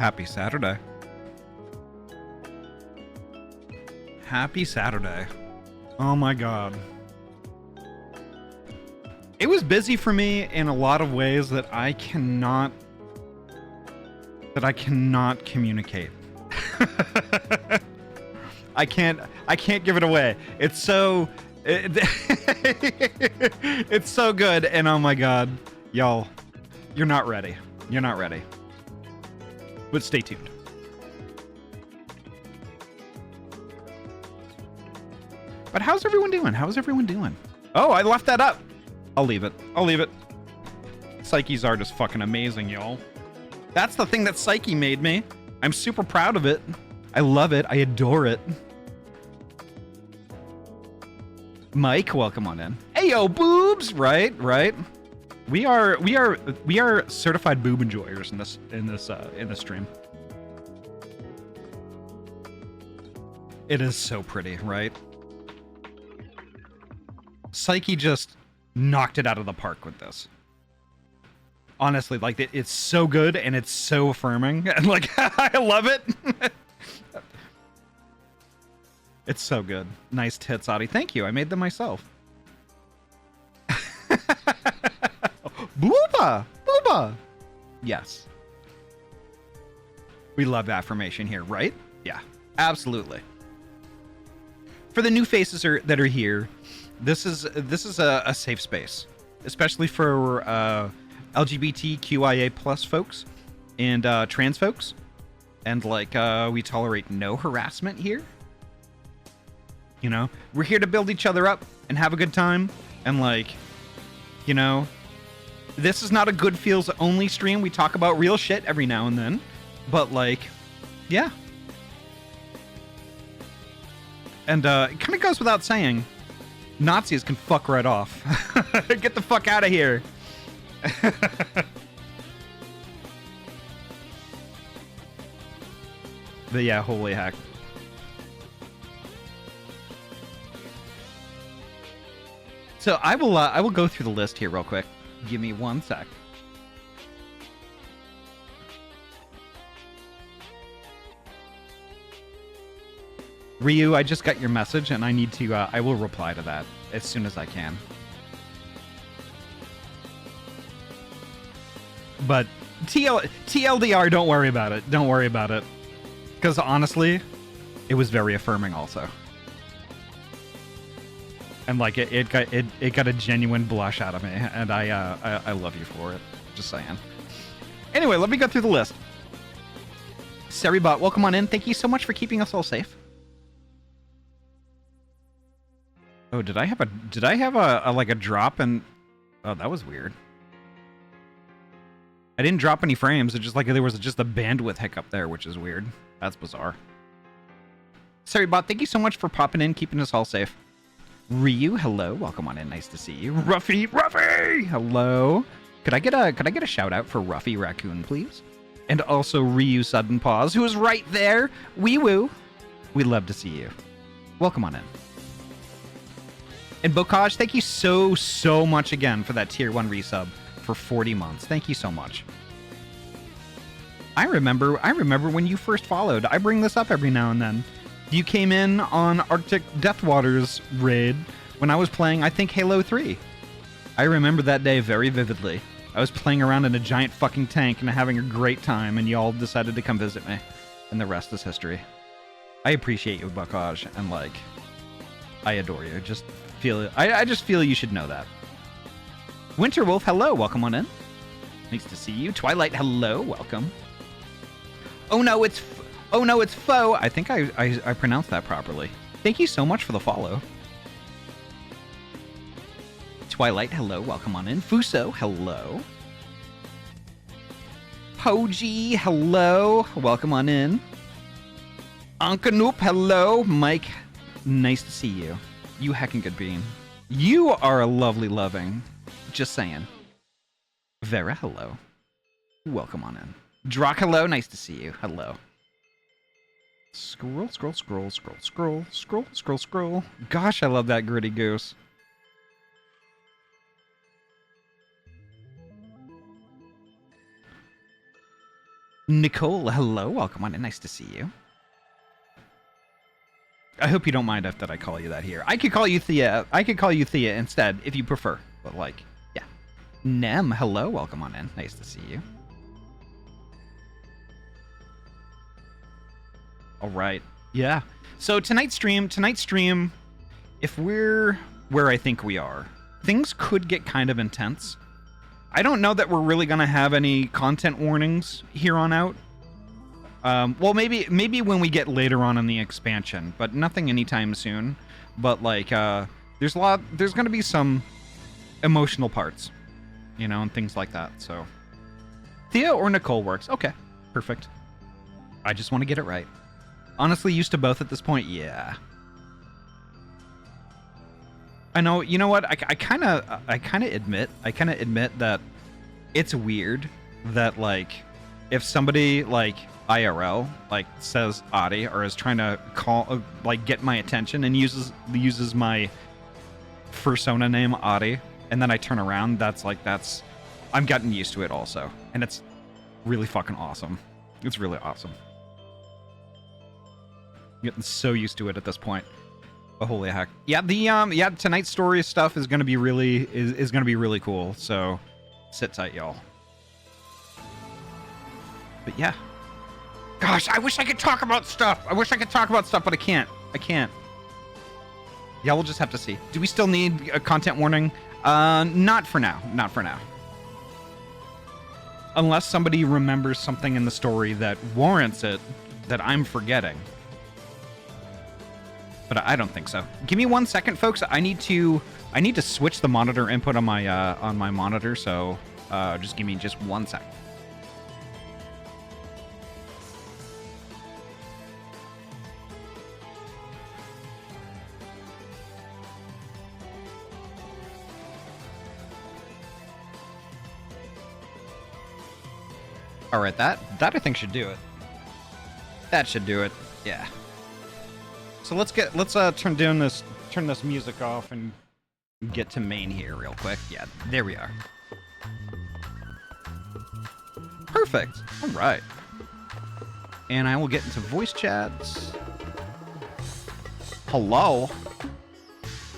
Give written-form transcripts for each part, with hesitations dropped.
Happy Saturday. Happy Saturday. Oh my god. It was busy for me in a lot of ways that I cannot communicate. I can't give it away. It's so it's so good, and oh my god, y'all, you're not ready. You're not ready. But stay tuned. But how's everyone doing? How's everyone doing? Oh, I left that up. I'll leave it. I'll leave it. Psyche's art is fucking amazing, y'all. That's the thing that Psyche made me. I'm super proud of it. I love it. I adore it. Mike, welcome on in. Hey, yo, boobs! Right, right. We are certified boob enjoyers in this stream. It is so pretty, right? Psyche just knocked it out of the park with this. Honestly, like it's so good and it's so affirming, and like I love it. It's so good. Nice tits, Ahty. Thank you. I made them myself. Booba! Booba! Yes. We love affirmation here, right? Yeah, absolutely. For the new faces that are here, this is a safe space, especially for LGBTQIA plus folks and trans folks, and like we tolerate no harassment here. You know, we're here to build each other up and have a good time, and like, you know, this is not a good feels only stream. We talk about real shit every now and then, but like, yeah. And it kind of goes without saying, Nazis can fuck right off. Get the fuck out of here. But yeah, holy heck. So I will go through the list here real quick. Give me 1 sec. Ryu, I just got your message, and I need to. I will reply to that as soon as I can. But TLDR, don't worry about it. Don't worry about it, because honestly, it was very affirming also. And like it got a genuine blush out of me, and I love you for it. Just saying. Anyway, let me go through the list. Seribot, welcome on in. Thank you so much for keeping us all safe. Oh, did I have a like a drop and oh, that was weird. I didn't drop any frames. It just like there was just a bandwidth hiccup there, which is weird. That's bizarre. Seribot, thank you so much for popping in, keeping us all safe. Ryu, hello, welcome on in. Nice to see you. Ruffy, hello. Could I get a shout out for Ruffy Raccoon, please? And also Ryu Sudden Pause, who is right there. Wee woo. We'd love to see you. Welcome on in. And Bokaj, thank you so much again for that tier 1 resub for 40 months. Thank you so much. I remember when you first followed. I bring this up every now and then. You came in on Arctic Deathwater's raid when I was playing, I think, Halo 3. I remember that day very vividly. I was playing around in a giant fucking tank and having a great time, and y'all decided to come visit me. And the rest is history. I appreciate you, Bokaj, and like, I adore you. Just feel it. I just feel you should know that. Winterwolf, hello, welcome on in. Nice to see you. Twilight, hello, welcome. Oh no, it's Foe. I think I pronounced that properly. Thank you so much for the follow. Twilight, hello, welcome on in. Fuso, hello. Poji, hello, welcome on in. Ankanoop, hello. Mike, nice to see you. You heckin' good bean. You are a lovely loving. Just saying. Vera, hello. Welcome on in. Drock, hello. Nice to see you. Hello. Scroll. Gosh, I love that gritty goose. Nicole, hello. Welcome on in. Nice to see you. I hope you don't mind that I call you that here. I could call you Thea. I could call you Thea instead if you prefer. But like, yeah. Nem, hello. Welcome on in. Nice to see you. All right. Yeah. So tonight's stream, if we're where I think we are, things could get kind of intense. I don't know that we're really going to have any content warnings here on out. Well, maybe when we get later on in the expansion, but nothing anytime soon. But like, there's going to be some emotional parts, you know, and things like that. So, Thea or Nicole works. Okay, perfect. I just want to get it right. Honestly, used to both at this point. Yeah. I know. You know what? I kind of admit that it's weird that like if somebody like IRL like says Ahty or is trying to call like get my attention and uses my persona name Ahty, and then I turn around, that's I'm getting used to it also, and it's really fucking awesome. It's really awesome. I'm getting so used to it at this point. But holy heck. Yeah, the tonight's story stuff is gonna be really cool. So sit tight, y'all. But yeah. Gosh, I wish I could talk about stuff. But I can't. Yeah, we'll just have to see. Do we still need a content warning? Not for now. Unless somebody remembers something in the story that warrants it that I'm forgetting. But I don't think so. Give me 1 second, folks. I need to switch the monitor input on my monitor, so just give me just 1 second. All right, that I think should do it. That should do it. Yeah. So let's turn this music off and get to main here real quick. Yeah, there we are. Perfect. All right. And I will get into voice chats. Hello.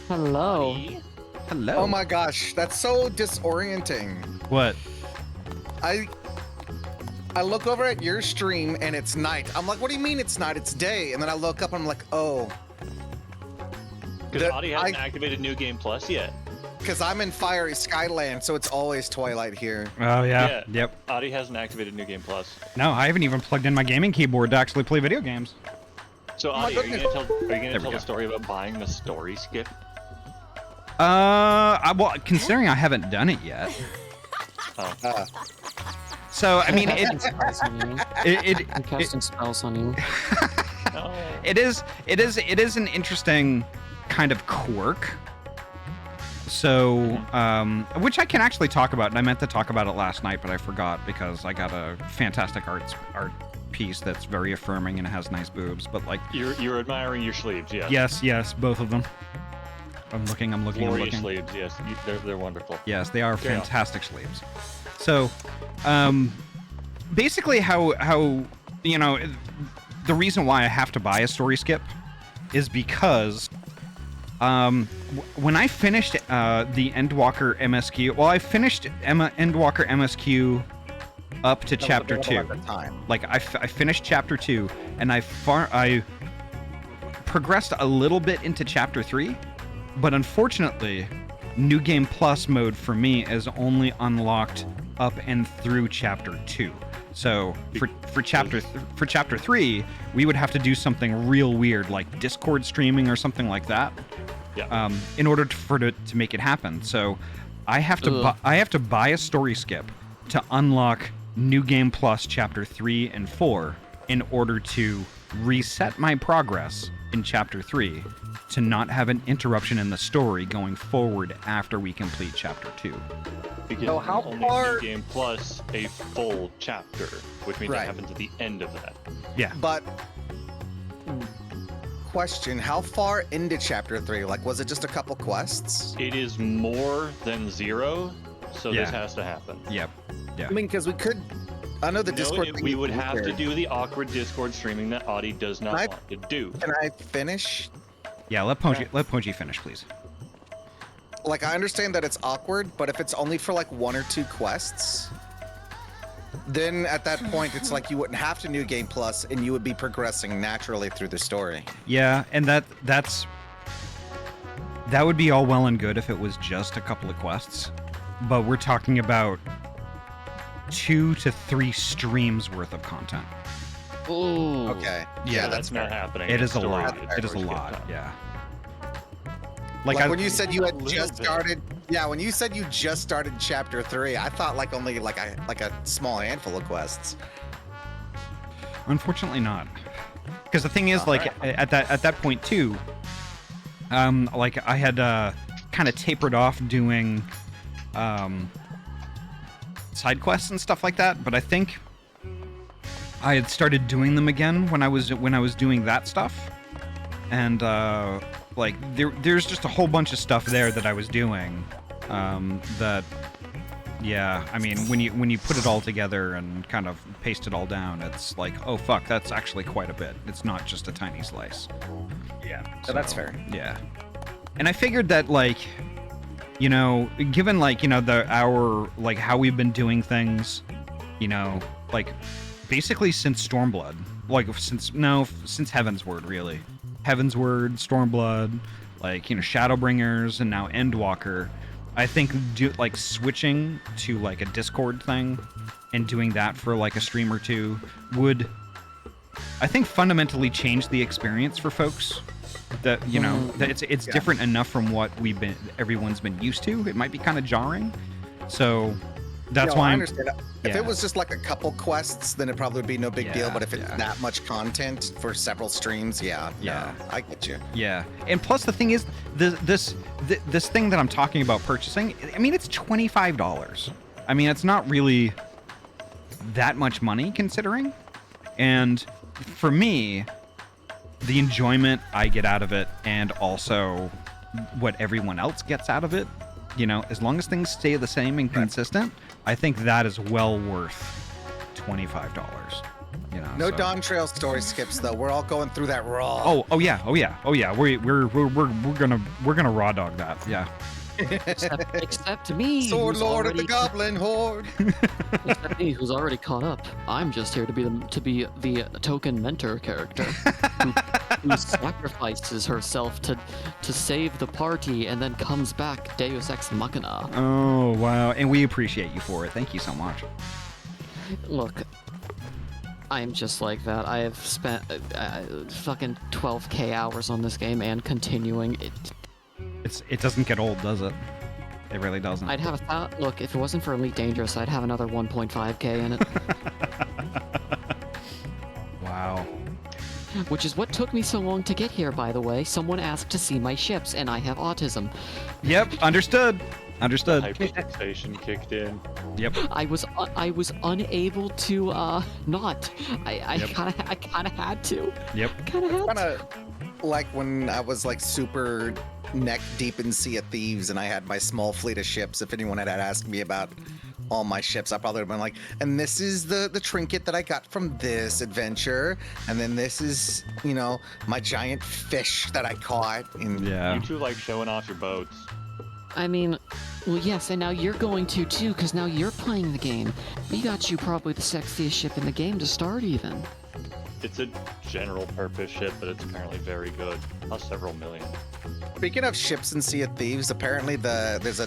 Hello. Hello. Oh my gosh, that's so disorienting. What? I look over at your stream and it's night. I'm like, what do you mean it's night? It's day. And then I look up and I'm like, oh. Because Ahty hasn't activated New Game Plus yet. Because I'm in Fiery Skyland, so it's always twilight here. Oh yeah. Yep. Ahty hasn't activated New Game Plus. No, I haven't even plugged in my gaming keyboard to actually play video games. So Ahty, are you gonna tell the story about buying the story skip? Well, considering I haven't done it yet. Oh. So I mean, I'm casting spells on you. No. It is an interesting kind of quirk. So, which I can actually talk about, and I meant to talk about it last night, but I forgot because I got a fantastic art piece that's very affirming and it has nice boobs. But like, you're admiring your sleeves, yes. Yes, both of them. I'm looking. Glorious sleeves, yes. They're wonderful. Yes, they are fantastic sleeves. So, basically, how you know, the reason why I have to buy a story skip is because when I finished the Endwalker MSQ, well, I finished Endwalker MSQ up to chapter 2. Like I finished chapter 2, and I progressed a little bit into chapter 3, but unfortunately, New Game Plus mode for me is only unlocked up and through chapter 2. So for chapter 3, we would have to do something real weird, like Discord streaming or something like that. Yeah. In order to make it happen. So I have to buy a story skip to unlock New Game Plus chapter 3 and 4 in order to reset my progress in chapter 3 to not have an interruption in the story going forward after we complete chapter 2. Because so how only far... New Game Plus a full chapter, which means that happens at the end of that. Yeah. But question, how far into chapter 3? Like, was it just a couple quests? It is more than 0, so this has to happen. Yep. Yeah. I mean, because we could I know the No, Discord. we would have to do the awkward Discord streaming that Ahty does not Can I- want to do. Can I finish? Yeah, let Poji finish, please. Like, I understand that it's awkward, but if it's only for like 1 or 2 quests, then at that point it's like you wouldn't have to New Game Plus, and you would be progressing naturally through the story. Yeah, and that would be all well and good if it was just a couple of quests, but we're talking about 2 to 3 streams worth of content. Ooh. Okay. Yeah, that's not happening. It in is a story. lot. It's It is a first lot. get done. Yeah. Like when you said you A had little just bit. started, yeah, when you said you just started chapter 3, I thought like only like a small handful of quests. Unfortunately not. Because the thing is, like, at that point too, like I had kind of tapered off doing side quests and stuff like that, but I think I had started doing them again when I was doing that stuff, and like there's just a whole bunch of stuff there that I was doing that. Yeah, I mean, when you put it all together and kind of paste it all down, it's like, oh fuck, that's actually quite a bit. It's not just a tiny slice. Yeah, so that's fair. Yeah, and I figured that, like, you know, given, like, you know, our like how we've been doing things, you know, like basically since Stormblood, like since Heavensward, really, Heavensward, Stormblood, like, you know, Shadowbringers, and now Endwalker. I think like switching to like a Discord thing and doing that for like a stream or two would, I think, fundamentally change the experience for folks. That, you know, that it's different enough from what everyone's been used to. It might be kind of jarring, so that's why I understand. If yeah. it was just like a couple quests, then it probably would be no big deal. But if it's Yeah. that much content for several streams, Yeah. no, I get you. Yeah, and plus the thing is, this thing that I'm talking about purchasing, I mean, it's $25. I mean, it's not really that much money considering, and for me, the enjoyment I get out of it, and also what everyone else gets out of it, you know, as long as things stay the same and consistent, I think that is well worth $25. You know, No so. Dawn Trail story skips though. We're all going through that raw. Oh yeah. We're gonna raw dog that. Yeah. Except me, Sword who's Lord of the already- Goblin Horde. Except me, who's already caught up. I'm just here to be the token mentor character who sacrifices herself to save the party and then comes back Deus Ex Machina. Oh wow, and we appreciate you for it. Thank you so much. Look, I'm just like that. I have spent fucking 12k hours on this game and continuing. It doesn't get old, does it? It really doesn't. I'd have look, if it wasn't for Elite Dangerous, I'd have another 1.5k in it. Wow. Which is what took me so long to get here, by the way. Someone asked to see my ships, and I have autism. Yep. Understood. Hyperfixation kicked in. Yep. I was unable to not. I Yep. kind of had to. Yep. Kind of had Kind to. of like when I was like super neck deep in Sea of Thieves and I had my small fleet of ships. If anyone had asked me about all my ships, I probably would have been like, and this is the trinket that I got from this adventure, and then this is, you know, my giant fish that I caught. And Yeah. You two like showing off your boats. I mean, well, yes, and now you're going to too, because now you're playing the game. We got you probably the sexiest ship in the game to start, even. It's a general purpose ship, but it's apparently very good. Plus several million. Speaking of ships in Sea of Thieves, apparently there's a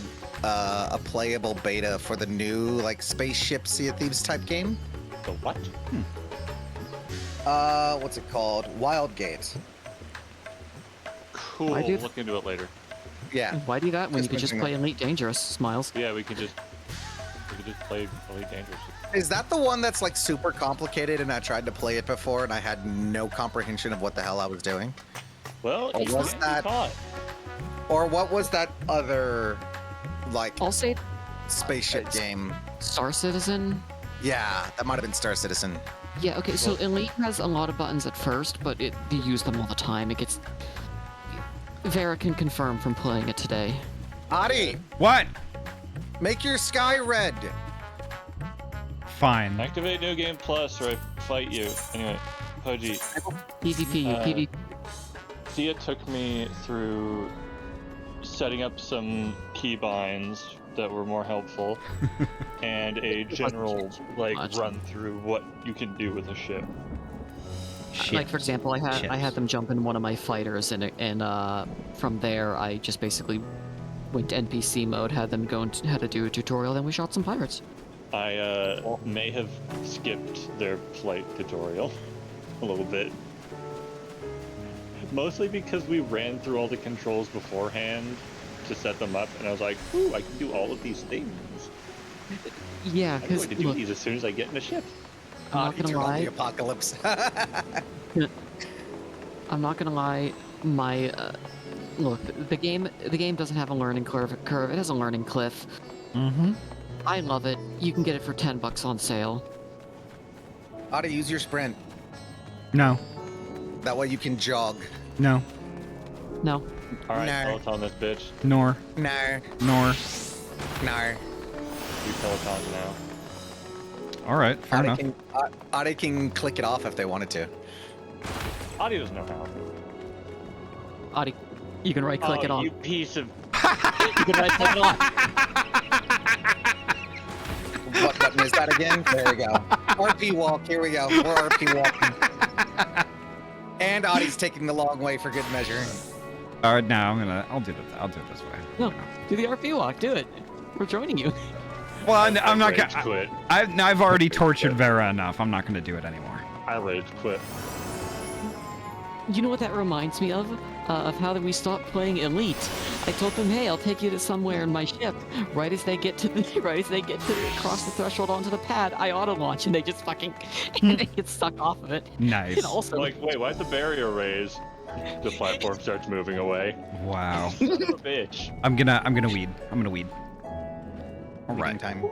playable beta for the new like spaceship Sea of Thieves type game. The what? What's it called? Wildgate. Cool. I do- We'll look into it later. Yeah. Why do that when you Just could just mentioning play Elite Dangerous? Smiles. Yeah, we could just play Elite Dangerous. Is that the one that's like super complicated and I tried to play it before and I had no comprehension of what the hell I was doing? Well, Or it's was not that- taught. Or what was that other like I'll say spaceship game? Star Citizen. Yeah, that might have been Star Citizen. Yeah, okay, so Elite has a lot of buttons at first, but you use them all the time. It gets... Vera can confirm from playing it today. Ahty, What? make your sky red. Fine. Activate New Game Plus or I fight you. Anyway, Pudgy. PvP, you PvP. Thea took me through setting up some keybinds that were more helpful and a general run through what you can do with a ship. Shit. Like for example, I had them jump in one of my fighters, and from there I just basically went to NPC mode, had them go and had to do a tutorial, then we shot some pirates. I may have skipped their flight tutorial a little bit. Mostly because we ran through all the controls beforehand to set them up, and I was like, ooh, I can do all of these things. Yeah, I'm because going to do these as soon as I get in a ship. I'm not gonna lie. The apocalypse. I'm not gonna lie. My look, the game doesn't have a learning curve. It has a learning cliff. Mm-hmm. I love it. You can get it for $10 on sale. How to use your sprint. No. That way you can jog. No. No. Alright, No. Peloton this bitch. Nor. No. Nor. No. Do Pelotons now. Alright, fair enough. Ahty can click it off if they wanted to. Ahty doesn't know how. Ahty, you can right click it on. You piece of... You can right click it on. What button is that again? There we go. RP walk. Here we go. We're RP walking. And Ahty's taking the long way for good measure. Alright, now I'll do it this way. No, do the RP walk. Do it. We're joining you. Well, I'm not rage gonna. quit. I've already tortured Vera enough. I'm not gonna do it anymore. I rage quit. You know what that reminds me of? Of how we stopped playing Elite. I told them, hey, I'll take you to somewhere in my ship. Right as they get to cross the threshold onto the pad, I auto launch and they just fucking they get stuck off of it. Nice. And also, Like, wait, why'd the barrier raise? The platform starts moving away. Wow. Son of a bitch. I'm gonna weed. All right. Time.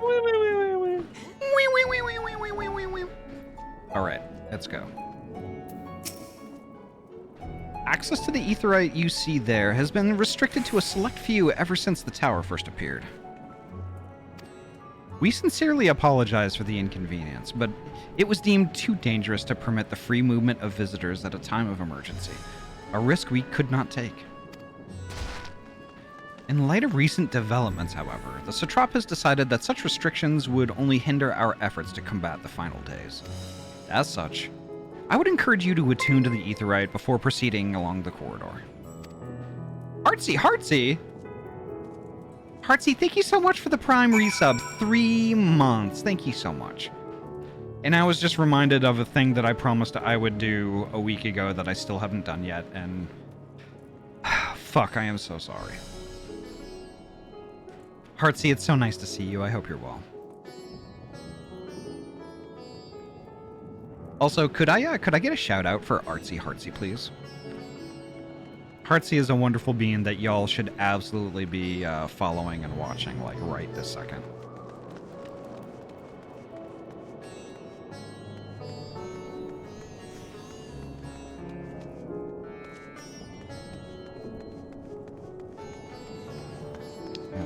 All right. Let's go. Access to the aetheryte you see there has been restricted to a select few ever since the tower first appeared. We sincerely apologize for the inconvenience, but it was deemed too dangerous to permit the free movement of visitors at a time of emergency, a risk we could not take. In light of recent developments, however, the Satrap has decided that such restrictions would only hinder our efforts to combat the final days. As such, I would encourage you to attune to the aetheryte before proceeding along the corridor. Heartsy, thank you so much for the Prime resub. 3 months. Thank you so much. And I was just reminded of a thing that I promised I would do a week ago that I still haven't done yet, and... fuck, I am so sorry. Heartsy, it's so nice to see you. I hope you're well. Also, could I get a shout out for Heartsy, please? Heartsy is a wonderful being that y'all should absolutely be following and watching, like, right this second.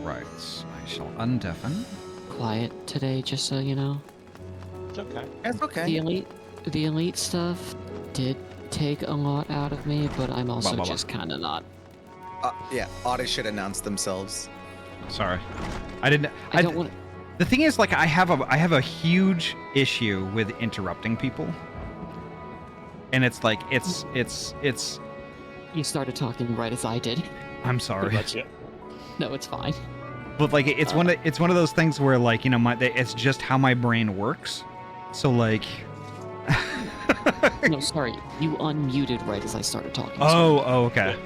Right, I shall undeafen. quiet today, just so you know. It's okay. It's okay. The elite stuff did take a lot out of me, but I'm also just kind of not. Yeah, Ahty should announce themselves. Sorry, I didn't. I don't want. The thing is, like, I have a huge issue with interrupting people, and it's like it's. You started talking right as I did. I'm sorry. Yeah. No, it's fine. But like it's one of those things where, like, you know, it's just how my brain works. So like. No, sorry. You unmuted right as I started talking. Oh, okay.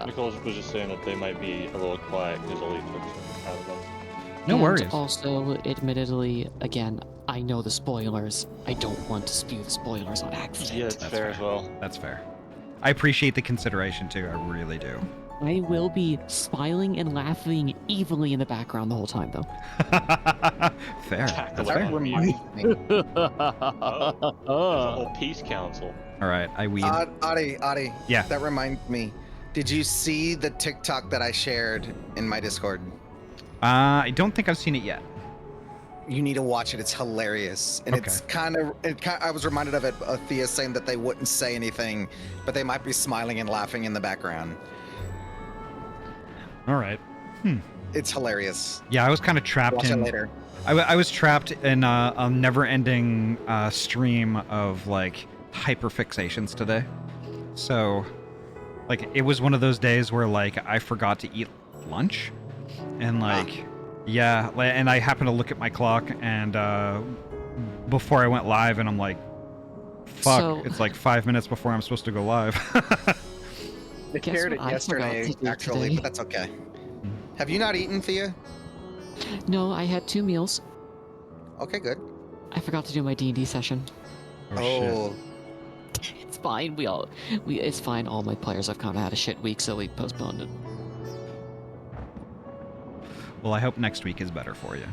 Nicole was just saying that they might be a little quiet because Elite took some out of them. No worries. Also, admittedly, again, I know the spoilers. I don't want to spew the spoilers on accident. Yeah, it's fair as well. That's fair. I appreciate the consideration too. I really do. I will be smiling and laughing evilly in the background the whole time, though. Fair. Tackle That's it. fair. Reminds me. There's a whole peace council. All right, I weed. Ahty. Yeah. That reminds me. Did you see the TikTok that I shared in my Discord? I don't think I've seen it yet. You need to watch it. It's hilarious, and Okay. it's kind of. I was reminded of it. Thea saying that they wouldn't say anything, but they might be smiling and laughing in the background. All right. It's hilarious. Yeah, I was kind of trapped Watch it in. later. I was trapped in a never-ending stream of like hyperfixations today. So, like, it was one of those days where like I forgot to eat lunch, and like, yeah, and I happened to look at my clock and before I went live, and I'm like, fuck, So- it's like 5 minutes before I'm supposed to go live. I Guess shared what it I forgot yesterday, to do actually, today? but that's okay. Have you not eaten, Thea? No, I had 2 meals. Okay, good. I forgot to do my D&D session. Oh, shit. It's fine. It's fine. All my players have kind of had a shit week, so we postponed it. Well, I hope next week is better for you.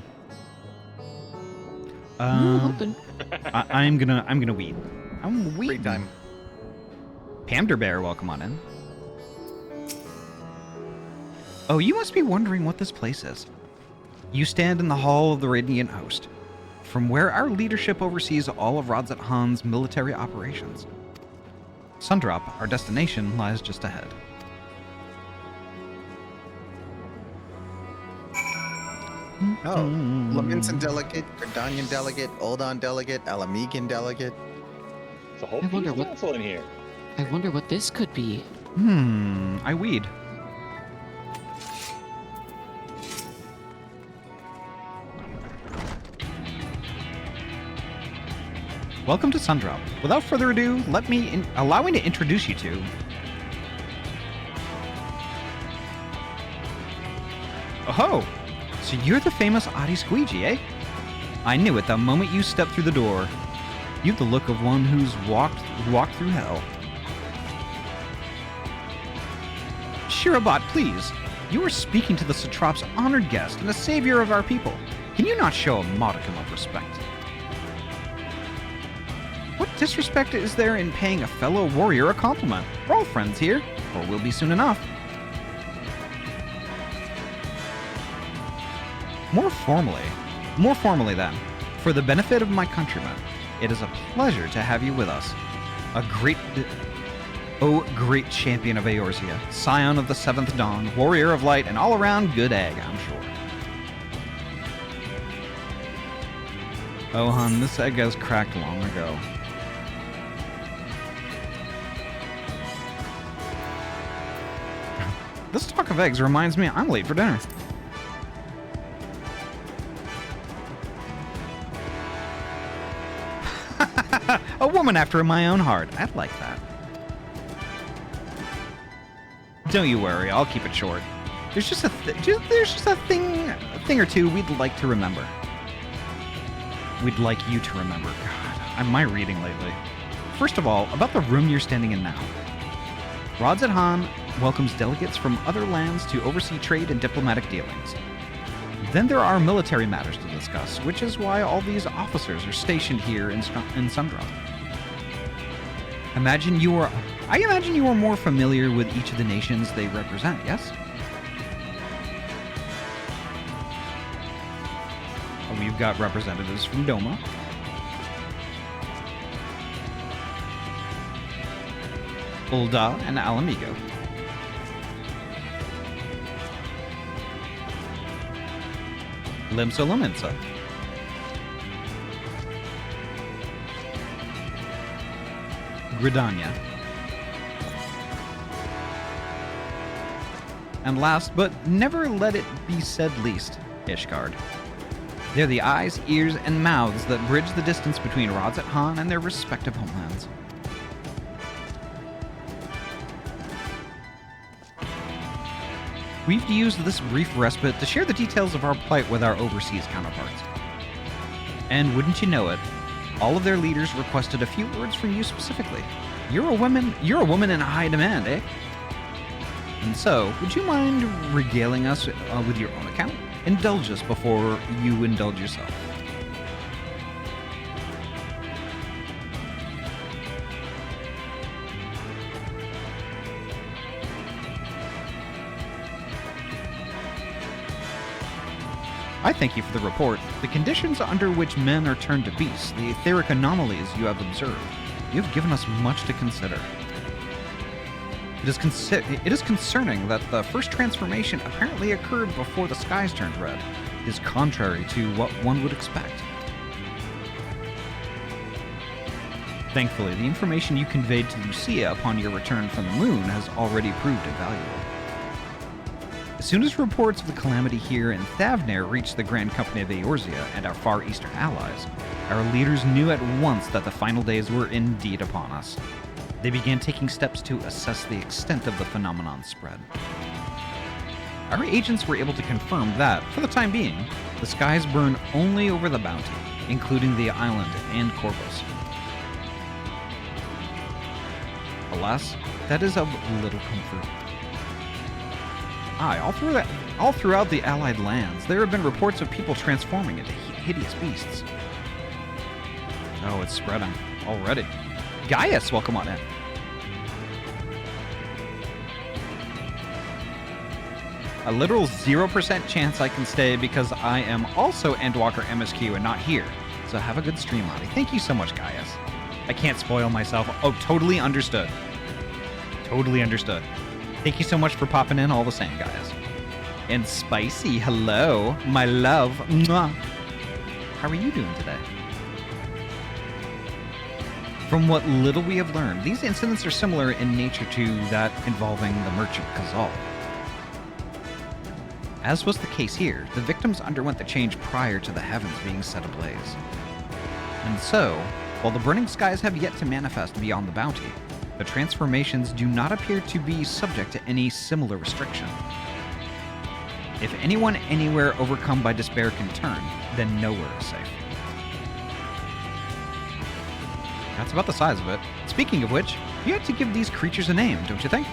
I'm hoping. I'm gonna weed. I'm Free weeding. time. Pamder Bear, welcome on in. Oh, you must be wondering what this place is. You stand in the hall of the Radiant Host, from where our leadership oversees all of Rodzat Han's military operations. Sundrop, our destination, lies just ahead. Oh, Laminsan delegate, Gardanian delegate, Oldon delegate, Alamegan delegate. It's a whole I wonder peace what- council in here. I wonder what this could be. I weed. Welcome to Sundrop. Without further ado, allow me to introduce you to... Oh, so you're the famous Ahty Squeegee, eh? I knew it the moment you stepped through the door. You've the look of one who's walked through hell. Shirabat, please. You are speaking to the Satrop's honored guest and a savior of our people. Can you not show a modicum of respect? What disrespect is there in paying a fellow warrior a compliment? We're all friends here, or will be soon enough. More formally then, for the benefit of my countrymen, it is a pleasure to have you with us. Great champion of Eorzea, scion of the Seventh Dawn, warrior of light, and all-around good egg, I'm sure. Oh, hun, this egg has cracked long ago. This talk of eggs reminds me I'm late for dinner. A woman after my own heart. I'd like that. Don't you worry, I'll keep it short. There's just a thing or two we'd like to remember. We'd like you to remember. God, I'm my reading lately. First of all, about the room you're standing in now. Rodzat Han welcomes delegates from other lands to oversee trade and diplomatic dealings. Then there are military matters to discuss, which is why all these officers are stationed here in Sundrop. I imagine you are more familiar with each of the nations they represent, yes? We've got representatives from Doma, Ul'dah, and Alamigo. Limsa Laminsa. Gridania. And last, but never let it be said least, Ishgard. They're the eyes, ears, and mouths that bridge the distance between Rodzat Han and their respective homelands. We've used this brief respite to share the details of our plight with our overseas counterparts. And wouldn't you know it, all of their leaders requested a few words from you specifically. You're a woman in high demand, eh? And so, would you mind regaling us with your own account? Indulge us before you indulge yourself. I thank you for the report. The conditions under which men are turned to beasts, the etheric anomalies you have observed, you have given us much to consider. It is concerning that the first transformation apparently occurred before the skies turned red. It is contrary to what one would expect. Thankfully, the information you conveyed to Lucia upon your return from the moon has already proved invaluable. As soon as reports of the calamity here in Thavnair reached the Grand Company of Eorzea and our Far Eastern allies, our leaders knew at once that the final days were indeed upon us. They began taking steps to assess the extent of the phenomenon's spread. Our agents were able to confirm that, for the time being, the skies burn only over the Bounty, including the island and Corvus. Alas, that is of little comfort. Aye, all throughout the Allied lands, there have been reports of people transforming into hideous beasts. Oh, it's spreading already. Gaius, welcome on in. A literal 0% chance I can stay because I am also Endwalker MSQ and not here. So have a good stream, Ahty. Thank you so much, Gaius. I can't spoil myself. Oh, totally understood. Totally understood. Thank you so much for popping in all the same, Gaius. And Spicy, hello, my love. Mwah. How are you doing today? From what little we have learned, these incidents are similar in nature to that involving the merchant Khazal. As was the case here, the victims underwent the change prior to the heavens being set ablaze. And so, while the burning skies have yet to manifest beyond the Bounty, the transformations do not appear to be subject to any similar restriction. If anyone anywhere overcome by despair can turn, then nowhere is safe. That's about the size of it. Speaking of which, you have to give these creatures a name, don't you think?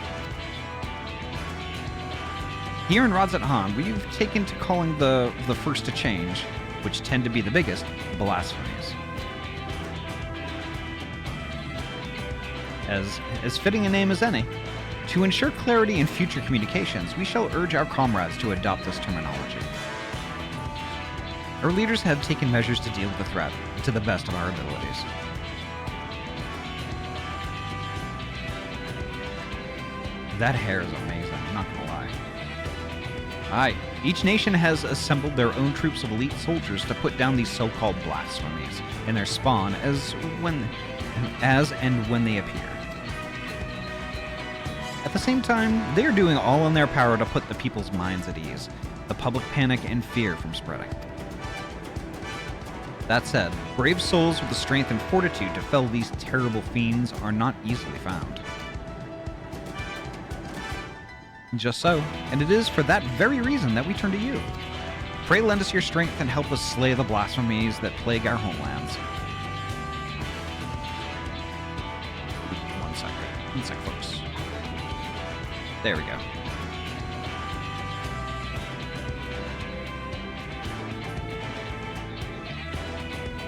Here in Radzat Han, we've taken to calling the first to change, which tend to be the biggest, blasphemies. As fitting a name as any. To ensure clarity in future communications, we shall urge our comrades to adopt this terminology. Our leaders have taken measures to deal with the threat to the best of our abilities. That hair is amazing, I'm not gonna lie. Aye, each nation has assembled their own troops of elite soldiers to put down these so-called blasphemies and their spawn as and when they appear. At the same time, they are doing all in their power to put the people's minds at ease, the public panic and fear from spreading. That said, brave souls with the strength and fortitude to fell these terrible fiends are not easily found. Just so, and it is for that very reason that we turn to you. Pray lend us your strength and help us slay the blasphemies that plague our homelands. One sec, folks. There we go.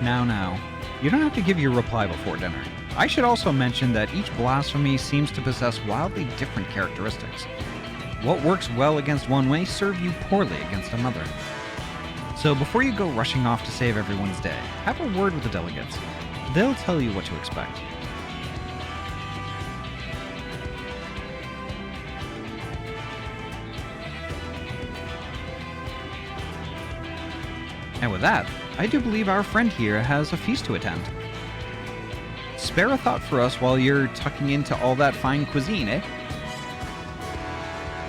Now, you don't have to give your reply before dinner. I should also mention that each blasphemy seems to possess wildly different characteristics. What works well against one may serve you poorly against another. So before you go rushing off to save everyone's day, have a word with the delegates. They'll tell you what to expect. And with that, I do believe our friend here has a feast to attend. Spare a thought for us while you're tucking into all that fine cuisine, eh?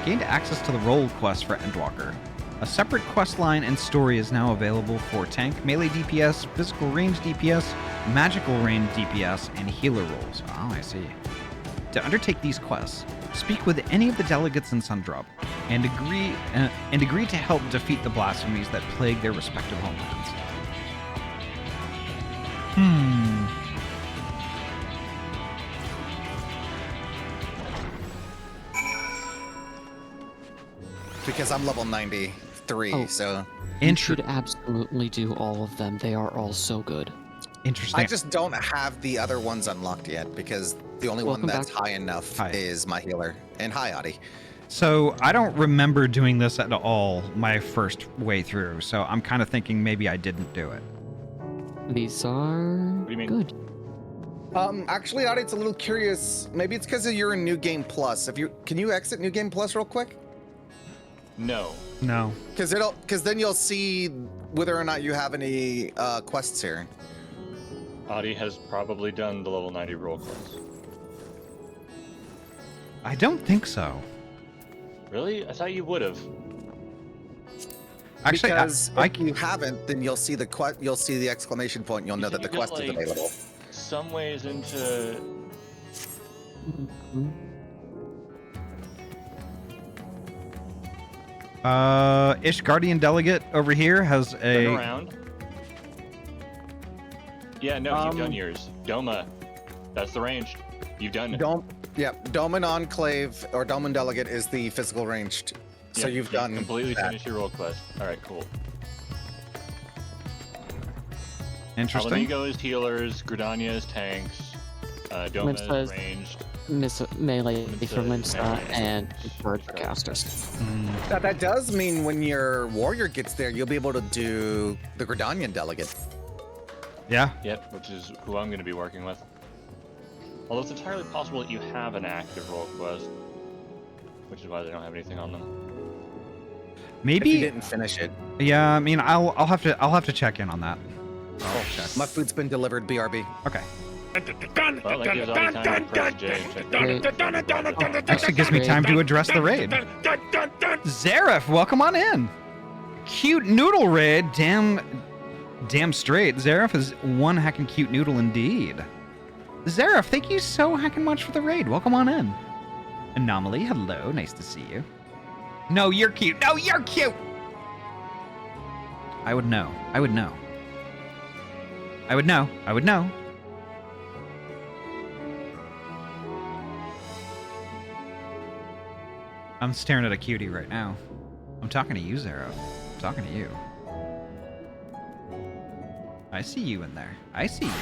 Gained access to the role quest for Endwalker. A separate quest line and story is now available for tank, melee DPS, physical range DPS, magical range DPS, and healer roles. Oh, I see. To undertake these quests, speak with any of the delegates in Sundrop, and agree to help defeat the blasphemies that plague their respective homelands. Because I'm level 93, Oh. so You should absolutely do all of them. They are all so good. Interesting. I just don't have the other ones unlocked yet because the only Welcome one that's back. high enough Hi. is my healer. And hi, Ahty. So I don't remember doing this at all my first way through, so I'm kind of thinking maybe I didn't do it. These are do you mean? good. Actually, Ahty, it's a little curious. Maybe it's because you're in New Game Plus. Can you exit New Game Plus real quick? No. No. Because then you'll see whether or not you have any quests here. Ahty has probably done the level 90 roll quest. I don't think so. Really? I thought you would have. Actually, Because I if you haven't, then you'll see the exclamation point. And you'll know that the think you quest get, is like, available. Some ways into Ish Guardian Delegate over here has turn a... around. Yeah, no, you've done yours. Doma. That's the range. You've done it. Doman Enclave or Doman Delegate is the physical ranged. So Yep, you've done completely that. finished your roll quest. Alright, cool. Interesting. Alamigo is healers, Gridania is tanks, Doma Limsa is is- ranged. Melee Limsa for is Limsa melee. and Bird for casters. Mm. That does mean when your warrior gets there, you'll be able to do the Gridanian Delegate. Yeah. Yep, which is who I'm going to be working with. Although it's entirely possible that you have an active roll quest, which is why they don't have anything on them. If Maybe. you didn't finish it. Yeah. I mean, I'll have to check in on that. I'll check. My food's been delivered, BRB. Okay. Well, that gives Ahty time to press J and check that. Actually gives me time to address the raid. Zareth, welcome on in. Cute noodle raid. Damn straight. Zareth is one heckin' cute noodle indeed. Zareth, thank you so heckin' much for the raid. Welcome on in. Anomaly, hello. Nice to see you. No, you're cute. No, you're cute. I would know. I would know. I would know. I would know. I'm staring at a cutie right now. I'm talking to you, Zero. I'm talking to you. I see you in there. I see you.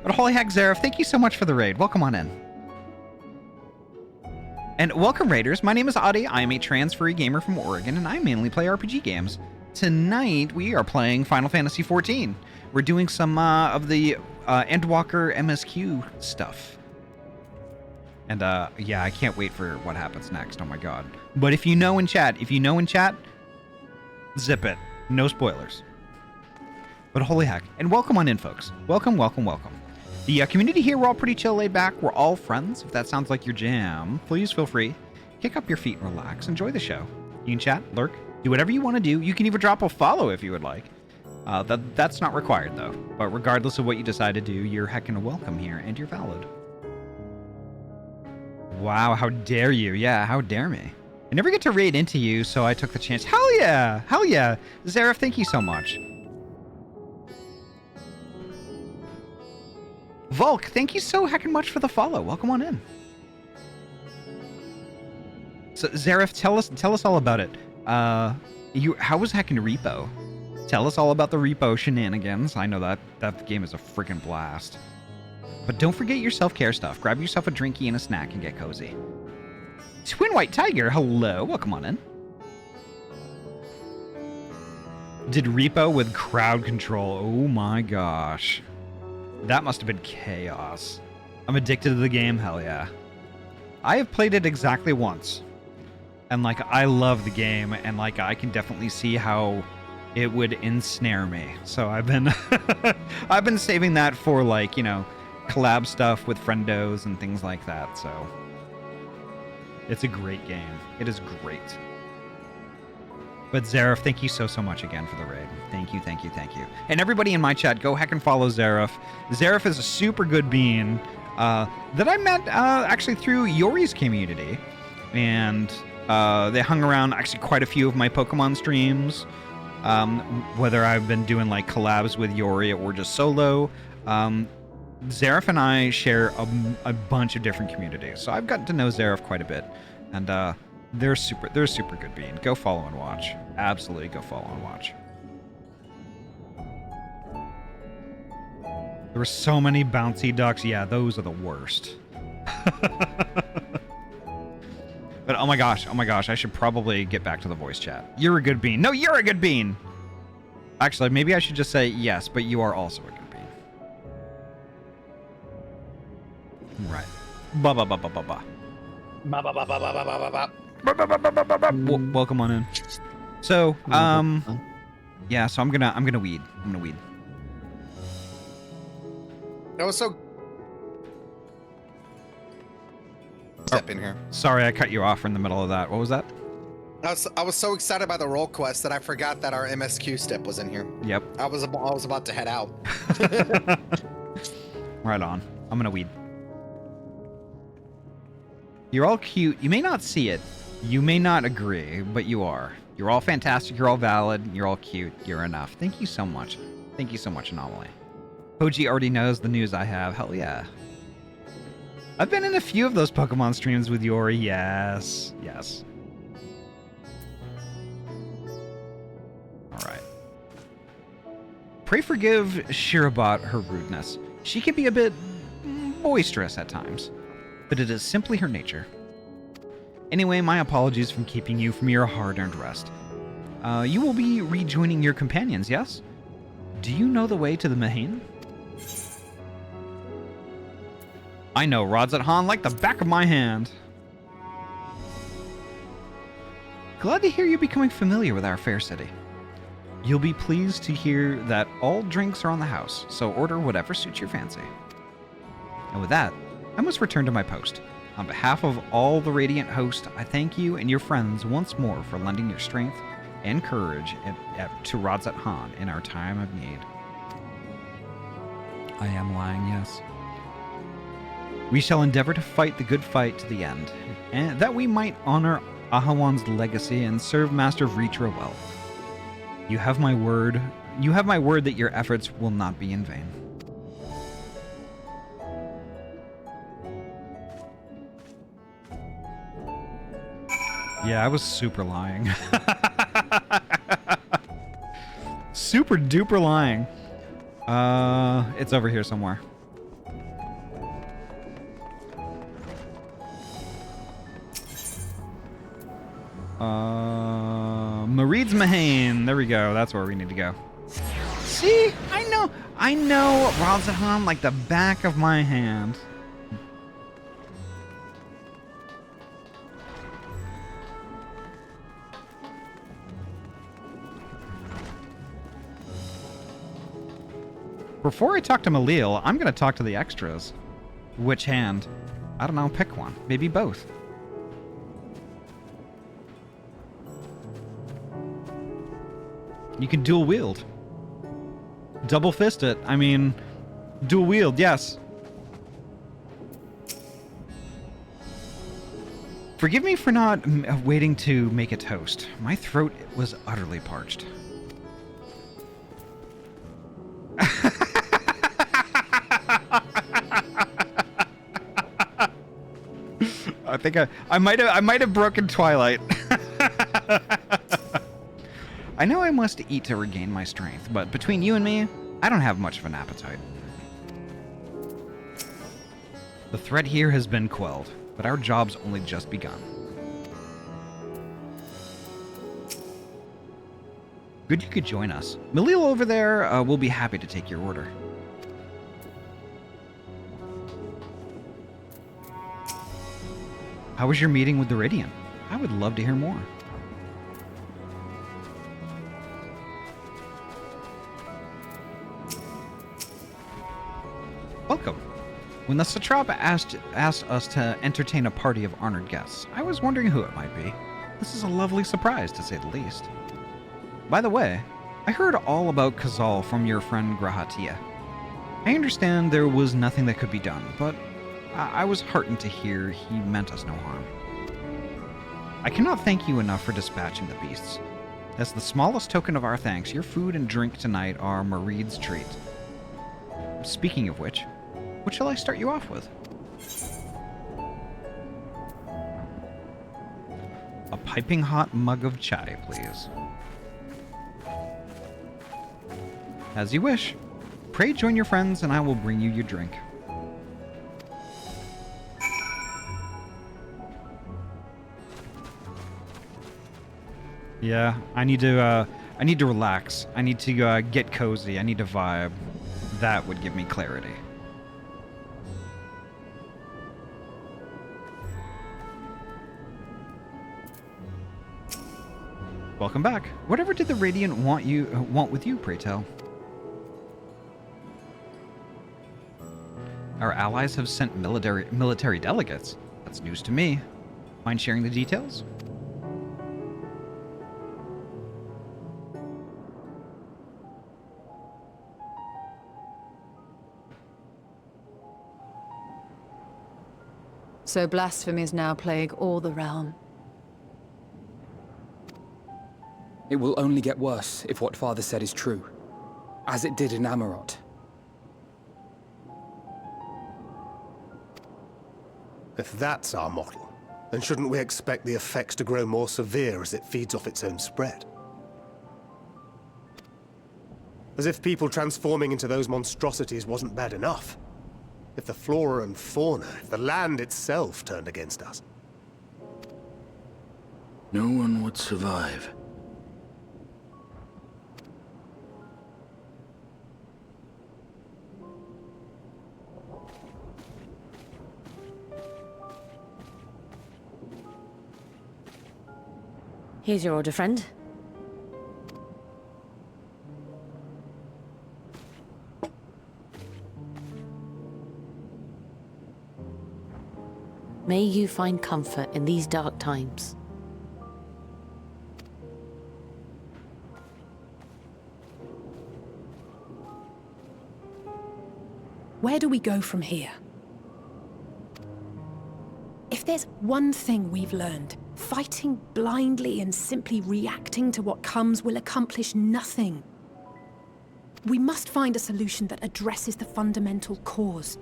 But holy heck, Zareth, thank you so much for the raid. Welcome on in. And welcome, Raiders. My name is Ahty. I am a trans-free gamer from Oregon, and I mainly play RPG games. Tonight, we are playing Final Fantasy XIV. We're doing some of the Endwalker MSQ stuff. And yeah, I can't wait for what happens next. Oh my god. But if you know in chat, zip it. No spoilers. But holy heck. And welcome on in, folks. Welcome, welcome, welcome. The community here, we're all pretty chill, laid back. We're all friends. If that sounds like your jam, please feel free. Kick up your feet and relax. Enjoy the show. You can chat, lurk, do whatever you want to do. You can even drop a follow if you would like. That's not required, though. But regardless of what you decide to do, you're heckin' welcome here, and you're valid. Wow, how dare you? Yeah, how dare me? I never get to raid into you, so I took the chance. Hell yeah! Hell yeah! Zareth, thank you so much. Volk, thank you so heckin' much for the follow. Welcome on in. So, Zareth, tell us all about it. How was heckin' Repo? Tell us all about the Repo shenanigans. I know that game is a freaking blast. But don't forget your self-care stuff. Grab yourself a drinky and a snack and get cozy. Twin White Tiger, hello. Welcome on in. Did Repo with crowd control. Oh my gosh. That must have been chaos. I'm addicted to the game. Hell yeah. I have played it exactly once. And like, I love the game. And like, I can definitely see how it would ensnare me. So I've been I've been saving that for like, you know, collab stuff with friendos and things like that. So it's a great game. It is great. But Zareth, thank you so much again for the raid. Thank you, thank you, thank you. And everybody in my chat, go heck and follow Zareth. Zareth is a super good bean that I met actually through Yori's community. And they hung around actually quite a few of my Pokemon streams. Whether I've been doing like collabs with Yori or just solo. Zareth and I share a bunch of different communities. So I've gotten to know Zareth quite a bit. And they're super good bean. Go follow and watch. Absolutely go follow and watch. There were so many bouncy ducks. Yeah, those are the worst. But oh my gosh, I should probably get back to the voice chat. You're a good bean. No, you're a good bean! Actually, maybe I should just say yes, but you are also a good bean. Right. Ba-ba-ba-ba-ba-ba. Welcome on in. So, yeah, so I'm gonna weed. That was so. Step in here. Sorry, I cut you off in the middle of that. What was that? I was so excited by the role quest that I forgot that our MSQ step was in here. Yep. I was about to head out. Right on. I'm gonna weed. You're all cute. You may not see it. You may not agree, but you are. You're all fantastic. You're all valid. You're all cute. You're enough. Thank you so much. Thank you so much, Anomaly. Hoji already knows the news I have. Hell yeah. I've been in a few of those Pokemon streams with Yori. Yes. Yes. Alright. Pray forgive Shirobot her rudeness. She can be a bit boisterous at times, but it is simply her nature. Anyway, my apologies for keeping you from your hard-earned rest. You will be rejoining your companions, yes? Do you know the way to the Mahane? I know Rodzat like the back of my hand. Glad to hear you're becoming familiar with our fair city. You'll be pleased to hear that all drinks are on the house, so order whatever suits your fancy. And with that, I must return to my post. On behalf of all the Radiant host, I thank you and your friends once more for lending your strength and courage to Rodzat in our time of need. I am lying, yes. We shall endeavor to fight the good fight to the end, and that we might honor Ahawan's legacy and serve Master Vritra well. You have my word. You have my word that your efforts will not be in vain. Yeah, I was super lying. Super duper lying. It's over here somewhere. Mareed's Mahane. There we go. That's where we need to go. See? I know Rodzat like the back of my hand. Before I talk to Malil, I'm going to talk to the extras. Which hand? I don't know, pick one. Maybe both. You can dual wield. Double fist it. I mean, dual wield, yes. Forgive me for not waiting to make a toast. My throat was utterly parched. I think I might have broken Twilight. I know I must eat to regain my strength, but between you and me, I don't have much of an appetite. The threat here has been quelled, but our job's only just begun. Good you could join us. Malil over there will be happy to take your order. How was your meeting with the Radiant? I would love to hear more. Welcome. When the Satrapa asked us to entertain a party of honored guests, I was wondering who it might be. This is a lovely surprise, to say the least. By the way, I heard all about Kazal from your friend Grahatia. I understand there was nothing that could be done, but I was heartened to hear he meant us no harm. I cannot thank you enough for dispatching the beasts. As the smallest token of our thanks, your food and drink tonight are Mareed's treat. Speaking of which, what shall I start you off with? A piping hot mug of chai, please. As you wish. Pray join your friends, and I will bring you your drink. Yeah, I need to relax. I need to get cozy. I need to vibe. That would give me clarity. Welcome back. Whatever did the Radiant want with you, pray tell? Our allies have sent military delegates. That's news to me. Mind sharing the details? So blasphemies now plague all the realm. It will only get worse if what Father said is true, as it did in Amarot. If that's our model, then shouldn't we expect the effects to grow more severe as it feeds off its own spread? As if people transforming into those monstrosities wasn't bad enough. If the flora and fauna, if the land itself turned against us. No one would survive. Here's your order, friend. May you find comfort in these dark times. Where do we go from here? If there's one thing we've learned, fighting blindly and simply reacting to what comes will accomplish nothing. We must find a solution that addresses the fundamental cause.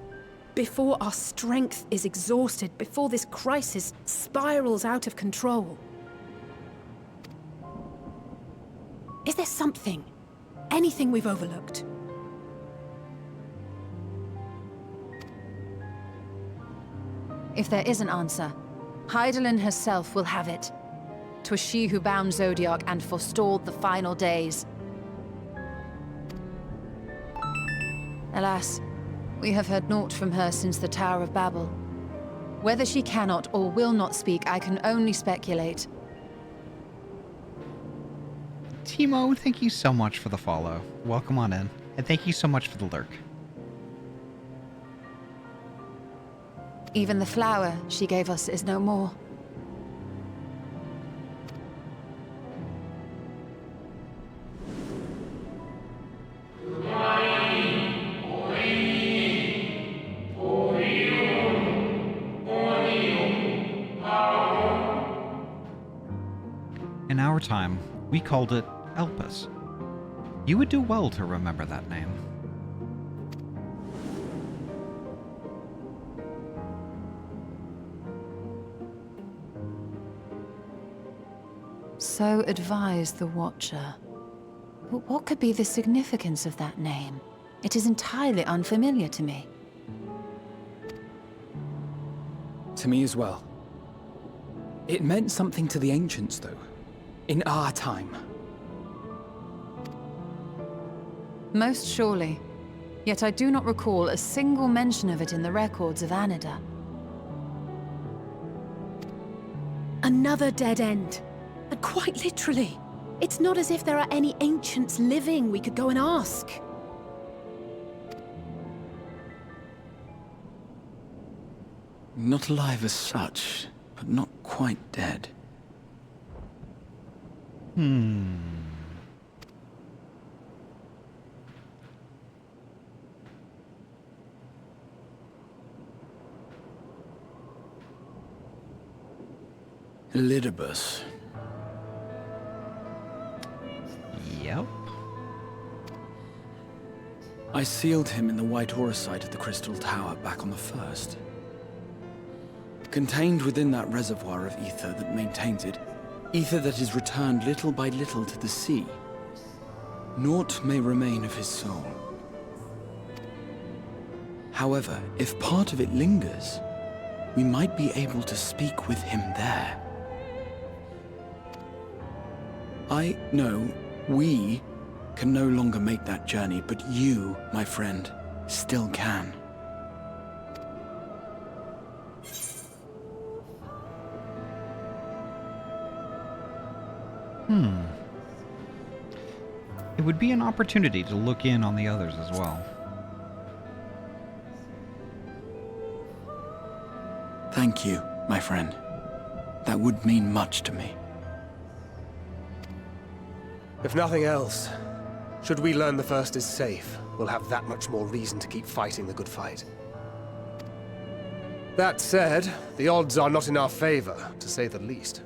Before our strength is exhausted, before this crisis spirals out of control. Is there something, anything we've overlooked? If there is an answer, Hydaelyn herself will have it. 'Twas she who bound Zodiac and forestalled the final days. Alas, we have heard naught from her since the Tower of Babel. Whether she cannot or will not speak, I can only speculate. Timo, thank you so much for the follow. Welcome on in. And thank you so much for the lurk. Even the flower she gave us is no more. In our time, we called it Elpis. You would do well to remember that name. So advised the Watcher. But what could be the significance of that name? It is entirely unfamiliar to me. To me as well. It meant something to the ancients, though. In our time. Most surely. Yet I do not recall a single mention of it in the records of Anida. Another dead end. And quite literally. It's not as if there are any ancients living we could go and ask. Not alive as such, but not quite dead. Elidibus. Yep. I sealed him in the white auracite of the Crystal Tower back on the first. Contained within that reservoir of ether that maintains it, ether that is returned little by little to the sea. Naught may remain of his soul. However, if part of it lingers, we might be able to speak with him there. We can no longer make that journey, but you, my friend, still can. It would be an opportunity to look in on the others as well. Thank you, my friend. That would mean much to me. If nothing else, should we learn the First is safe, we'll have that much more reason to keep fighting the good fight. That said, the odds are not in our favor, to say the least.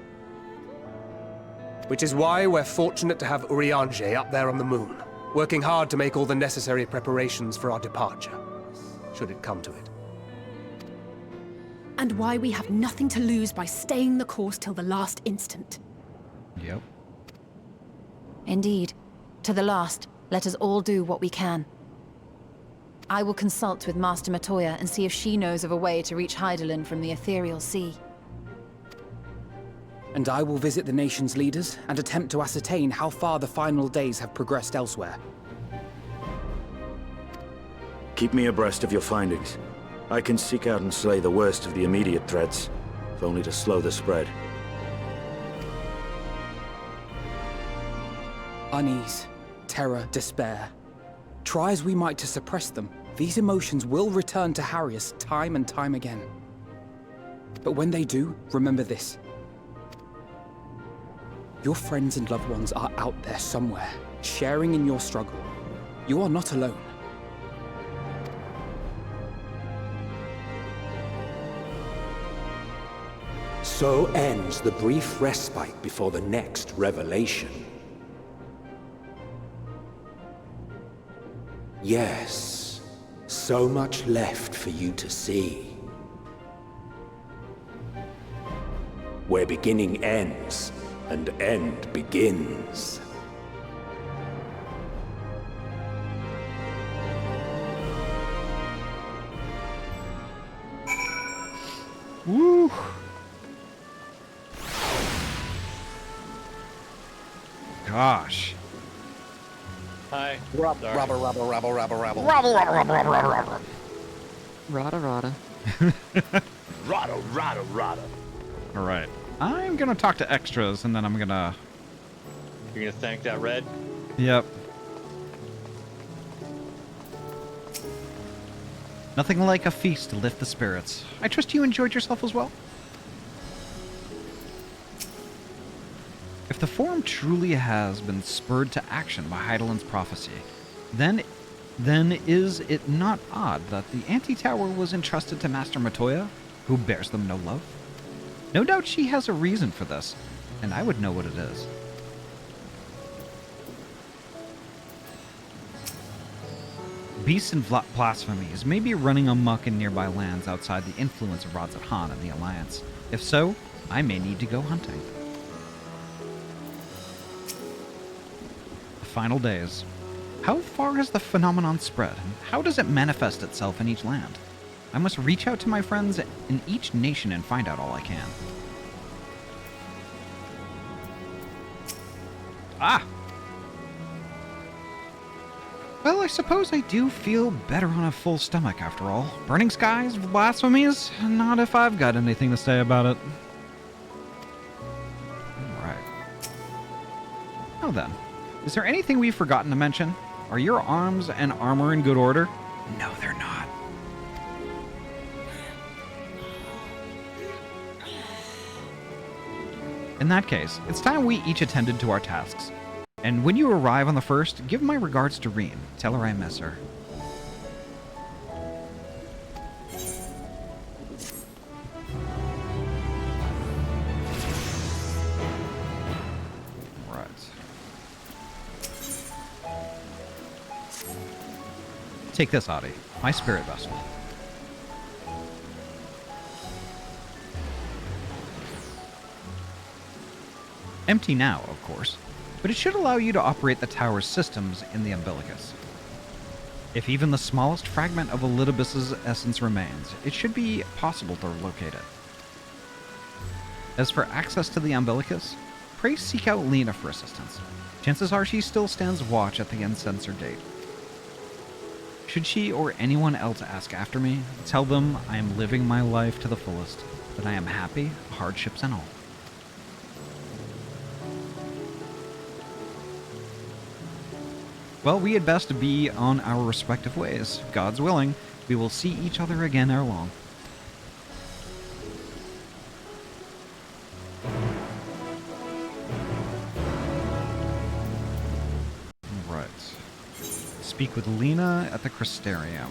Which is why we're fortunate to have Urianger up there on the moon, working hard to make all the necessary preparations for our departure, should it come to it. And why we have nothing to lose by staying the course till the last instant. Yep. Indeed. To the last, let us all do what we can. I will consult with Master Matoya and see if she knows of a way to reach Hydaelyn from the Ethereal Sea. And I will visit the nation's leaders and attempt to ascertain how far the final days have progressed elsewhere. Keep me abreast of your findings. I can seek out and slay the worst of the immediate threats, if only to slow the spread. Unease, terror, despair. Try as we might to suppress them, these emotions will return to harry us time and time again. But when they do, remember this. Your friends and loved ones are out there somewhere, sharing in your struggle. You are not alone. So ends the brief respite before the next revelation. Yes, so much left for you to see. Where beginning ends, and end begins. Woo! Gosh. Hi. Rabble. Rada. Rada. All right. I'm gonna talk to extras, and then I'm gonna... You're gonna thank that red? Yep. Nothing like a feast to lift the spirits. I trust you enjoyed yourself as well? If the Forum truly has been spurred to action by Hydaelyn's prophecy, then is it not odd that the Anti-Tower was entrusted to Master Matoya, who bears them no love? No doubt she has a reason for this, and I would know what it is. Beasts and blasphemies may be running amok in nearby lands outside the influence of Radzat-Han and the Alliance. If so, I may need to go hunting. The final days. How far has the phenomenon spread, and how does it manifest itself in each land? I must reach out to my friends in each nation and find out all I can. Ah! Well, I suppose I do feel better on a full stomach after all. Burning skies, blasphemies? Not if I've got anything to say about it. Alright. Now then, is there anything we've forgotten to mention? Are your arms and armor in good order? No, they're not. In that case, it's time we each attended to our tasks. And when you arrive on the first, give my regards to Reen. Tell her I miss her. Right. Take this, Ahty. My spirit vessel. Empty now, of course, but it should allow you to operate the tower's systems in the umbilicus. If even the smallest fragment of Elidibus's essence remains, it should be possible to locate it. As for access to the umbilicus, pray seek out Lena for assistance. Chances are she still stands watch at the uncensored gate. Should she or anyone else ask after me, tell them I am living my life to the fullest, that I am happy, hardships and all. Well, we had best be on our respective ways. God's willing, we will see each other again ere long. Right. Speak with Lena at the Crystarium.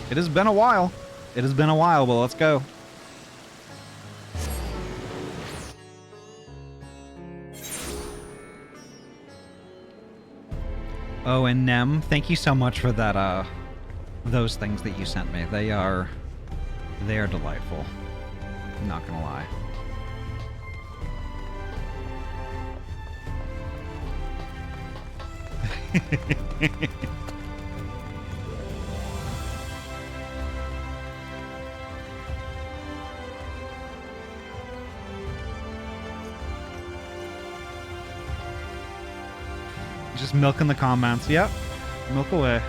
It has been a while. It has been a while, but let's go. Oh, and Nem, thank you so much for that, those things that you sent me. They are delightful. I'm not gonna lie. Just milking the comments. Yep. Milk away.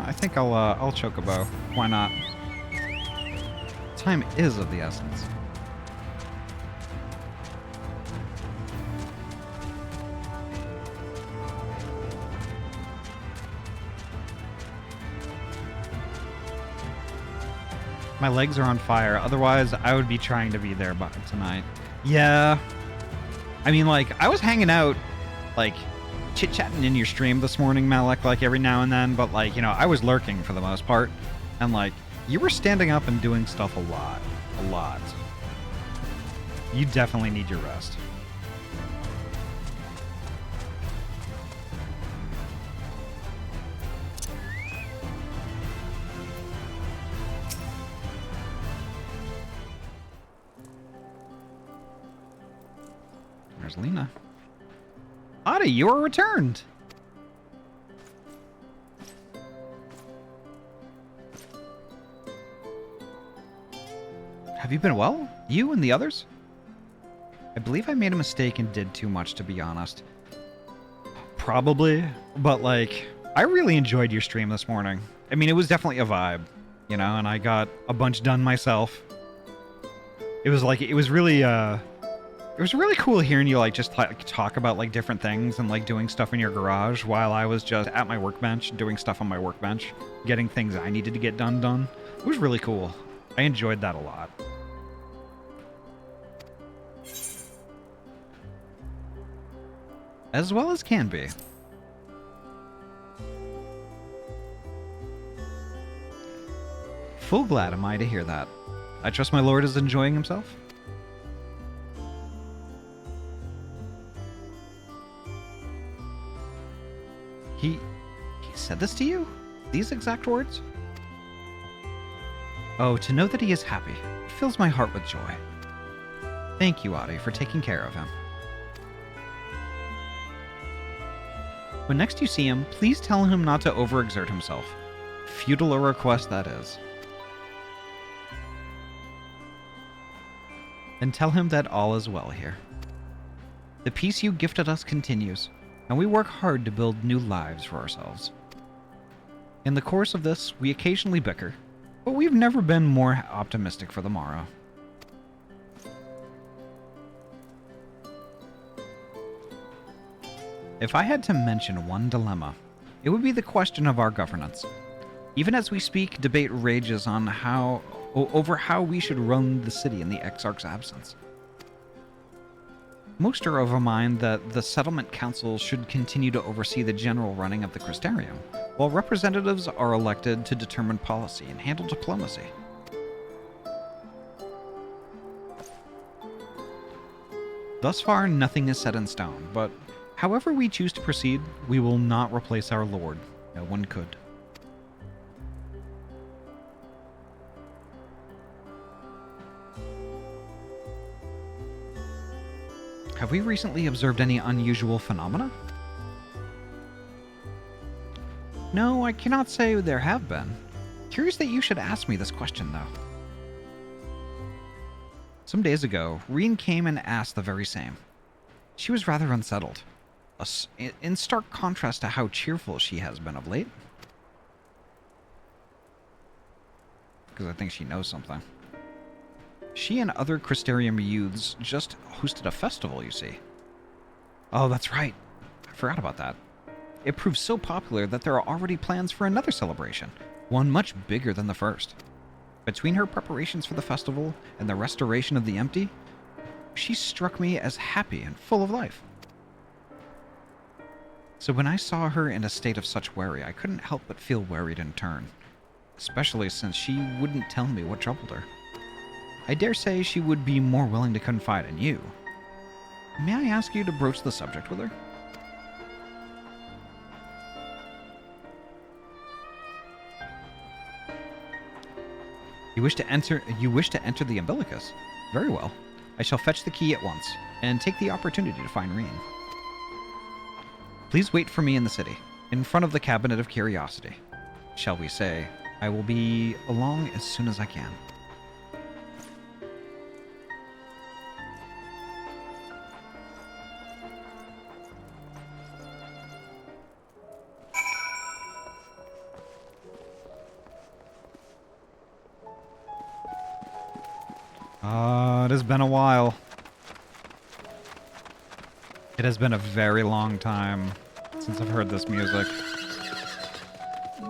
I think I'll Chocobo. Why not? Time is of the essence. My legs are on fire. Otherwise, I would be trying to be there tonight. Yeah. I mean, like, I was hanging out, like, chit-chatting in your stream this morning, Malik, like, every now and then, but, like, you know, I was lurking for the most part, and, like, you were standing up and doing stuff a lot. You definitely need your rest. There's Lena. Ahty, you are returned! Have you been well? You and the others? I believe I made a mistake and did too much, to be honest. Probably, but like, I really enjoyed your stream this morning. I mean, it was definitely a vibe, you know, and I got a bunch done myself. It was like, it was really cool hearing you, like, just talk about, like, different things and, like, doing stuff in your garage while I was just at my workbench, doing stuff on my workbench, getting things I needed to get done. It was really cool. I enjoyed that a lot. As well as can be. Full glad am I to hear that. I trust my lord is enjoying himself? He said this to you? These exact words? Oh, to know that he is happy. It fills my heart with joy. Thank you, Ahty, for taking care of him. When next you see him, please tell him not to overexert himself. Futile a request that is. And tell him that all is well here. The peace you gifted us continues, and we work hard to build new lives for ourselves. In the course of this, we occasionally bicker, but we've never been more optimistic for the morrow. If I had to mention one dilemma, it would be the question of our governance. Even as we speak, debate rages on over how we should run the city in the Exarch's absence. Most are of a mind that the settlement council should continue to oversee the general running of the Crystarium, while representatives are elected to determine policy and handle diplomacy. Thus far, nothing is set in stone, but however we choose to proceed, we will not replace our lord. No one could. Have we recently observed any unusual phenomena? No, I cannot say there have been. Curious that you should ask me this question, though. Some days ago, Reen came and asked the very same. She was rather unsettled, in stark contrast to how cheerful she has been of late. Because I think she knows something. She and other Crystarium youths just hosted a festival, you see. Oh, that's right. I forgot about that. It proved so popular that there are already plans for another celebration, one much bigger than the first. Between her preparations for the festival and the restoration of the empty, she struck me as happy and full of life. So when I saw her in a state of such worry, I couldn't help but feel worried in turn, especially since she wouldn't tell me what troubled her. I dare say she would be more willing to confide in you. May I ask you to broach the subject with her? You wish to enter the umbilicus? Very well. I shall fetch the key at once, and take the opportunity to find Reen. Please wait for me in the city, in front of the Cabinet of Curiosity. Shall we say, I will be along as soon as I can. It has been a while. It has been a very long time since I've heard this music.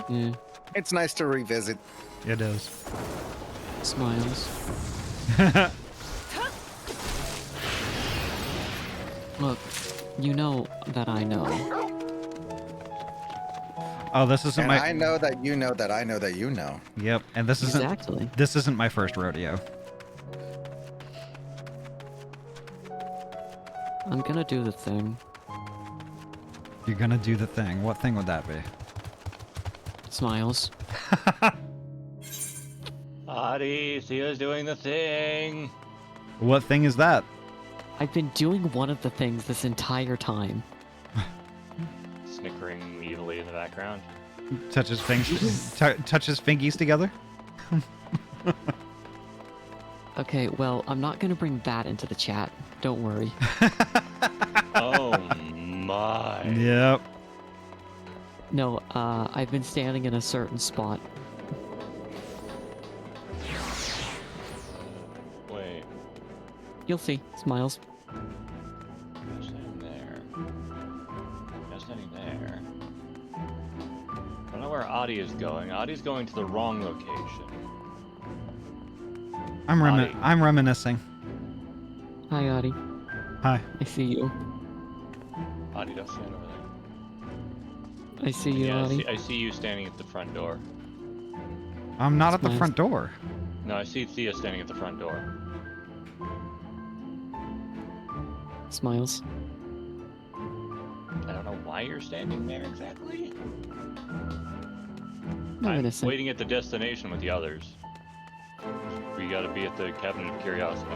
Yeah. It's nice to revisit. It is. Smiles. Look, you know that I know. Oh, this isn't And my... I know that you know that I know that you know. Yep, and this isn't... Exactly. This isn't my first rodeo. I'm gonna do the thing. You're gonna do the thing. What thing would that be? Smiles. Ahty, Thea's doing the thing. What thing is that? I've been doing one of the things this entire time. Snickering evilly in the background. Touches fingies together? Okay, well, I'm not gonna bring that into the chat. Don't worry. Oh my. Yep. No, I've been standing in a certain spot. Wait. You'll see. Smiles. You're standing there. You're standing there. I don't know where Ahty is going. Ahty's going to the wrong location. I'm reminiscing. Hi, Ahty. Hi. I see you. Ahty, don't stand over there. I see you, Yeah, Ahty. I see you standing at the front door. I'm not at the Smiles. front door. No, I see Thea standing at the front door. Smiles. I don't know why you're standing there exactly. No I'm innocent. waiting at the destination with the others. We gotta be at the Cabinet of Curiosity.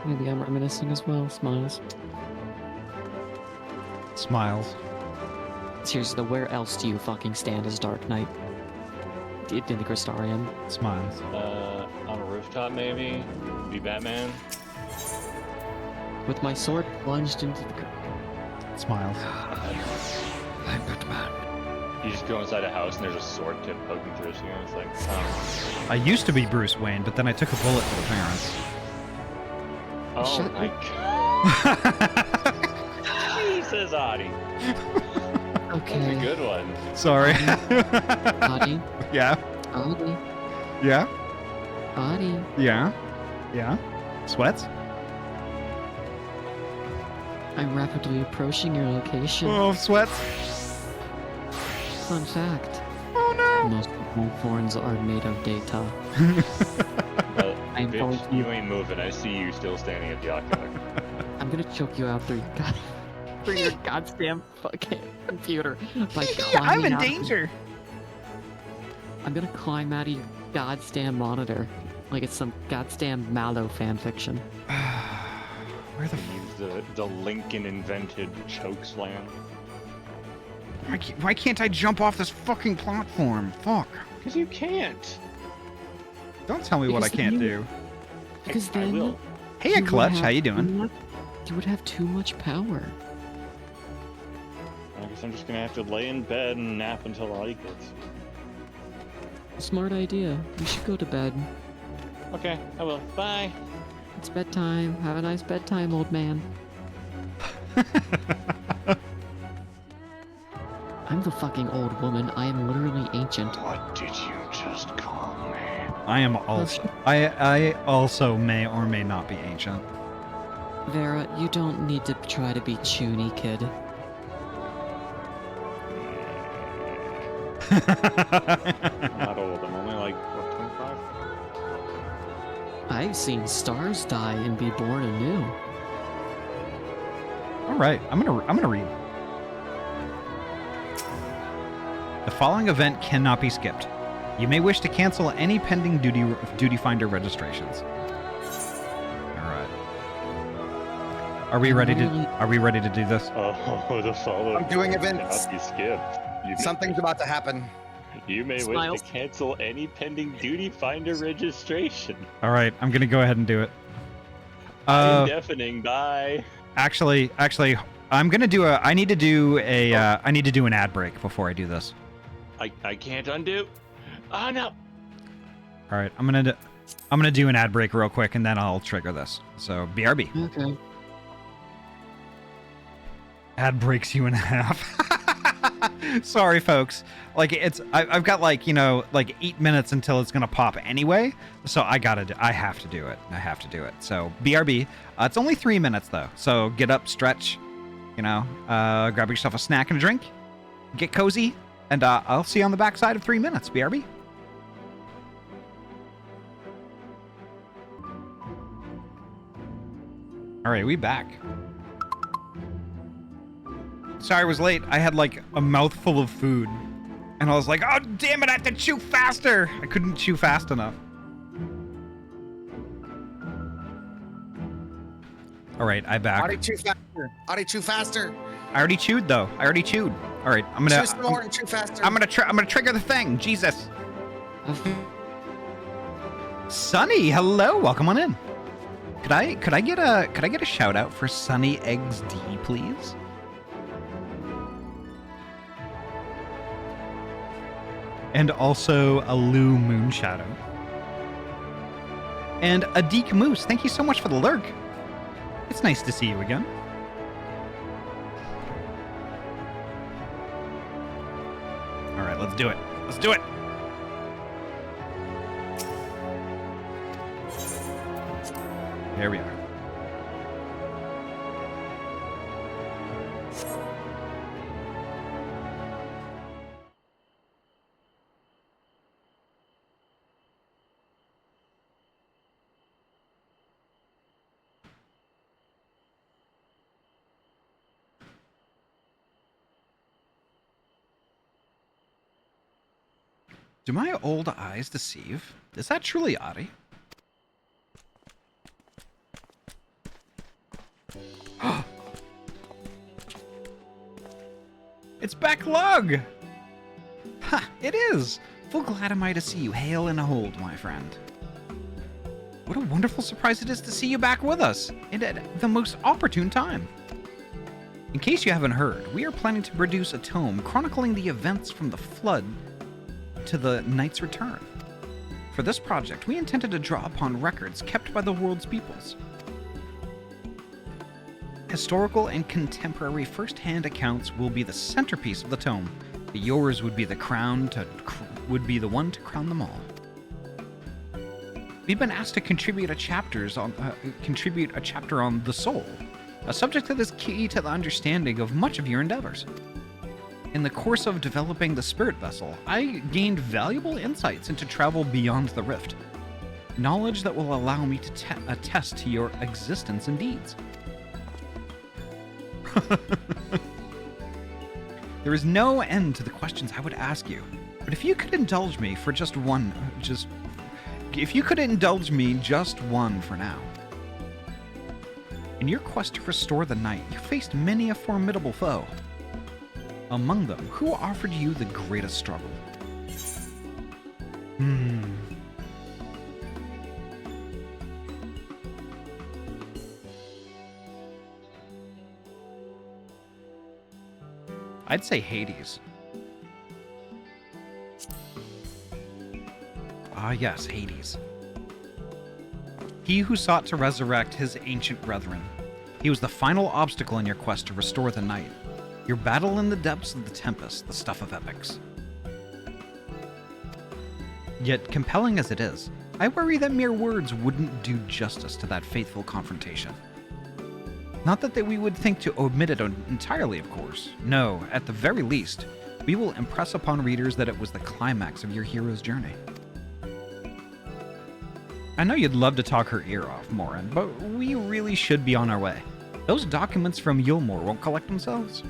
Maybe I'm reminiscing as well. Smiles. Smiles. Seriously, though, where else do you fucking stand as Dark Knight? In the Crystarium. Smiles. On a rooftop maybe? Be Batman? With my sword plunged into the... Smiles. I'm Batman. You just go inside a house and there's a sword tip poking through his skin. It's like, oh. I used to be Bruce Wayne, but then I took a bullet to the parents. Oh Shut my god. Jesus, Ahty. That's a Okay. good one. Sorry. Ahty. Yeah. Ahty. Yeah. Ahty. Yeah. Yeah. Sweats? I'm rapidly approaching your location. Oh, sweats. Fun fact. Oh no. Most thorns are made of data. I'm going Bitch, to. you ain't moving. I see you still standing at the aqueduct. I'm gonna choke you out through your goddamn fucking computer by I'm climbing in out of- danger. I'm gonna climb out of your goddamn monitor like it's some goddamn Mallow fanfiction. Where the Use the Lincoln invented choke slam. why can't I jump off this fucking platform? Fuck. Because you can't. Don't tell me what I Because can't you- do. Because I then will. Hey, you would Clutch, have how you doing? too much- You would have too much power. I guess I'm just gonna have to lay in bed and nap until Ahty gets. Smart idea. You should go to bed. Okay, I will. Bye. It's bedtime. Have a nice bedtime, old man. I'm the fucking old woman. I am literally ancient. What did you just call me? I am also. I also may or may not be ancient. Vera, you don't need to try to be chuny, kid. I'm not old. I'm only like, what, 25? I've seen stars die and be born anew. All right, I'm gonna read. The following event cannot be skipped. You may wish to cancel any pending duty finder registrations. All right. Are we ready to? Are we ready to do this? Oh, the follow. I'm doing events. Cannot be skipped. Something's about to happen. You may Smiles. wish to cancel any pending duty finder registration. All right, I'm gonna go ahead and do it. Indeafening. Bye. Actually, I'm gonna do a. I need to do a. I need to do an ad break before I do this. I can't undo. Oh no. All right, I'm gonna do an ad break real quick, and then I'll trigger this. So BRB. Okay. Ad breaks you in half. Sorry, folks. Like I've got like 8 minutes until it's gonna pop anyway. So I have to do it. I have to do it. So BRB. It's only 3 minutes though. So get up, stretch. Grab yourself a snack and a drink. Get cozy, and I'll see you on the backside of 3 minutes. BRB. All right, we back. Sorry I was late. I had like a mouthful of food. And I was like, oh damn it, I have to chew faster. I couldn't chew fast enough. All right, I back. Ahty, chew faster. Ahty, chew faster. I already chewed though. I already chewed. All right, I'm gonna. Chew some more and chew faster. I'm gonna trigger the thing. Jesus. Sunny, hello. Welcome on in. Could I get a shout out for Sunny Eggs D, please? And also a Lou Moonshadow. And a Deke Moose, thank you so much for the lurk. It's nice to see you again. All right, let's do it. Let's do it. There we are. Do my old eyes deceive? Is that truly Ahty? It's Backlog! Ha! It is! Full glad am I to see you hail and hold, my friend. What a wonderful surprise it is to see you back with us, and at the most opportune time. In case you haven't heard, we are planning to produce a tome chronicling the events from the Flood to the Knight's return. For this project, we intended to draw upon records kept by the world's peoples. Historical and contemporary first-hand accounts will be the centerpiece of the tome, but yours would be the one to crown them all. We've been asked to contribute a chapter on the soul, a subject that is key to the understanding of much of your endeavors. In the course of developing the spirit vessel, I gained valuable insights into travel beyond the rift. Knowledge that will allow me to attest to your existence and deeds. There is no end to the questions I would ask you, but if you could indulge me for just one for now. In your quest to restore the night, you faced many a formidable foe. Among them, who offered you the greatest struggle? I'd say Hades. Ah, yes, Hades. He who sought to resurrect his ancient brethren. He was the final obstacle in your quest to restore the night. Your battle in the depths of the Tempest, the stuff of epics. Yet, compelling as it is, I worry that mere words wouldn't do justice to that faithful confrontation. Not that we would think to omit it entirely, of course. No, at the very least, we will impress upon readers that it was the climax of your hero's journey. I know you'd love to talk her ear off, Morin, but we really should be on our way. Those documents from Yulmore won't collect themselves?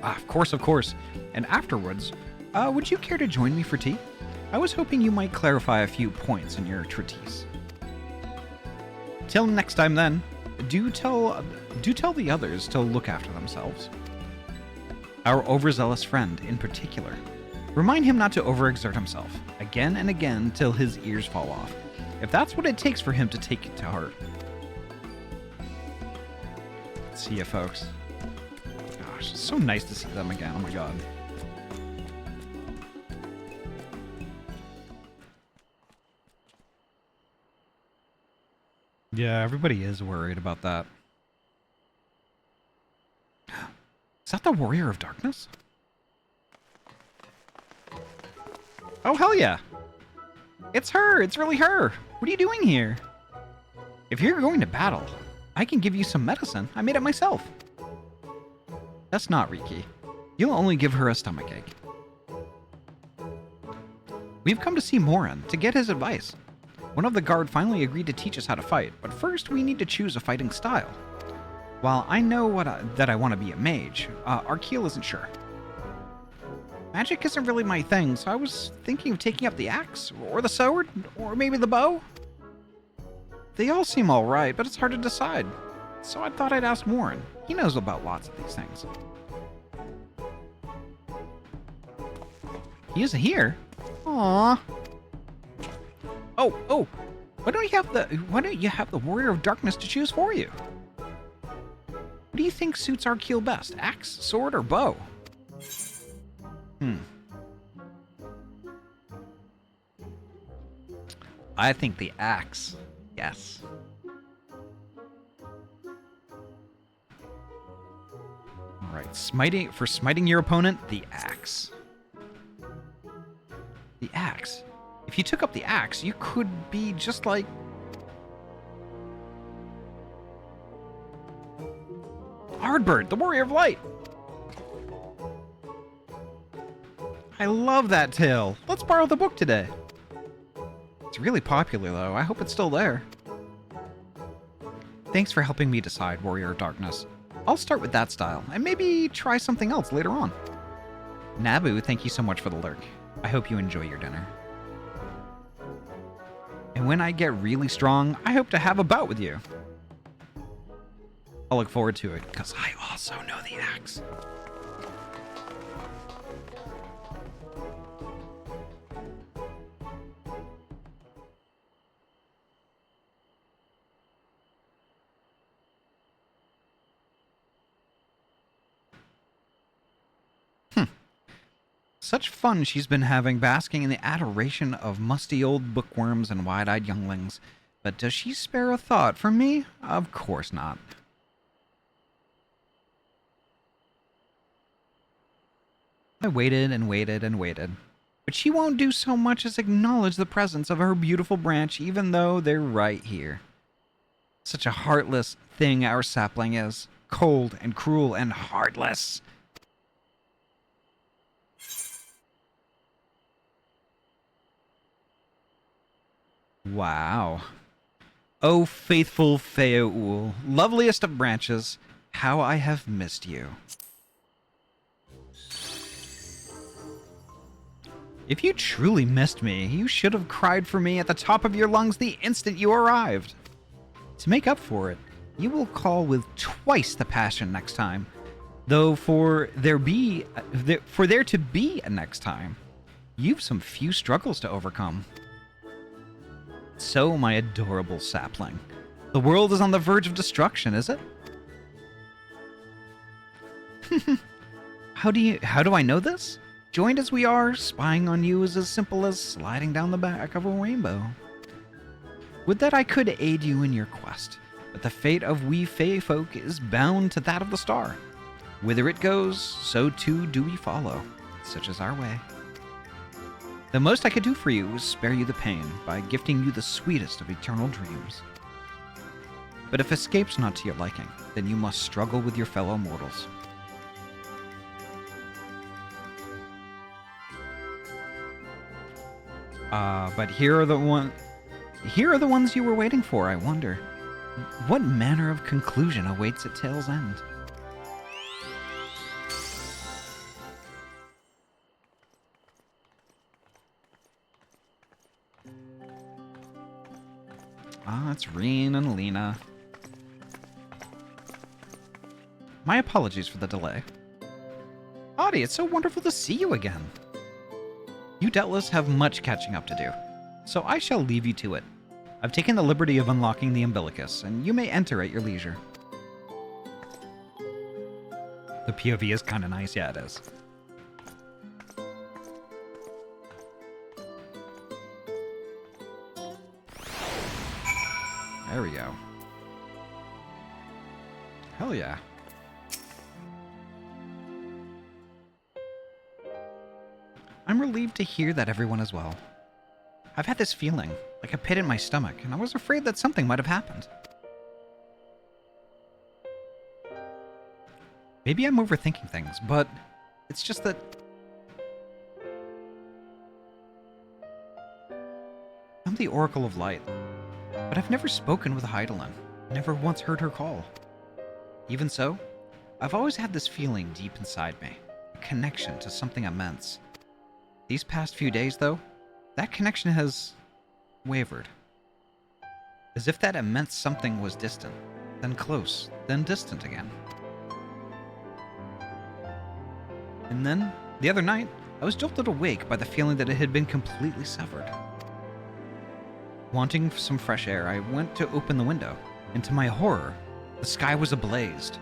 Of course. And afterwards, would you care to join me for tea? I was hoping you might clarify a few points in your treatise. Till next time then, do tell the others to look after themselves. Our overzealous friend, in particular. Remind him not to overexert himself, again and again till his ears fall off, if that's what it takes for him to take it to heart. See ya, folks. Gosh, it's so nice to see them again, oh my god. Yeah, everybody is worried about that. Is that the Warrior of Darkness? Oh, hell yeah! It's her! It's really her! What are you doing here? If you're going to battle, I can give you some medicine. I made it myself. That's not Riki. You'll only give her a stomachache. We've come to see Morin to get his advice. One of the guard finally agreed to teach us how to fight, but first we need to choose a fighting style. While I know that I want to be a mage, Arkeel isn't sure. Magic isn't really my thing, so I was thinking of taking up the axe, or the sword, or maybe the bow. They all seem alright, but it's hard to decide. So I thought I'd ask Morin. He knows about lots of these things. He isn't here? Aww. Oh! Why don't you have the Warrior of Darkness to choose for you? What do you think suits Arkeel best? Axe, sword, or bow? I think the axe. Yes. Alright, smiting your opponent, the axe. The axe. If you took up the axe, you could be just like... Ardbert, the Warrior of Light! I love that tale. Let's borrow the book today. It's really popular, though. I hope it's still there. Thanks for helping me decide, Warrior of Darkness. I'll start with that style, and maybe try something else later on. Nabu, thank you so much for the lurk. I hope you enjoy your dinner. And when I get really strong, I hope to have a bout with you. I'll look forward to it, because I also know the axe. Such fun she's been having basking in the adoration of musty old bookworms and wide-eyed younglings. But does she spare a thought for me? Of course not. I waited and waited and waited. But she won't do so much as acknowledge the presence of her beautiful branch, even though they're right here. Such a heartless thing our sapling is. Cold and cruel and heartless. Wow. Oh, faithful Feoul, loveliest of branches, how I have missed you. If you truly missed me, you should have cried for me at the top of your lungs the instant you arrived. To make up for it, you will call with twice the passion next time. Though for there to be a next time, you've some few struggles to overcome. So, my adorable sapling, the world is on the verge of destruction, is it? How do I know this? Joined as we are, spying on you is as simple as sliding down the back of a rainbow. Would that I could aid you in your quest, but the fate of we Fey folk is bound to that of the star. Whither it goes, so too do we follow. Such is our way. The most I could do for you is spare you the pain by gifting you the sweetest of eternal dreams. But if escape's not to your liking, then you must struggle with your fellow mortals. But here are the ones you were waiting for, I wonder. What manner of conclusion awaits at tale's end? It's Reen and Lena. My apologies for the delay. Ahty, it's so wonderful to see you again. You doubtless have much catching up to do, so I shall leave you to it. I've taken the liberty of unlocking the umbilicus, and you may enter at your leisure. The POV is kind of nice, yeah it is. There we go. Hell yeah. I'm relieved to hear that everyone is well. I've had this feeling, like a pit in my stomach, and I was afraid that something might have happened. Maybe I'm overthinking things, but it's just that I'm the Oracle of Light, but I've never spoken with Hydaelyn, never once heard her call. Even so, I've always had this feeling deep inside me, a connection to something immense. These past few days, though, that connection has wavered. As if that immense something was distant, then close, then distant again. And then, the other night, I was jolted awake by the feeling that it had been completely severed. Wanting some fresh air, I went to open the window, and to my horror, the sky was ablaze.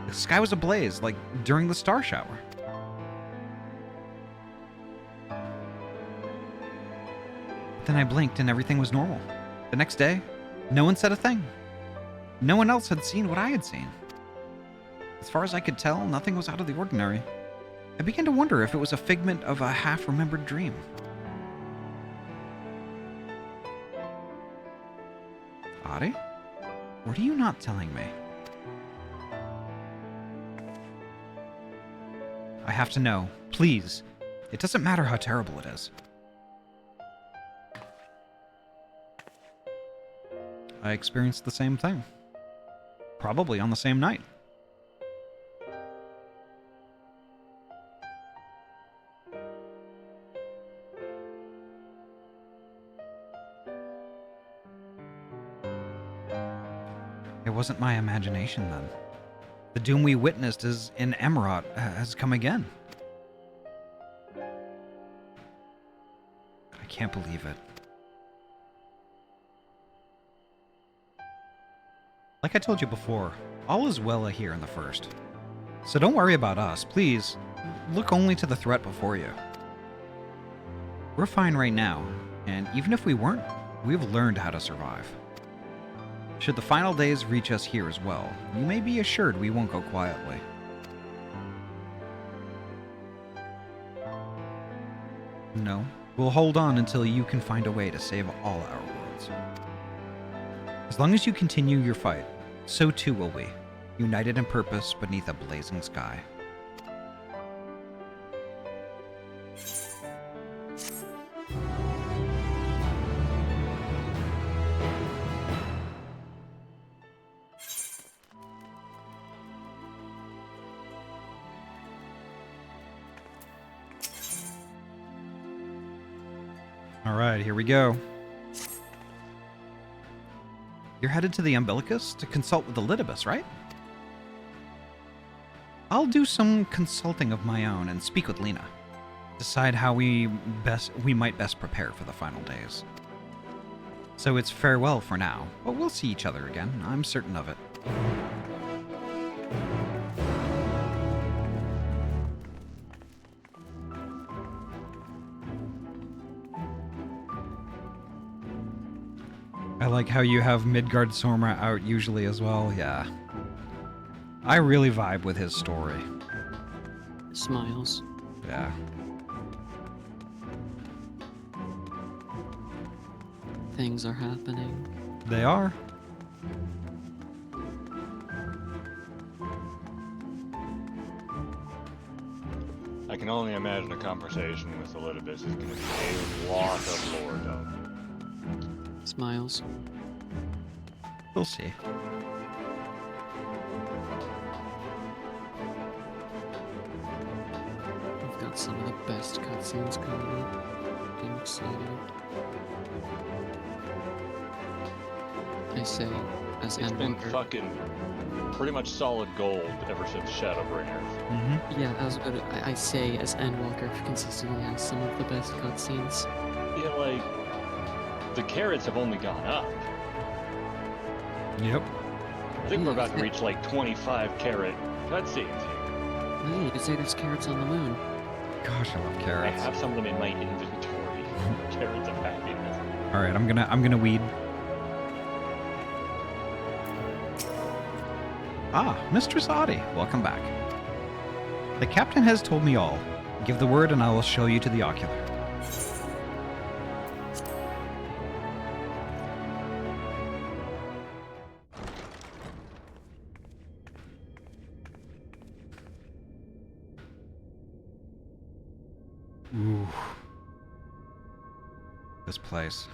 The sky was ablaze, like during the star shower. Then I blinked and everything was normal. The next day, no one said a thing. No one else had seen what I had seen. As far as I could tell, nothing was out of the ordinary. I began to wonder if it was a figment of a half-remembered dream. Ahty? What are you not telling me? I have to know. Please. It doesn't matter how terrible it is. I experienced the same thing. Probably on the same night. It wasn't my imagination then. The doom we witnessed in Emerald has come again. I can't believe it. Like I told you before, all is well here in the First. So don't worry about us, please. Look only to the threat before you. We're fine right now, and even if we weren't, we've learned how to survive. Should the final days reach us here as well, you may be assured we won't go quietly. No, we'll hold on until you can find a way to save all our worlds. As long as you continue your fight, so too will we, united in purpose beneath a blazing sky. All right, here we go. You're headed to the Umbilicus to consult with the Litibus, right? I'll do some consulting of my own and speak with Lena. Decide how we might best prepare for the final days. So it's farewell for now, but we'll see each other again, I'm certain of it. I like how you have Midgard Sorma out usually as well, yeah. I really vibe with his story. Smiles. Yeah. Things are happening. They are. I can only imagine a conversation with Elidibus is going to be a lot of lore dump. Smiles. We'll see. We've got some of the best cutscenes coming up. I'm excited. I say, as It's been Endwalker. fucking pretty much solid gold ever since Shadowbringers. Mm-hmm. Yeah, I say, as Endwalker consistently has some of the best cutscenes. Yeah, like, the carrots have only gone up. Yep. I think we're about to reach like 25 carat cutscenes here. Yeah, you could say there's carrots on the moon. Gosh, I love I carrots. have some of them in my inventory. Carrots of happiness. All right, I'm gonna weed. Ah, Mistress Ahty, welcome back. The captain has told me all. Give the word and I will show you to the ocular. Ooh. This place.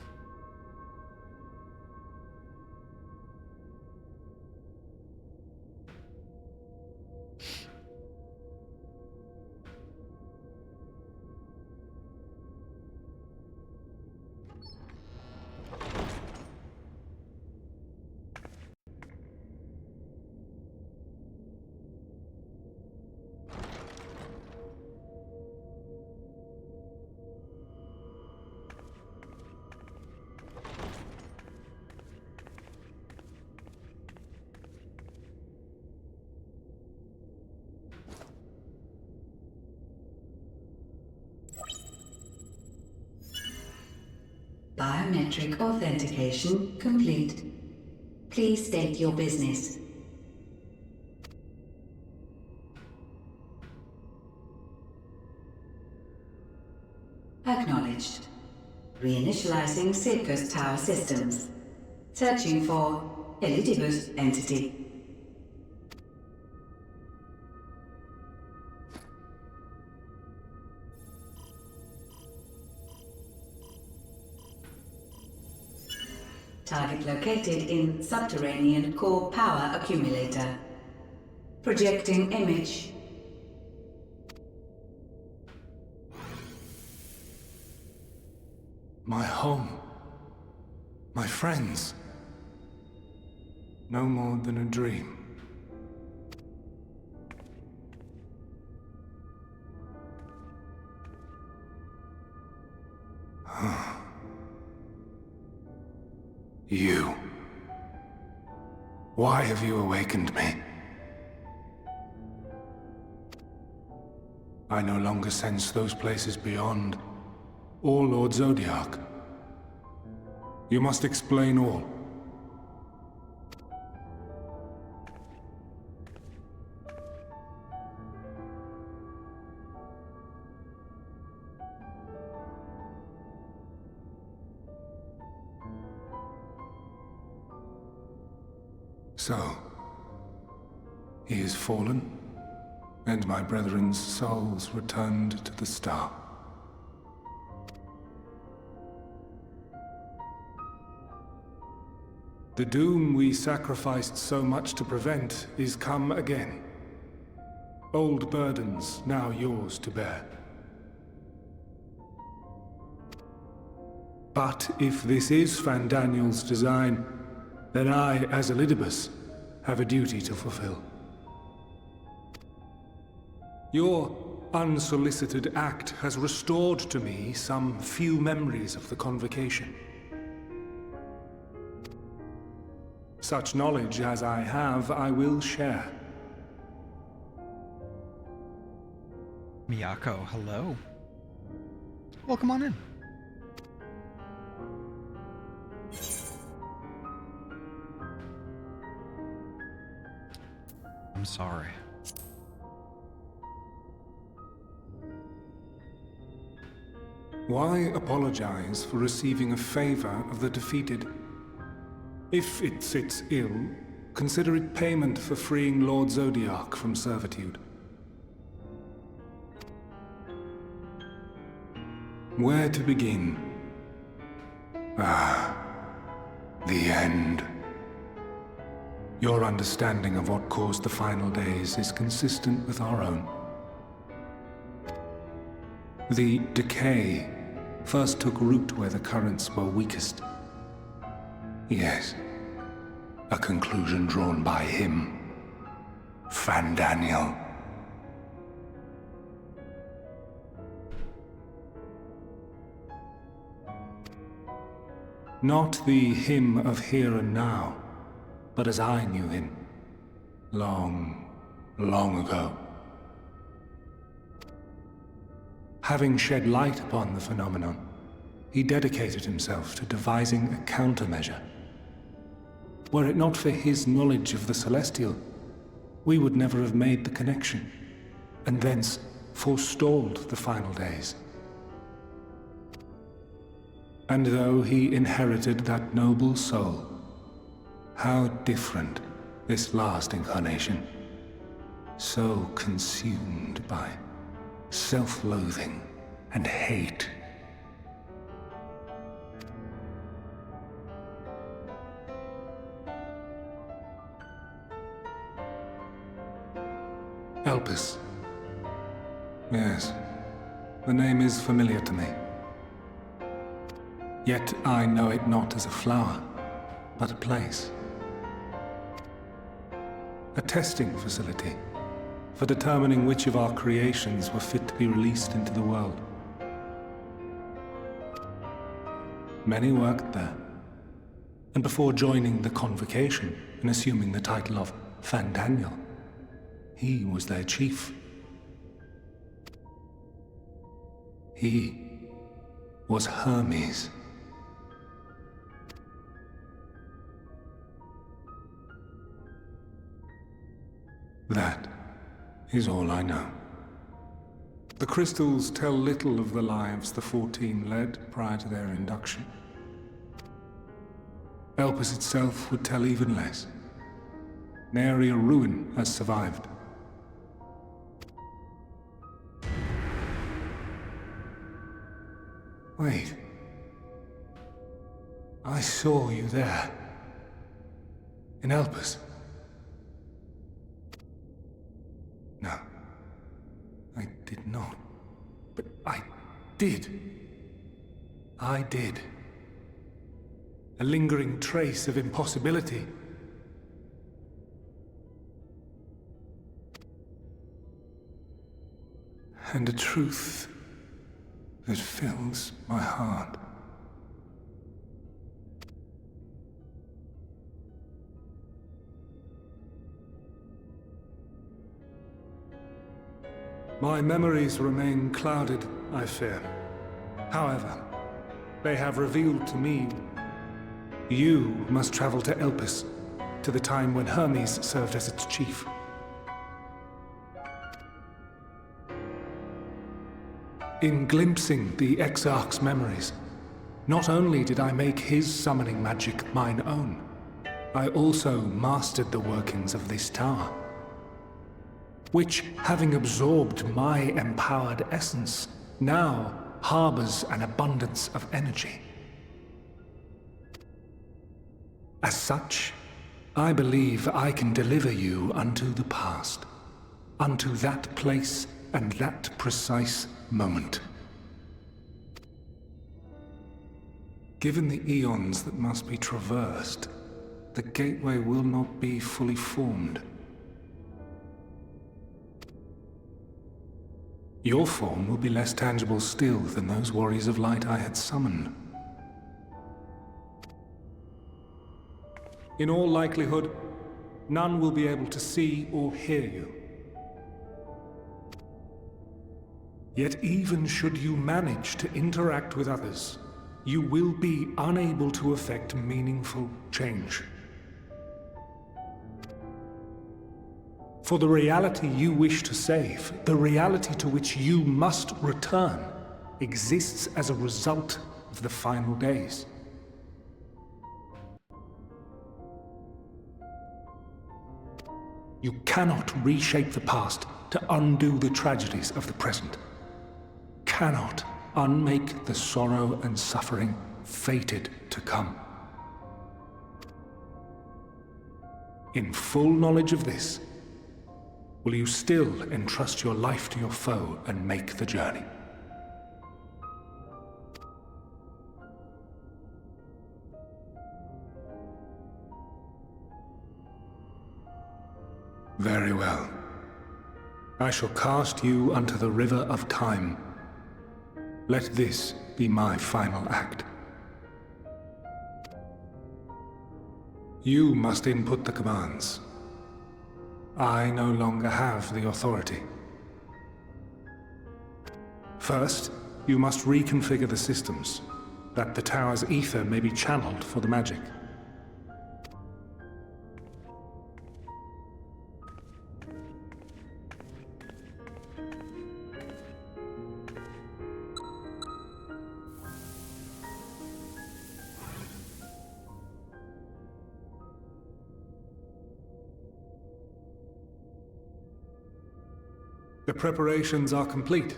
Biometric authentication complete. Please state your business. Acknowledged. Reinitializing Circus Tower systems. Searching for Elidibus entity. Target located in subterranean core power accumulator. Projecting image. My home. My friends. No more than a dream. You. Why have you awakened me? I no longer sense those places beyond, or Lord Zodiac. You must explain all. So, he is fallen, and my brethren's souls returned to the star. The doom we sacrificed so much to prevent is come again. Old burdens now yours to bear. But if this is Fandaniel's design, then I, as Elidibus, have a duty to fulfill. Your unsolicited act has restored to me some few memories of the Convocation. Such knowledge as I have, I will share. Miyako, hello. Welcome on in. I'm sorry. Why apologize for receiving a favor of the defeated? If it sits ill, consider it payment for freeing Lord Zodiac from servitude. Where to begin? Ah, the end. Your understanding of what caused the final days is consistent with our own. The decay first took root where the currents were weakest. Yes, a conclusion drawn by him, Fandaniel. Not the him of here and now, but as I knew him, long, long ago. Having shed light upon the phenomenon, he dedicated himself to devising a countermeasure. Were it not for his knowledge of the Celestial, we would never have made the connection, and thence forestalled the final days. And though he inherited that noble soul, how different this last incarnation, so consumed by self-loathing and hate. Elpis. Yes, the name is familiar to me. Yet I know it not as a flower, but a place. A testing facility for determining which of our creations were fit to be released into the world. Many worked there, and before joining the Convocation and assuming the title of Fandaniel, he was their chief. He was Hermes. That is all I know. The crystals tell little of the lives the 14 led prior to their induction. Elpis itself would tell even less. Nary a ruin has survived. Wait. I saw you there. In Elpis. No. I did not. But I did. I did. A lingering trace of impossibility. And a truth that fills my heart. My memories remain clouded, I fear. However, they have revealed to me you must travel to Elpis, to the time when Hermes served as its chief. In glimpsing the Exarch's memories, not only did I make his summoning magic mine own, I also mastered the workings of this tower, which, having absorbed my empowered essence, now harbors an abundance of energy. As such, I believe I can deliver you unto the past, unto that place and that precise moment. Given the eons that must be traversed, the gateway will not be fully formed. Your form will be less tangible still than those warriors of light I had summoned. In all likelihood, none will be able to see or hear you. Yet even should you manage to interact with others, you will be unable to effect meaningful change. For the reality you wish to save, the reality to which you must return, exists as a result of the final days. You cannot reshape the past to undo the tragedies of the present. Cannot unmake the sorrow and suffering fated to come. In full knowledge of this, will you still entrust your life to your foe and make the journey? Very well. I shall cast you unto the river of time. Let this be my final act. You must input the commands. I no longer have the authority. First, you must reconfigure the systems, that the tower's ether may be channeled for the magic. The preparations are complete.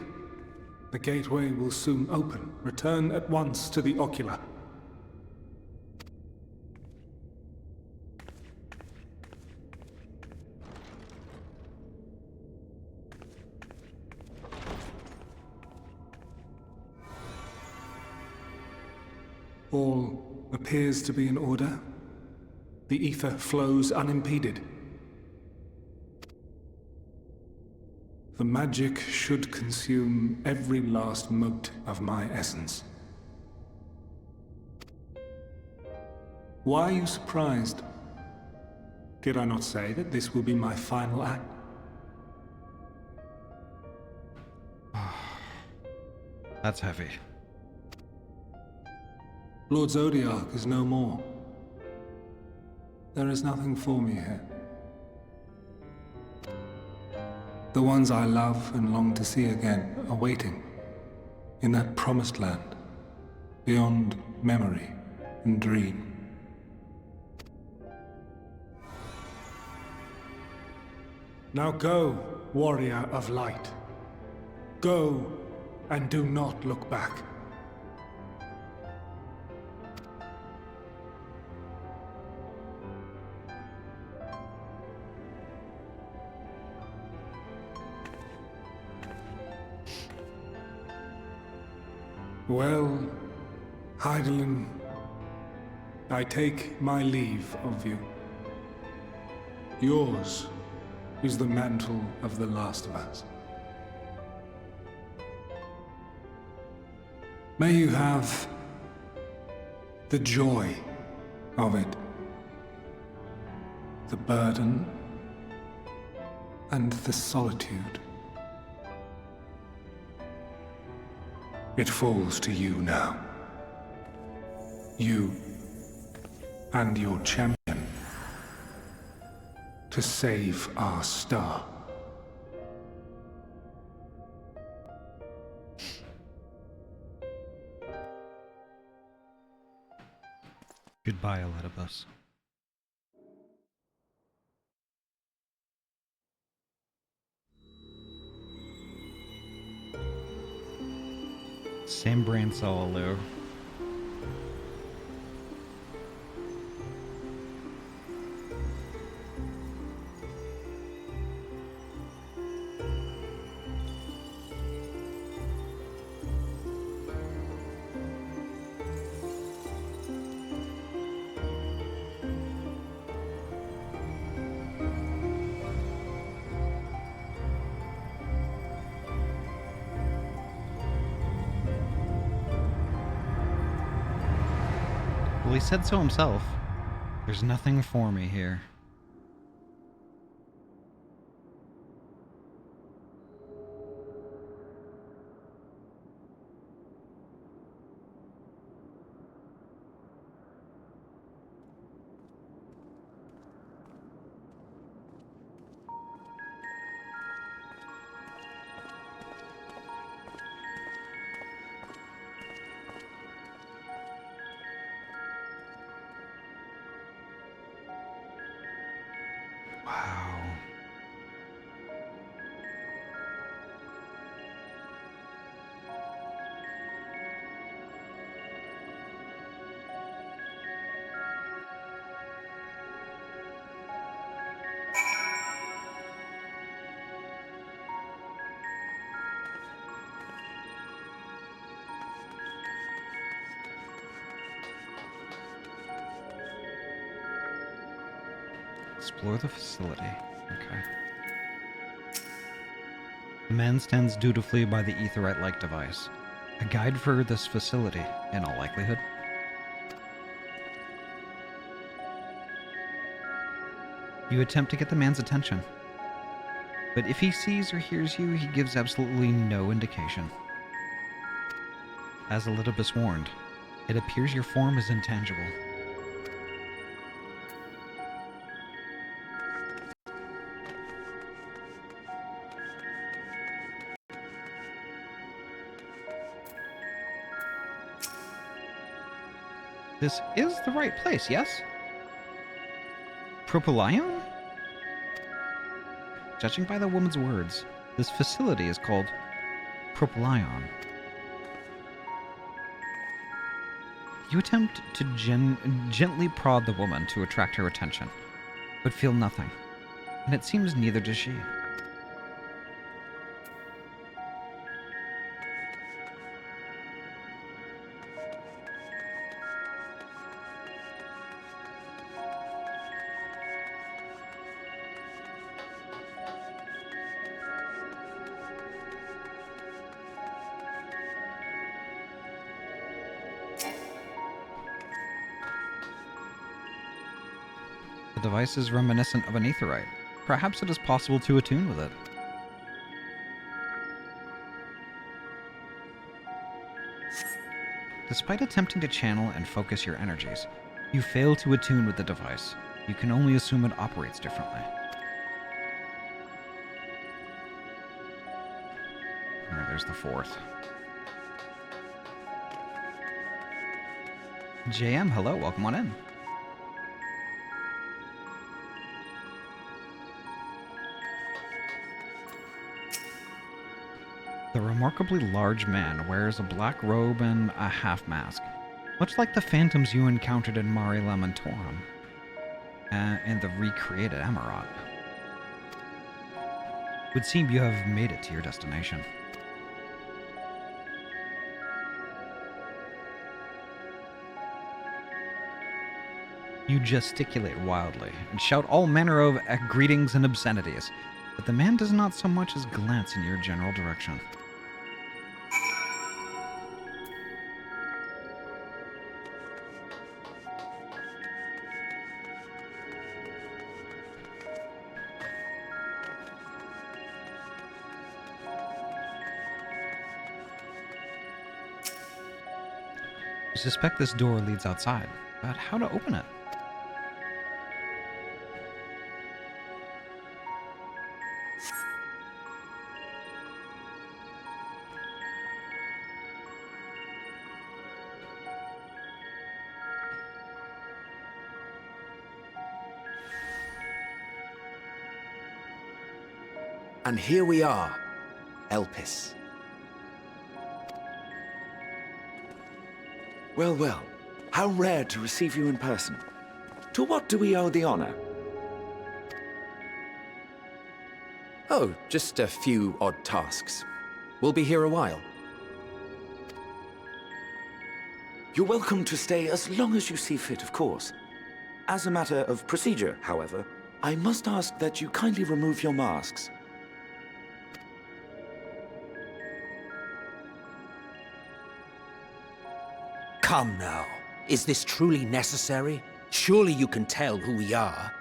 The gateway will soon open. Return at once to the Ocular. All appears to be in order. The ether flows unimpeded. The magic should consume every last mote of my essence. Why are you surprised? Did I not say that this will be my final act? That's heavy. Lord Zodiac is no more. There is nothing for me here. The ones I love and long to see again are waiting in that promised land, beyond memory and dream. Now go, warrior of light. Go and do not look back. Well, Hydaelyn, I take my leave of you. Yours is the mantle of the last of us. May you have the joy of it, the burden, and the solitude. It falls to you now. You and your champion to save our star. Goodbye, Eletibus. Same brain cell, Lou. Well, he said so himself. There's nothing for me here. Wow. Explore the facility. Okay. The man stands dutifully by the aetheryte-like device. A guide for this facility, in all likelihood. You attempt to get the man's attention. But if he sees or hears you, he gives absolutely no indication. As Elidibus warned, it appears your form is intangible. This is the right place, yes? Propylion? Judging by the woman's words, this facility is called Propylion. You attempt to gently prod the woman to attract her attention, but feel nothing, and it seems neither does she. The device is reminiscent of an aetheryte. Perhaps it is possible to attune with it. Despite attempting to channel and focus your energies, you fail to attune with the device. You can only assume it operates differently. Alright, there's the fourth. JM, hello, welcome on in. The remarkably large man wears a black robe and a half-mask, much like the phantoms you encountered in Mare Lamentorum and the recreated Amarat. Would seem you have made it to your destination. You gesticulate wildly and shout all manner of greetings and obscenities, but the man does not so much as glance in your general direction. You suspect this door leads outside, but how to open it? And here we are, Elpis. Well, well. How rare to receive you in person. To what do we owe the honor? Oh, just a few odd tasks. We'll be here a while. You're welcome to stay as long as you see fit, of course. As a matter of procedure, however, I must ask that you kindly remove your masks. Come now. Is this truly necessary? Surely you can tell who we are.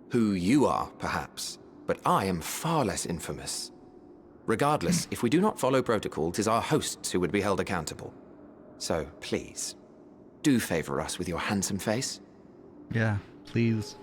Who you are, perhaps, but I am far less infamous. Regardless, if we do not follow protocol, 'tis our hosts who would be held accountable. So, please, do favor us with your handsome face. Yeah, please.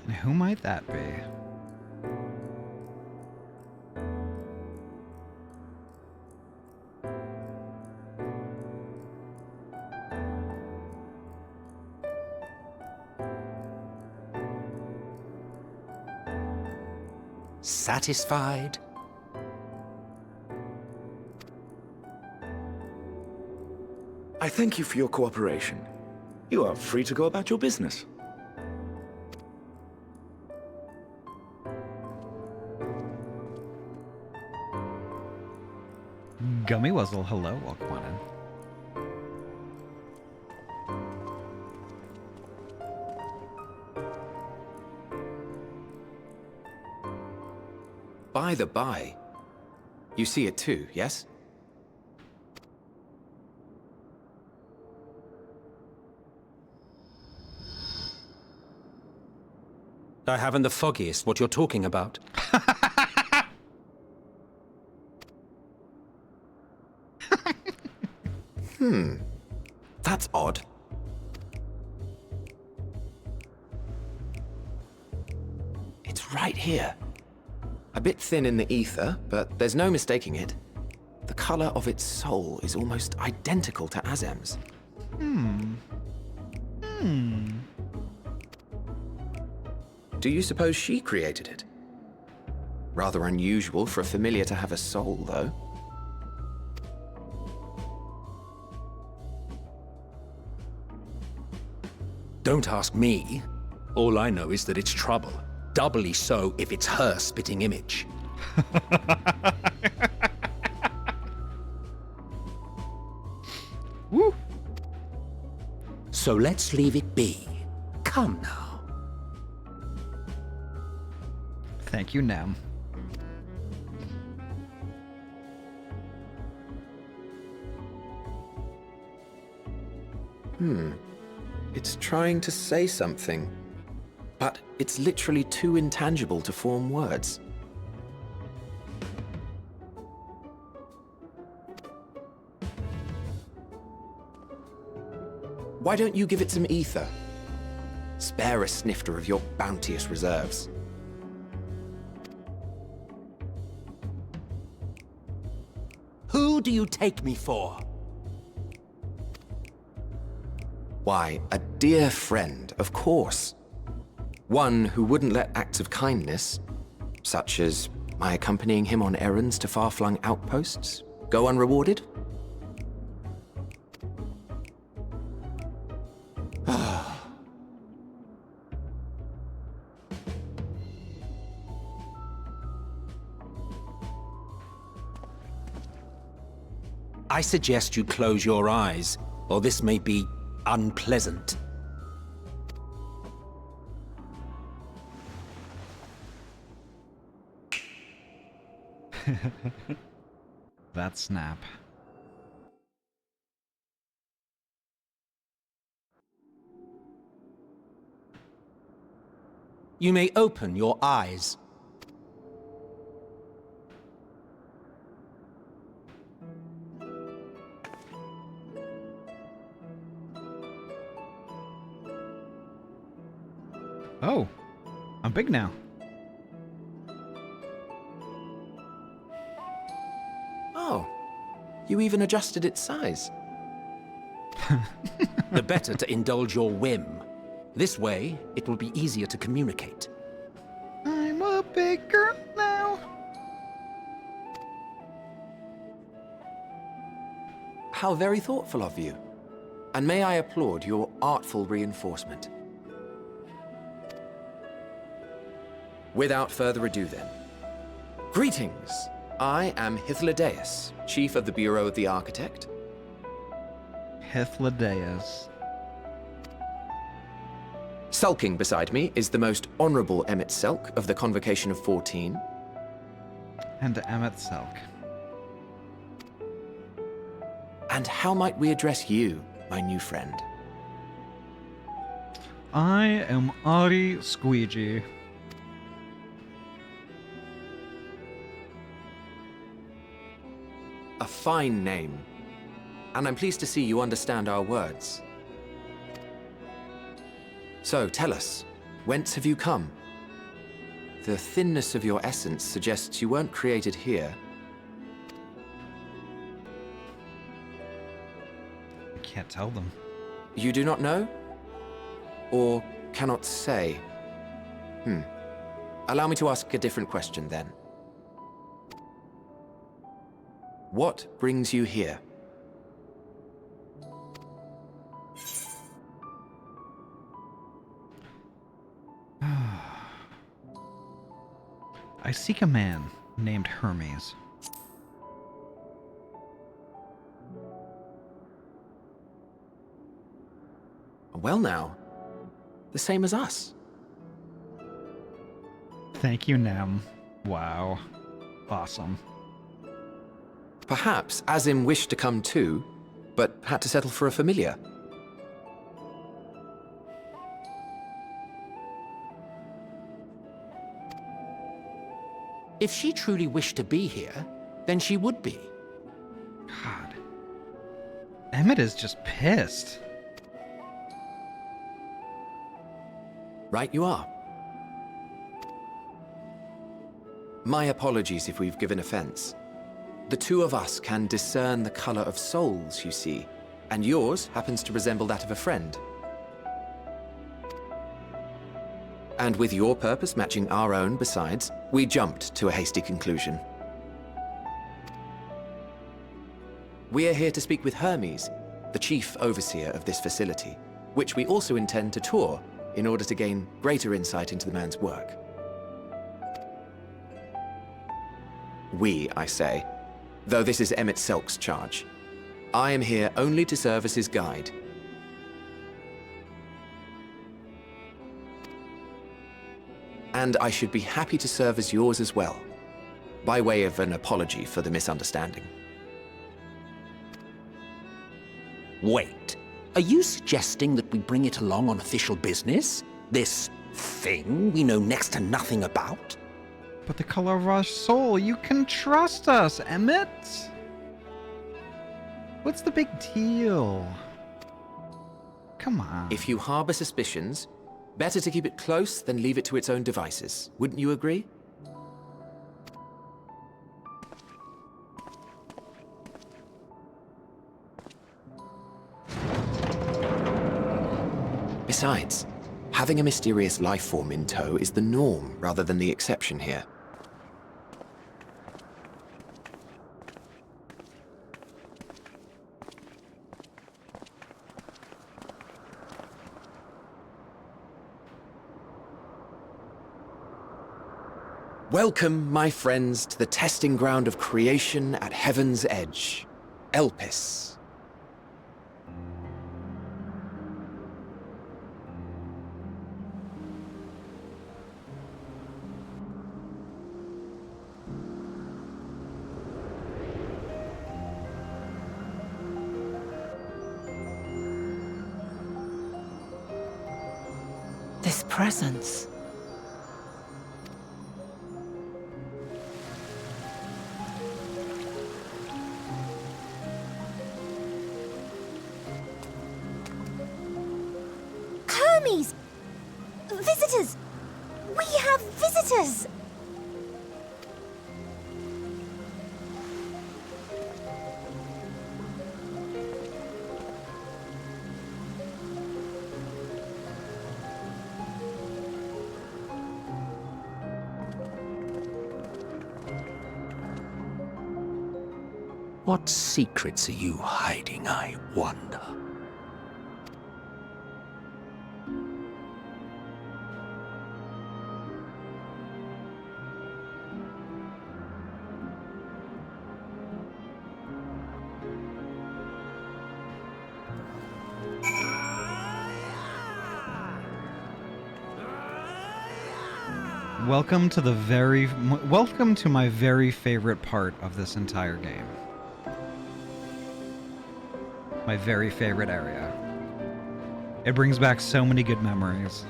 And who might that be? Satisfied? I thank you for your cooperation. You are free to go about your business. Gummy Wuzzle, hello, welcome on in. By the by, you see it too, yes? I haven't the foggiest what you're talking about. That's odd. It's right here. A bit thin in the ether, but there's no mistaking it. The color of its soul is almost identical to Azem's. Do you suppose she created it? Rather unusual for a familiar to have a soul, though. Don't ask me. All I know is that it's trouble. Doubly so if it's her spitting image. Woo! So let's leave it be. Come now. Thank you, Nem. It's trying to say something, but it's literally too intangible to form words. Why don't you give it some ether? Spare a snifter of your bounteous reserves. Who do you take me for? Why, a dear friend, of course. One who wouldn't let acts of kindness, such as my accompanying him on errands to far-flung outposts, go unrewarded? I suggest you close your eyes, or this may be unpleasant. That snap. You may open your eyes. Oh, I'm big now. You even adjusted its size. The better to indulge your whim. This way, it will be easier to communicate. I'm a big girl now. How very thoughtful of you. And may I applaud your artful reinforcement. Without further ado then. Greetings! I am Hythlodaeus, Chief of the Bureau of the Architect. Hythlodaeus. Sulking beside me is the most honorable Emet-Selch of the Convocation of 14. And Emet-Selch. And how might we address you, my new friend? I am Ahty Squeegee. A fine name. And I'm pleased to see you understand our words. So, tell us, whence have you come? The thinness of your essence suggests you weren't created here. I can't tell them. You do not know? Or cannot say? Allow me to ask a different question then. What brings you here? I seek a man named Hermes. Well now, the same as us. Thank you, Nem. Wow. Awesome. Perhaps Azim wished to come too, but had to settle for a familiar. If she truly wished to be here, then she would be. God. Emmett is just pissed. Right you are. My apologies if we've given offense. The two of us can discern the color of souls, you see, and yours happens to resemble that of a friend. And with your purpose matching our own besides, we jumped to a hasty conclusion. We are here to speak with Hermes, the chief overseer of this facility, which we also intend to tour in order to gain greater insight into the man's work. We, I say, though this is Emet-Selch's charge. I am here only to serve as his guide. And I should be happy to serve as yours as well, by way of an apology for the misunderstanding. Wait, are you suggesting that we bring it along on official business? This thing we know next to nothing about? But the color of our soul, you can trust us, Emmett. What's the big deal? Come on. If you harbor suspicions, better to keep it close than leave it to its own devices. Wouldn't you agree? Besides, having a mysterious life form in tow is the norm rather than the exception here. Welcome, my friends, to the testing ground of creation at Heaven's Edge, Elpis. This presence. Hermes! Visitors! We have visitors! What secrets are you hiding, I wonder? Welcome to my very favorite part of this entire game. My very favorite area. It brings back so many good memories.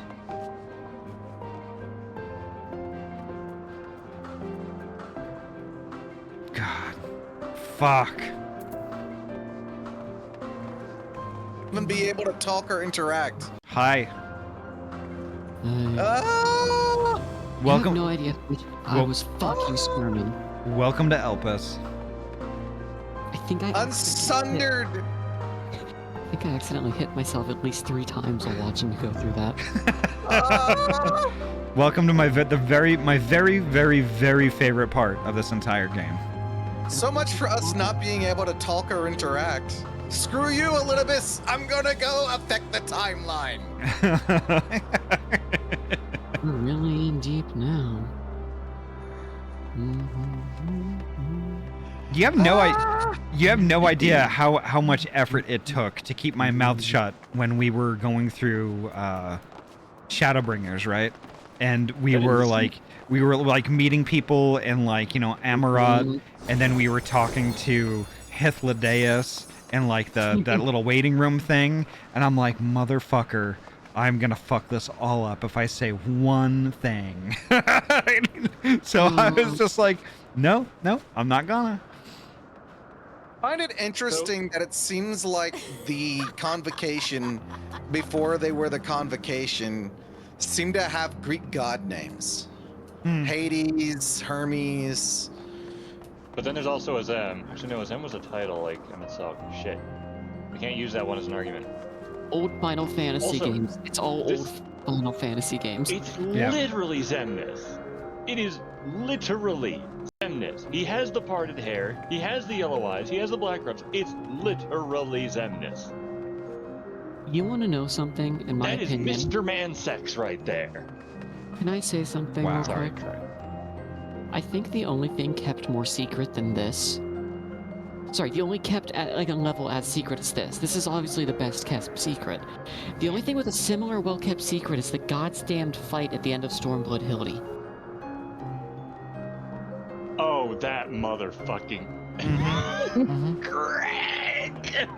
God. Fuck. Even be able to talk or interact. Hi. Ah! Welcome. You have no idea. I was fucking squirming. Welcome to Elpis. I think I Unsundered! I think I accidentally hit myself at least 3 times while watching you go through that. Welcome to my very favorite part of this entire game. So much for us not being able to talk or interact. Screw you, Elidibus! I'm gonna go affect the timeline! We're really in deep now. You have no idea how much effort it took to keep my mouth shut when we were going through Shadowbringers, right? And we were like meeting people in Amarot, and then we were talking to Hythlodaeus and that little waiting room thing, and I'm like, motherfucker, I'm gonna fuck this all up if I say one thing. So I was just like, no, I'm not gonna. I find it interesting that it seems like the convocation, before they were the convocation, seemed to have Greek god names. Hades, Hermes. But then there's also Azem. Actually, no, Azem was a title, like Emet-Selch. Shit. We can't use that one as an argument. Old Final Fantasy games. It's all old Final Fantasy games. It's literally Xemnas. It is literally Xemnas. He has the parted hair, he has the yellow eyes, he has the black robes. It's literally Xemnas. You want to know something, in my opinion? That is Mr. Man-Sex right there. Can I say something real quick? I think the only thing kept more secret than this... Sorry, the only kept at a level as secret as this. This is obviously the best kept secret. The only thing with a similar well-kept secret is the goddamned fight at the end of Stormblood Hildy. Oh, that motherfucking... Greg!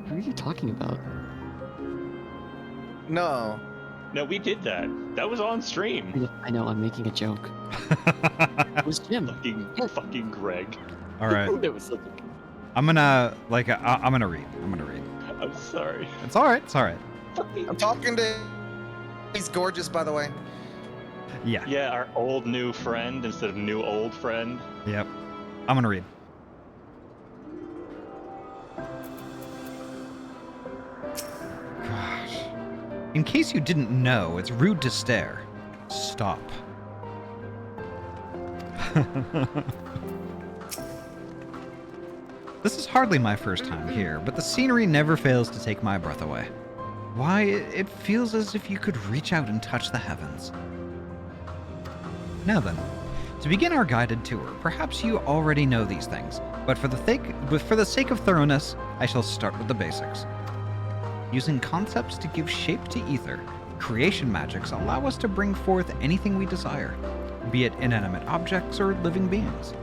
Who are you talking about? No. No, we did that. That was on stream. I know, I'm making a joke. It was Jim. Fucking Greg. All right. It was such a... I'm gonna I'm gonna read. I'm sorry. It's all right. It's all right. I'm talking to... He's gorgeous, by the way. Yeah. Yeah, our old new friend instead of new old friend. Yep. I'm gonna read. Gosh. In case you didn't know, it's rude to stare. Stop. This is hardly my first time here, but the scenery never fails to take my breath away. Why, it feels as if you could reach out and touch the heavens. Now then, to begin our guided tour, perhaps you already know these things, but for the sake of thoroughness, I shall start with the basics. Using concepts to give shape to ether, creation magics allow us to bring forth anything we desire, be it inanimate objects or living beings.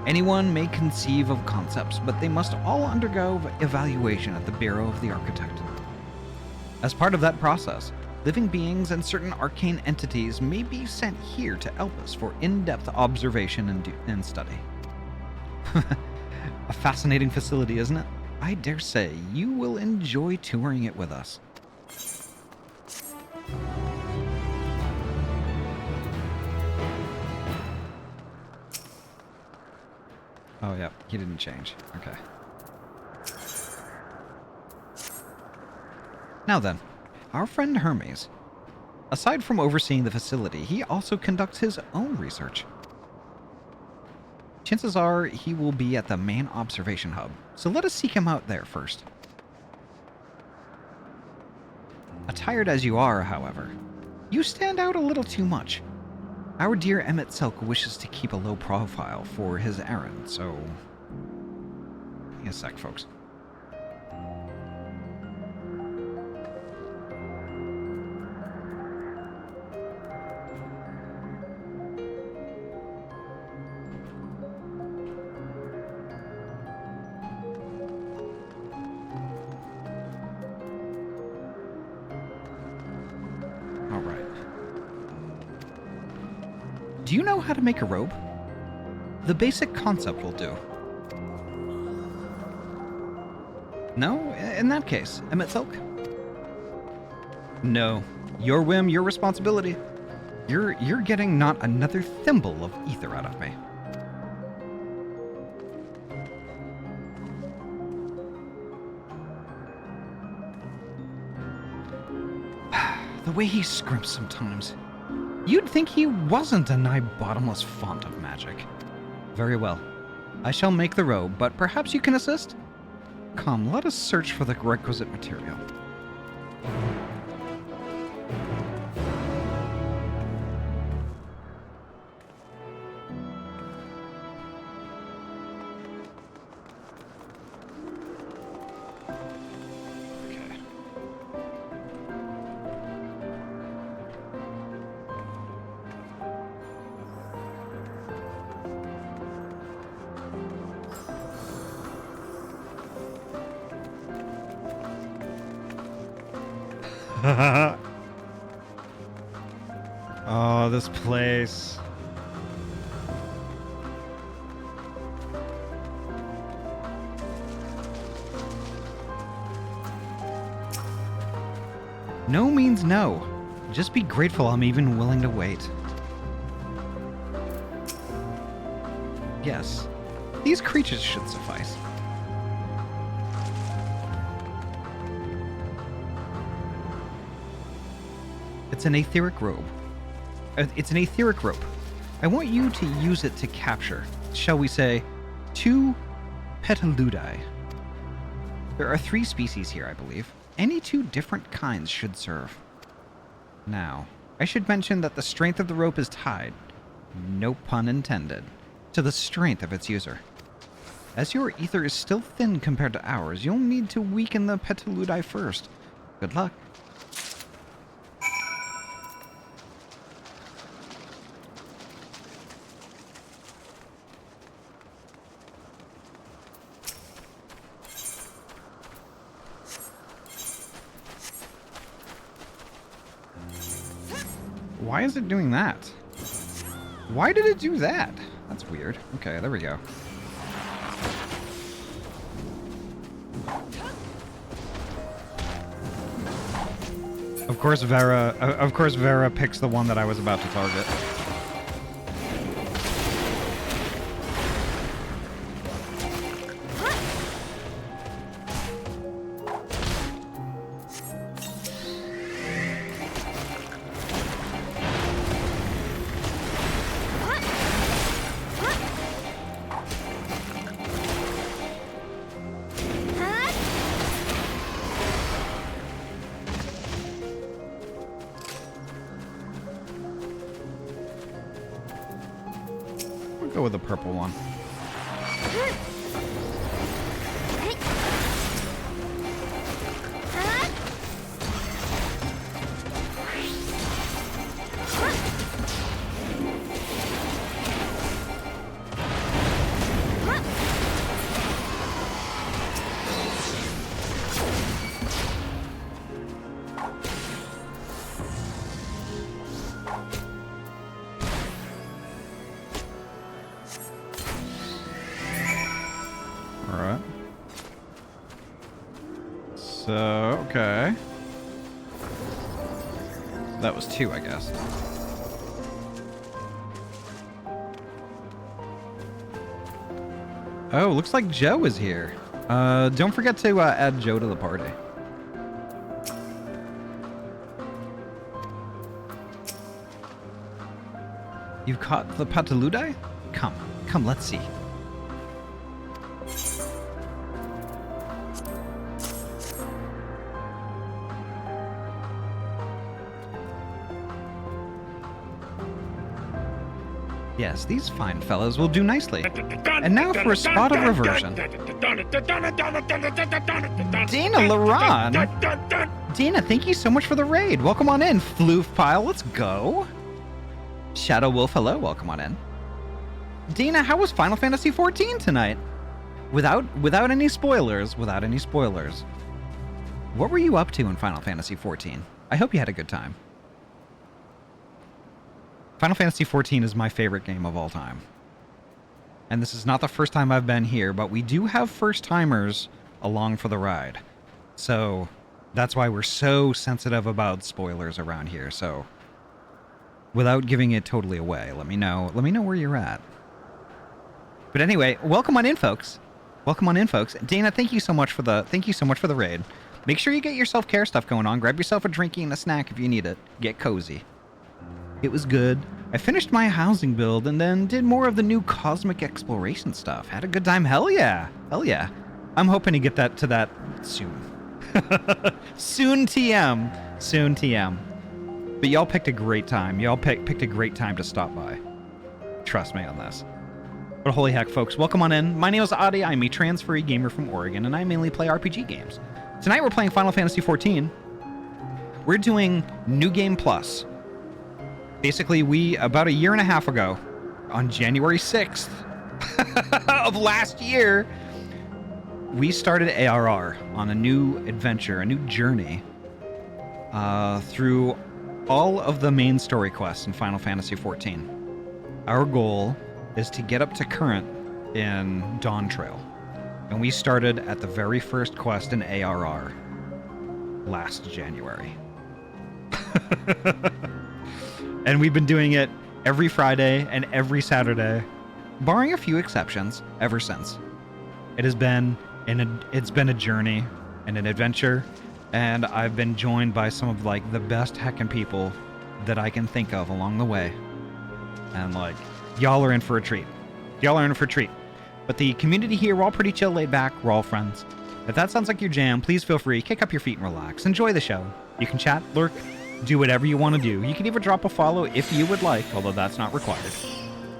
Anyone may conceive of concepts, but they must all undergo evaluation at the Bureau of the Architect. As part of that process, living beings and certain arcane entities may be sent here to Elpis for in-depth observation and study. A fascinating facility, isn't it? I dare say you will enjoy touring it with us. Oh, yeah, he didn't change. Okay. Now then, our friend Hermes. Aside from overseeing the facility, he also conducts his own research. Chances are he will be at the main observation hub, so let us seek him out there first. Attired as you are, however, you stand out a little too much. Our dear Emet-Selch wishes to keep a low profile for his errand, so... Give me a sec, folks. Do you know how to make a robe? The basic concept will do. No? In that case, Emet-Selch? No. Your whim, your responsibility. You're getting not another thimble of ether out of me. The way he scrimps sometimes. You'd think he wasn't a nigh bottomless font of magic. Very well. I shall make the robe, but perhaps you can assist? Come, let us search for the requisite material. Oh, this place. No means no. Just be grateful I'm even willing to wait. Yes, these creatures should suffice. It's an etheric robe. It's an etheric rope. I want you to use it to capture, shall we say, 2 Petaludi. There are 3 species here, I believe. Any 2 different kinds should serve. Now, I should mention that the strength of the rope is tied, no pun intended, to the strength of its user. As your ether is still thin compared to ours, you'll need to weaken the Petaludi first. Good luck. Why is it doing that? Why did it do that? That's weird. Okay, there we go. Of course Vera picks the one that I was about to target. Go with the purple one. Alright. So, okay. That was 2, I guess. Oh, looks like Joe is here. Don't forget to add Joe to the party. You've caught the Petaludi? Come Come, let's see. Yes, these fine fellows will do nicely. And now for a spot of reversion. Dana Laron! Dana, thank you so much for the raid. Welcome on in, Floof Pile. Let's go. Shadow Wolf, hello. Welcome on in. Dana, how was Final Fantasy XIV tonight? Without any spoilers, what were you up to in Final Fantasy XIV? I hope you had a good time. Final Fantasy XIV is my favorite game of all time. And this is not the first time I've been here, but we do have first-timers along for the ride. So that's why we're so sensitive about spoilers around here. So without giving it totally away, let me know where you're at. But anyway, welcome on in, folks. Welcome on in, folks. Dana, thank you so much for the raid. Make sure you get your self-care stuff going on. Grab yourself a drinky and a snack if you need it. Get cozy. It was good. I finished my housing build and then did more of the new cosmic exploration stuff. Had a good time. Hell yeah. Hell yeah. I'm hoping to get to that soon. Soon TM. Soon TM. But y'all picked a great time. Y'all picked a great time to stop by. Trust me on this. But holy heck, folks, welcome on in. My name is Ahty. I'm a trans-free gamer from Oregon, and I mainly play RPG games. Tonight we're playing Final Fantasy XIV. We're doing New Game Plus. Basically, about a year and a half ago, on January 6th of last year, we started ARR on a new adventure, a new journey through all of the main story quests in Final Fantasy XIV. Our goal is to get up to current in Dawn Trail. And we started at the very first quest in ARR last January. And we've been doing it every Friday and every Saturday, barring a few exceptions, ever since. It's been a journey and an adventure, and I've been joined by some of the best heckin' people that I can think of along the way. And y'all are in for a treat. Y'all are in for a treat. But the community here, we're all pretty chill, laid back, we're all friends. If that sounds like your jam, please feel free, kick up your feet and relax. Enjoy the show. You can chat, lurk, do whatever you want to do. You can even drop a follow if you would like, although that's not required.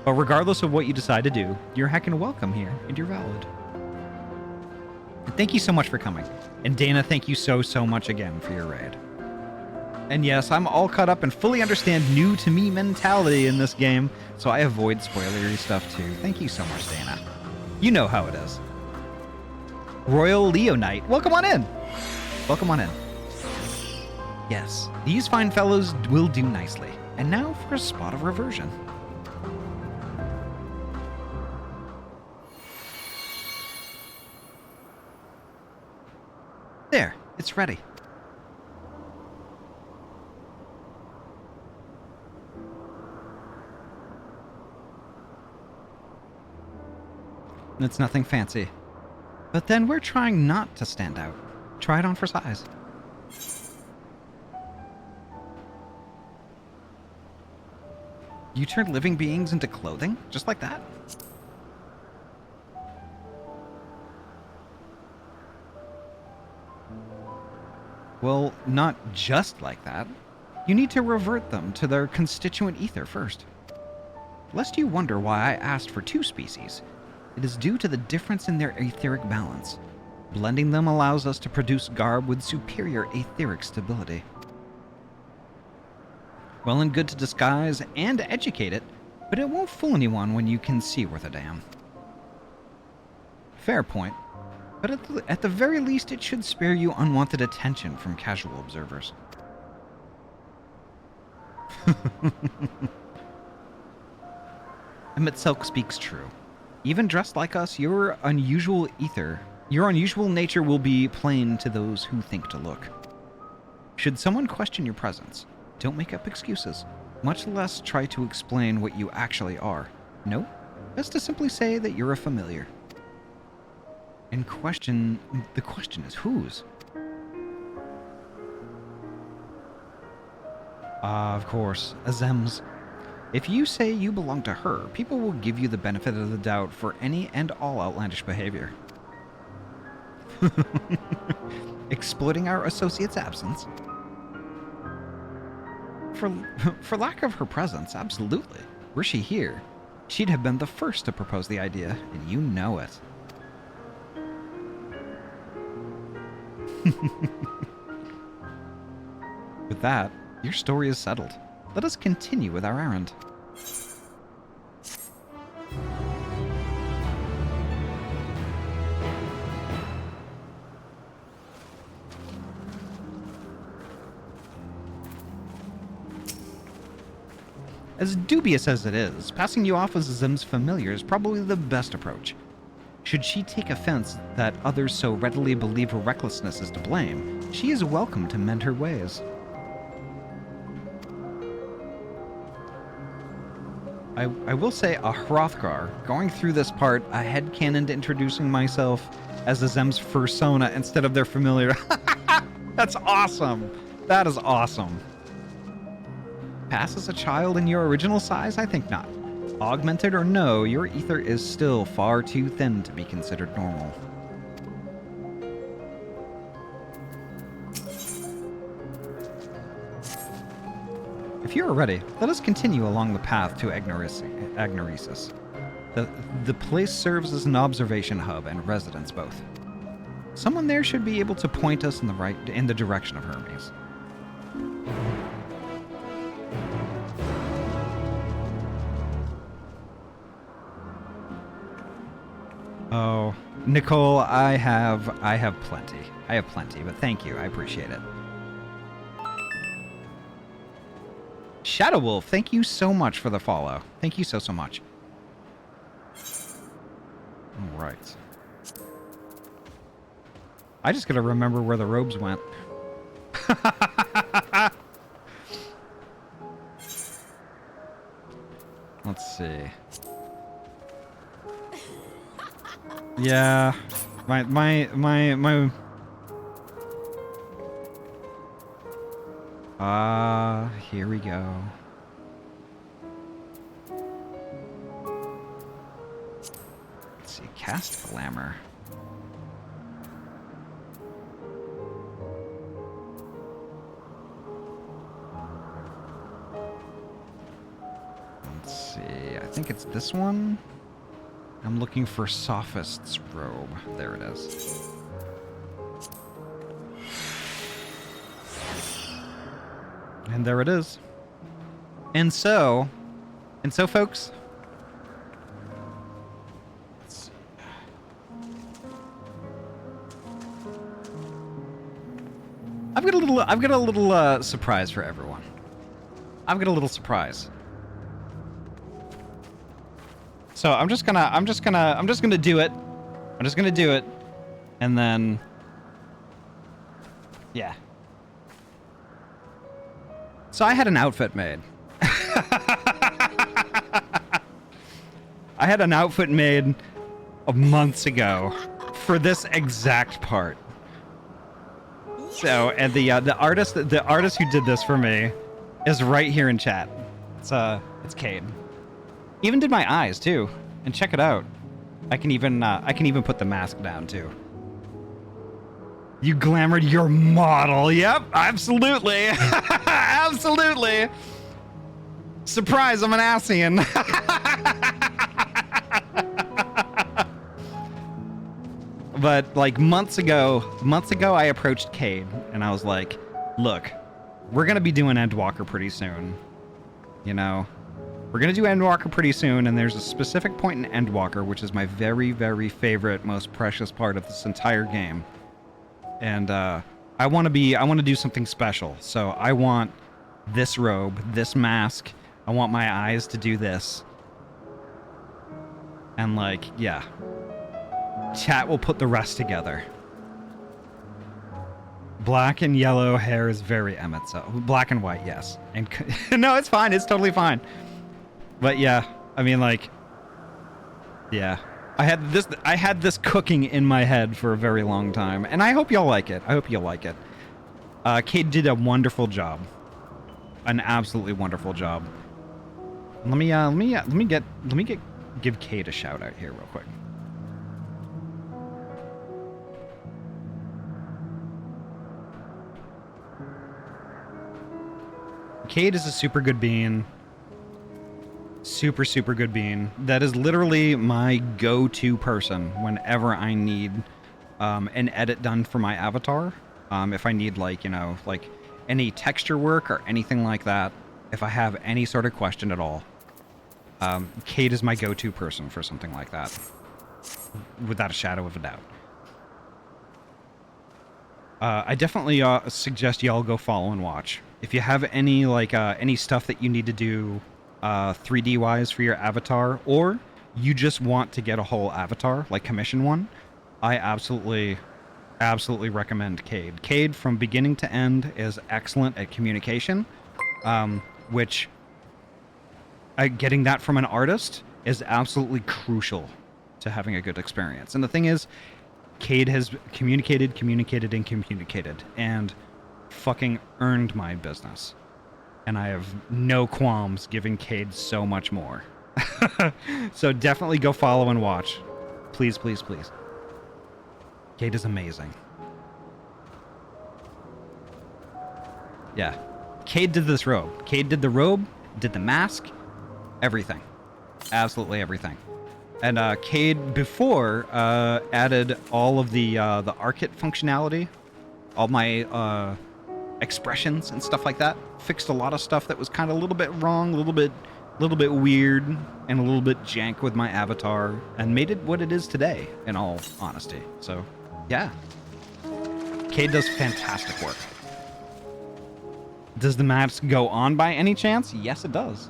But regardless of what you decide to do, you're heckin' welcome here, and you're valid. And thank you so much for coming. And Dana, thank you so much again for your raid. And yes, I'm all caught up and fully understand new-to-me mentality in this game, so I avoid spoilery stuff too. Thank you so much, Dana. You know how it is. Royal Leonite, welcome on in. Welcome on in. Yes, these fine fellows will do nicely. And now for a spot of reversion. There, it's ready. It's nothing fancy. But then we're trying not to stand out. Try it on for size. You turn living beings into clothing? Just like that? Well, not just like that. You need to revert them to their constituent ether first. Lest you wonder why I asked for 2 species, it is due to the difference in their etheric balance. Blending them allows us to produce garb with superior etheric stability. Well and good to disguise and educate it, but it won't fool anyone when you can see worth a damn. Fair point, but at the very least it should spare you unwanted attention from casual observers. Emet-Selch speaks true. Even dressed like us, your unusual nature will be plain to those who think to look. Should someone question your presence, don't make up excuses, much less try to explain what you actually are. No, best to simply say that you're a familiar. And the question is whose? Of course, Azem's. If you say you belong to her, people will give you the benefit of the doubt for any and all outlandish behavior. Exploiting our associate's absence. For lack of her presence, absolutely. Were she here, she'd have been the first to propose the idea, and you know it. With that, your story is settled. Let us continue with our errand. As dubious as it is, passing you off as Zim's familiar is probably the best approach. Should she take offense that others so readily believe her recklessness is to blame, she is welcome to mend her ways. I will say a Hrothgar, going through this part, a headcanon to introducing myself as a Zem's fursona instead of their familiar. That's awesome. That is awesome. Pass as a child in your original size? I think not. Augmented or no, your ether is still far too thin to be considered normal. If you are ready, let us continue along the path to Agnoresis. The place serves as an observation hub and residence both. Someone there should be able to point us in the direction of Hermes. Oh, Nicole, I have plenty. I have plenty, but thank you. I appreciate it. Shadow Wolf, thank you so much for the follow. Thank you so much. All right. I just gotta remember where the robes went. Let's see. Yeah, here we go. Let's see, cast glamour. Let's see, I think it's this one. I'm looking for Sophist's robe. There it is. And there it is. And so, folks. Let's see. I've got a little surprise for everyone. I've got a little surprise. So I'm just gonna do it. I'm just gonna do it, and then, yeah. So I had an outfit made. I had an outfit made months ago for this exact part. So, and the artist who did this for me is right here in chat. It's Cade. Even did my eyes too, and check it out. I can even put the mask down too. You glamored your model. Yep, absolutely. Absolutely. Surprise, I'm an Ascian. But like months ago I approached Cade and I was like, look, we're gonna be doing Endwalker pretty soon. You know? We're gonna do Endwalker pretty soon, and there's a specific point in Endwalker, which is my very, very favorite, most precious part of this entire game. And I want to do something special. So I want this robe, this mask. I want my eyes to do this. And like, yeah. Chat will put the rest together. Black and yellow hair is very Emet-Selch. Black and white, yes. And no, it's fine. It's totally fine. But yeah, I mean, like, yeah. I had this cooking in my head for a very long time, and I hope y'all like it. I hope you'll like it. Cade did a wonderful job. An absolutely wonderful job. Let me give Cade a shout out here real quick. Cade is a super good bean. Super good bean. That is literally my go-to person whenever I need an edit done for my avatar. If I need like any texture work or anything like that, if I have any sort of question at all, Cade is my go-to person for something like that, without a shadow of a doubt. I definitely suggest y'all go follow and watch. If you have any any stuff that you need to do 3D wise for your avatar, or you just want to get a whole avatar, like commission one, I absolutely recommend Cade. Cade from beginning to end is excellent at communication, which getting that from an artist is absolutely crucial to having a good experience. And the thing is, Cade has communicated, and fucking earned my business. And I have no qualms giving Cade so much more. So definitely go follow and watch. Please. Cade is amazing. Yeah. Cade did this robe. Cade did the robe, did the mask, everything. Absolutely everything. And Cade before added all of the Archit functionality, all my expressions and stuff like that. Fixed a lot of stuff that was kind of a little bit wrong, a little bit weird, and a little bit jank with my avatar, and made it what it is today, in all honesty. So, yeah. Cade does fantastic work. Does the mask go on by any chance? Yes, it does.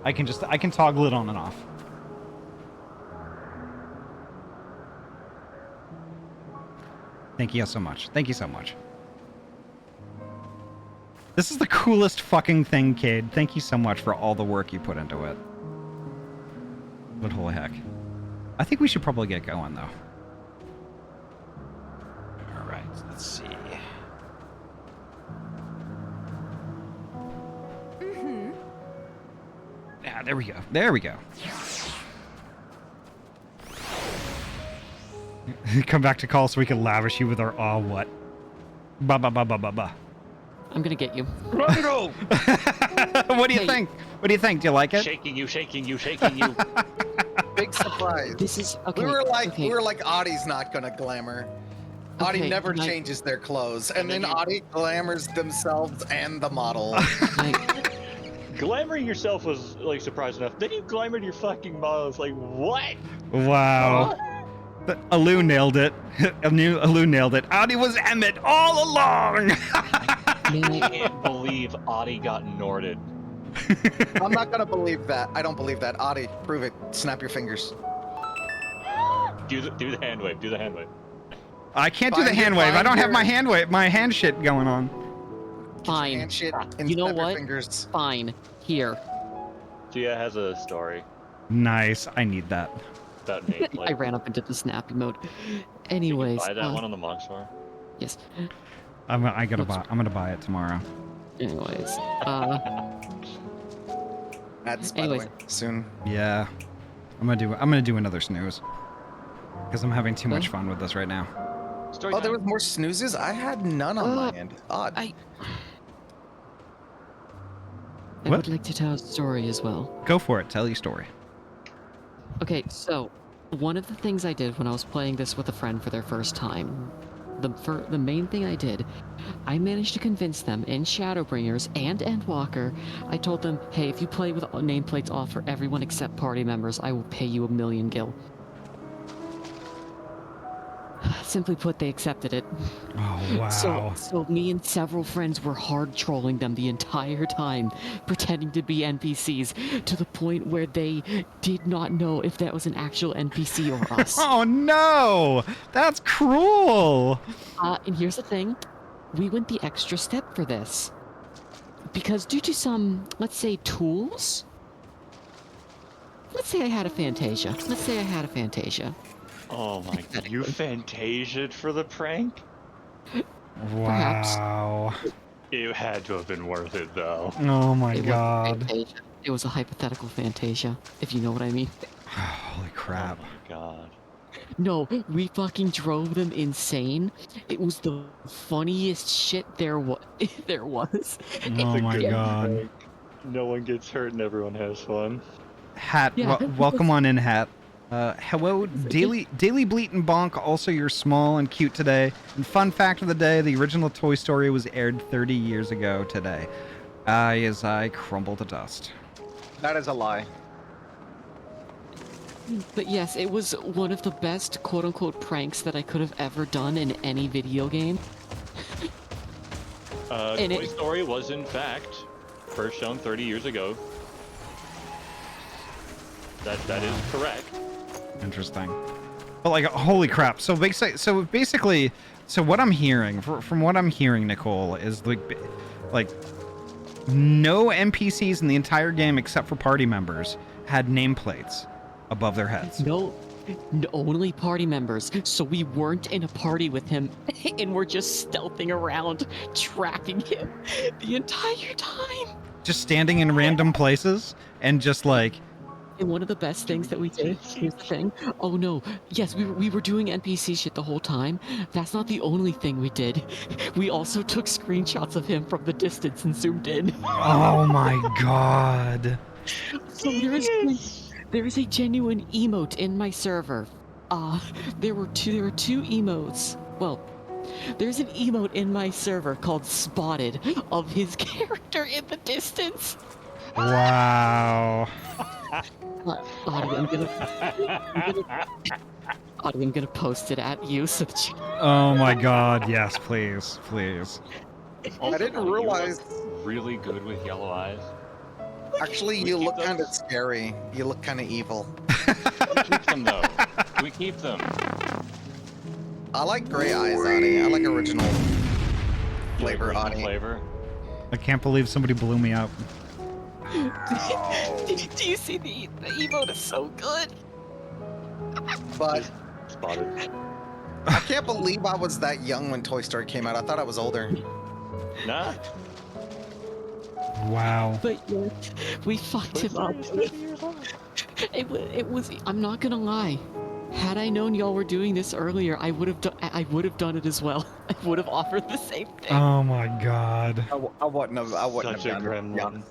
I can toggle it on and off. Thank you so much. Thank you so much. This is the coolest fucking thing, Cade. Thank you so much for all the work you put into it. But holy heck. I think we should probably get going, though. Alright, let's see. Yeah, there we go. There we go. Come back to call so we can lavish you with our aw what. Ba ba ba ba ba ba. I'm gonna get you. Rondo! What do you think? What do you think? Do you like it? Shaking you. Big surprise. This is okay. We were like Ahty's not gonna glamour. Ahty Okay, never can I- changes their clothes, and then Ahty glamours themselves and the model. Glamoring yourself was like surprise enough. Then you glamored your fucking model. It's like, what? Wow. Alu nailed it. Alu nailed it. Ahty was Emmet all along. I can't believe Ahty got Norded. I'm not gonna believe that. I don't believe that. Ahty, prove it. Snap your fingers. Do the hand wave. Do the hand wave. I can't do the hand wave. I don't have my hand wave. My hand shit going on. Fine. Hand shit and You know snap your what? fingers. Fine. Here. Gia has a story Nice. I need that. about Nate. I ran up into the snappy mode. Anyways. Buy that one on the Monk store. Yes. I'm gonna buy it tomorrow. Anyways. That's by the way soon. Yeah. I'm gonna do another snooze. Because I'm having too much fun with this right now. Oh, there was more snoozes? I had none on my end. Odd. I What? would like to tell a story as well. Go for it. Tell your story. Okay, so one of the things I did when I was playing this with a friend for their first time, the main thing I did, I managed to convince them in Shadowbringers and Endwalker. I told them, hey, if you play with nameplates off for everyone except party members, I will pay you 1,000,000 gil. Simply put, they accepted it. Oh, wow. So me and several friends were hard trolling them the entire time, pretending to be NPCs, to the point where they did not know if that was an actual NPC or us. Oh no! That's cruel! And here's the thing. We went the extra step for this. Because due to some, let's say, tools? Let's say I had a Fantasia. Oh my god, you Fantasia'd for the prank? Wow. It had to have been worth it, though. Oh my It god. it was a hypothetical Fantasia, if you know what I mean. Holy crap. Oh my god. No, we fucking drove them insane. It was the funniest shit there was. there was. Oh my god. No one gets hurt and everyone has fun. Hat, Yeah, welcome on in, Hat. Hello, Daily Bleat and Bonk, also you're small and cute today. And fun fact of the day, the original Toy Story was aired 30 years ago today. As I crumble to dust. That is a lie. But yes, it was one of the best quote-unquote pranks that I could have ever done in any video game. Toy Story was in fact first shown 30 years ago. That is correct. Interesting. But like, holy crap. So basically, what I'm hearing, from what I'm hearing, Nicole, is like no NPCs in the entire game except for party members had nameplates above their heads. No, only party members. So we weren't in a party with him, and we're just stealthing around, tracking him the entire time. Just standing in random places and just like... And one of the best things that we did, here's the thing. Oh no, yes, we were doing NPC shit the whole time. That's not the only thing we did. We also took screenshots of him from the distance and zoomed in. Oh my god. So there is a genuine emote in my server. There were two emotes. Well, there's an emote in my server called Spotted of his character in the distance. Wow. Ahty, I'm gonna post it at you so that you... Oh my god, yes, please, please. I didn't realize... Really good with yellow eyes. Actually, you look kind of scary. You look kind of evil. We keep them, though. We keep them. I like gray eyes, Ahty. I like original flavor, Ahty. Flavor. I can't believe somebody blew me up. Do you see the emote is so good? But Spotted. I can't believe I was that young when Toy Story came out. I thought I was older. Nah. Wow. But yeah, we fucked him up. It was. I'm not gonna lie. Had I known y'all were doing this earlier, I would have done it as well. I would have offered the same thing. Oh my god. I wouldn't have. I wouldn't Such a have done grim it. one.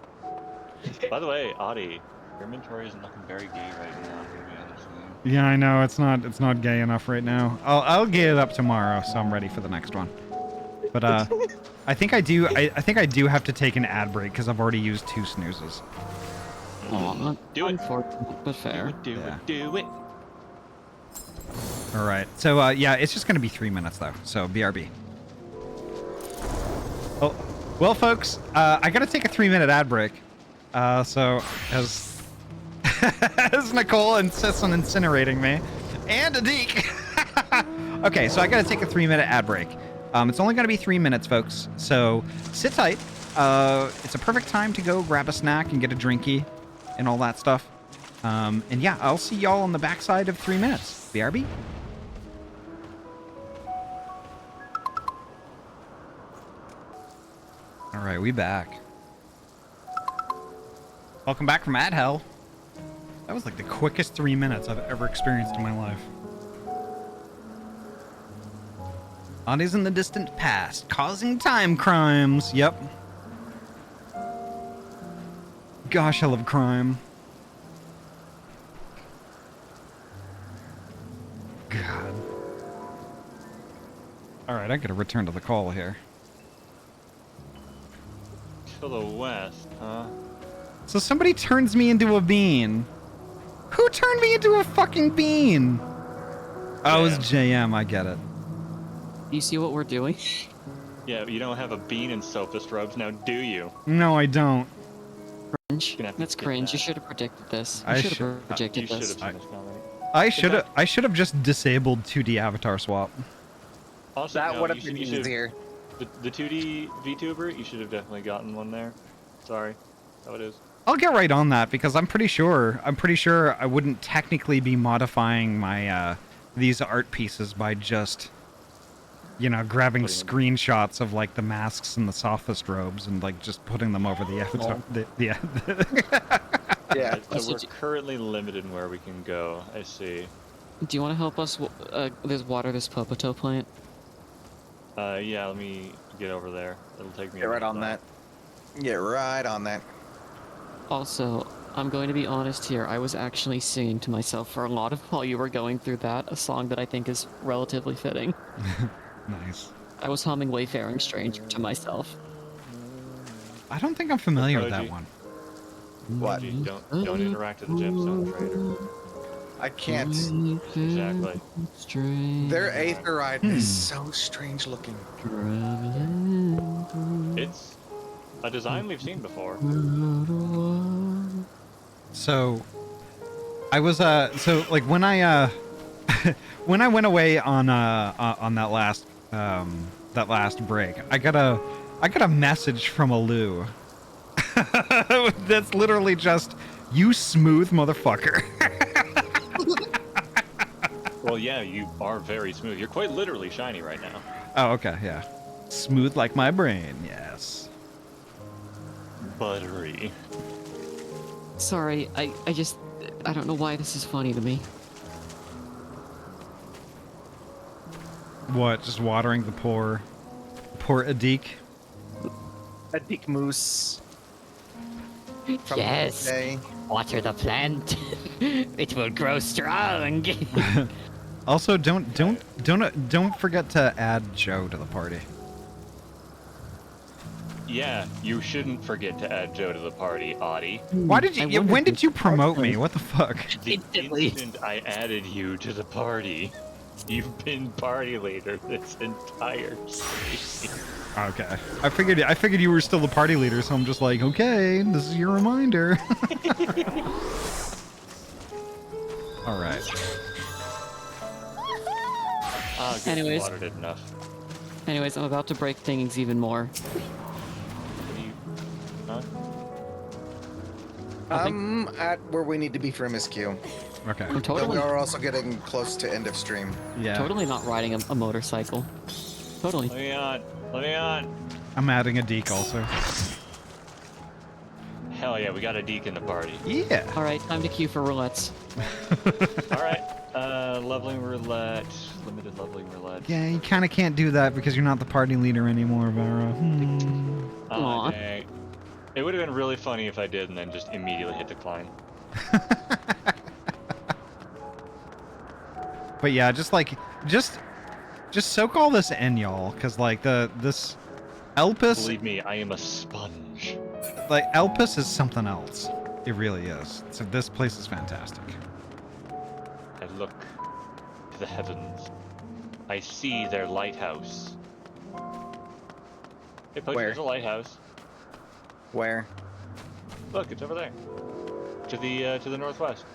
By the way, Ahty, your inventory isn't looking very gay right now. To be honest with you. Yeah, I know it's not gay enough right now. I'll get it up tomorrow, so I'm ready for the next one. But I think I do. I think I do have to take an ad break because I've already used 2 snoozes. Aw, do it. Unfortunate, but fair. Do it. All right. So yeah, it's just gonna be 3 minutes though. So BRB. Oh, well, folks, I gotta take a 3-minute ad break. So as as Nicole insists on incinerating me, and a deek. Okay, so I gotta take a 3-minute ad break. It's only gonna be 3 minutes, folks. So sit tight. It's a perfect time to go grab a snack and get a drinky, and all that stuff. And yeah, I'll see y'all on the backside of 3 minutes. BRB. All right, we back. Welcome back from Ad Hell. That was like the quickest 3 minutes I've ever experienced in my life. Ahty's in the distant past, causing time crimes. Yep. Gosh, I love crime. God. Alright, I gotta return to the call here. To the west, huh? So somebody turns me into a bean. Who turned me into a fucking bean? Oh, it's JM, I get it. You see what we're doing? Yeah, you don't have a bean in Sophist robes now, do you? No, I don't. Cringe. That's cringe. You should have predicted this. I You should should- have predicted You this. should have seen this coming. I should have just disabled 2D avatar swap. Also, That no, would have you been should- you should've- easier. The 2D VTuber, you should have definitely gotten one there. Sorry. How it is. I'll get right on that because I'm pretty sure I wouldn't technically be modifying my these art pieces by just You know, grabbing screenshots of like the masks and the sophist robes and like just putting them over the avatar. Yeah. Yeah. So we're currently limited in where we can go. I see. Do you want to help us there's water this Popoto plant? Yeah, let me get over there. It'll take me Get right on that. Get right on that. Also, I'm going to be honest here. I was actually singing to myself for a lot of while you were going through that, a song that I think is relatively fitting. Nice. I was humming Wayfaring Stranger to myself. I don't think I'm familiar with that one. What? Don't interact with the gemstone trader. I can't. Exactly. Their Aetherite is so strange looking. It's a design we've seen before. So, I was so like when I when I went away on that last break, I got a message from Alu. That's literally just, "You smooth motherfucker." Well, yeah, you are very smooth. You're quite literally shiny right now. Oh, okay, yeah. Smooth like my brain, yes. Buttery. Sorry, I don't know why this is funny to me. What? Just watering the poor Adik? Adik Moose. Yes. Water the plant. It will grow strong. Also, don't forget to add Joe to the party. Yeah, you shouldn't forget to add Joe to the party, Ahty. Why did you? When did you promote me? What the fuck? The instant I added you to the party, you've been party leader this entire stream. Okay. I figured you were still the party leader, so I'm just like, okay, this is your reminder. All right. Anyways. Water did enough. Anyways, I'm about to break things even more. Huh? At where we need to be for MSQ. Okay. I'm But totally, we are also getting close to end of stream. Yeah. totally not riding a motorcycle. Totally. Let me on. Let me on. I'm adding a deke also. Hell yeah, we got a deke in the party. Yeah. All right, time to queue for roulettes. All right. Leveling roulette. Limited leveling roulette. Yeah, you kind of can't do that because you're not the party leader anymore, Vera. Aw, dang. It would have been really funny if I did and then just immediately hit decline. But yeah, just soak all this in, y'all, because like this Elpis. Believe me, I am a sponge. Like Elpis is something else. It really is. So this place is fantastic. I look to the heavens. I see their lighthouse. Hey, Poach, there's a lighthouse. Where? Look, it's over there. To the northwest.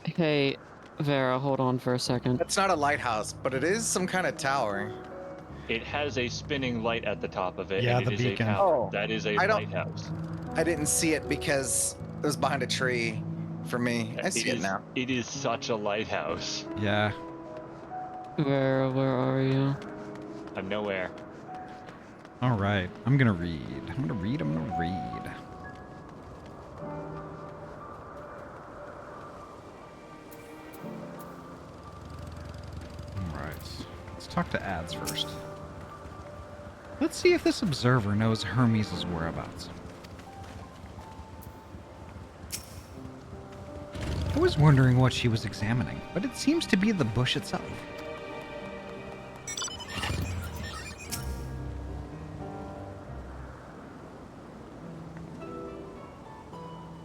Hey, Vera, hold on for a second. It's not a lighthouse, but it is some kind of tower. It has a spinning light at the top of it. Yeah, and the it is beacon. A tower. Oh, That is a I don't- lighthouse. I didn't see it because it was behind a tree for me. I see it now. It is such a lighthouse. Yeah. Vera, where are you? I'm nowhere. All right. I'm gonna read. I'm gonna read. All right. Let's talk to ads first. Let's see if this observer knows Hermes' whereabouts. I was wondering what she was examining, but it seems to be the bush itself.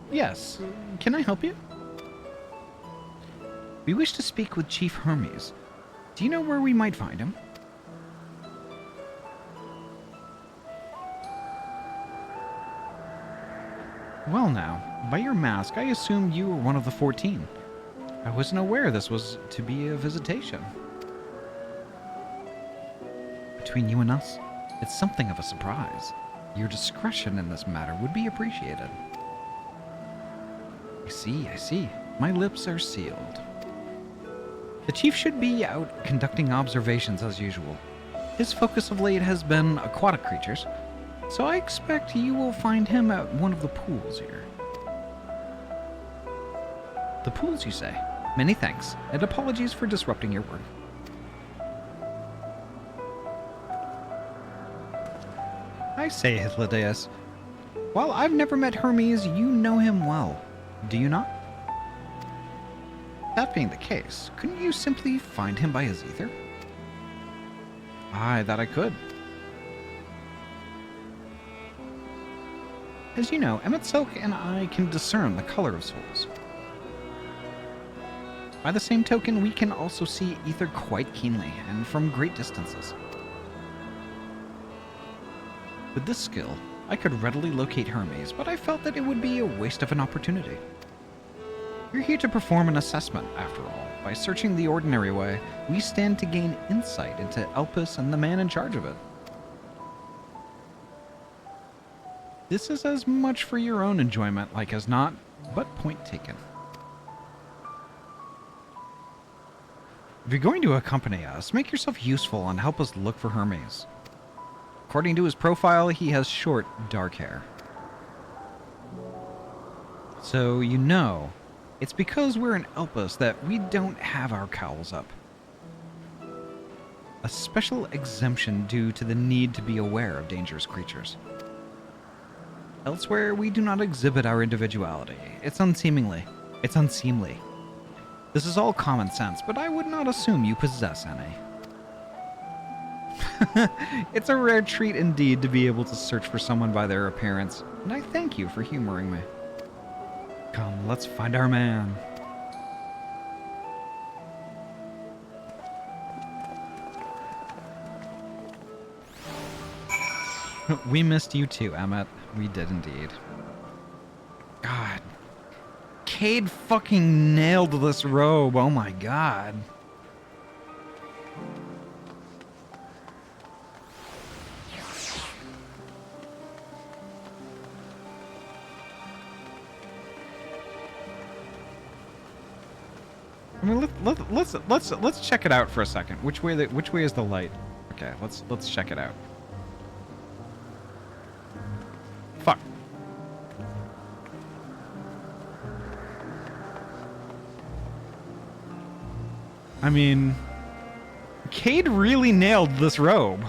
Yes. Can I help you? We wish to speak with Chief Hermes. Do you know where we might find him? Well now, by your mask, I assumed you were one of the 14. I wasn't aware this was to be a visitation. Between you and us, it's something of a surprise. Your discretion in this matter would be appreciated. I see. My lips are sealed. The chief should be out conducting observations as usual. His focus of late has been aquatic creatures, so I expect you will find him at one of the pools here. The pools, you say? Many thanks, and apologies for disrupting your work. I say, Hythlodaeus, while I've never met Hermes, you know him well, do you not? That being the case, couldn't you simply find him by his ether? Aye, that I could. As you know, Emet-Selch and I can discern the color of souls. By the same token, we can also see ether quite keenly, and from great distances. With this skill, I could readily locate Hermes, but I felt that it would be a waste of an opportunity. You're here to perform an assessment, after all. By searching the ordinary way, we stand to gain insight into Elpis and the man in charge of it. This is as much for your own enjoyment, like as not, but point taken. If you're going to accompany us, make yourself useful and help us look for Hermes. According to his profile, he has short, dark hair. So, you know, it's because we're in Elpis that we don't have our cowls up. A special exemption due to the need to be aware of dangerous creatures. Elsewhere, we do not exhibit our individuality. It's unseemly. This is all common sense, but I would not assume you possess any. It's a rare treat indeed to be able to search for someone by their appearance, and I thank you for humoring me. Come, let's find our man. We missed you too, Emmet. We did indeed. God. Cade fucking nailed this robe. Oh my god. I mean, let's check it out for a second. Which way is the light? Okay, let's check it out. Fuck. I mean, Cade really nailed this robe.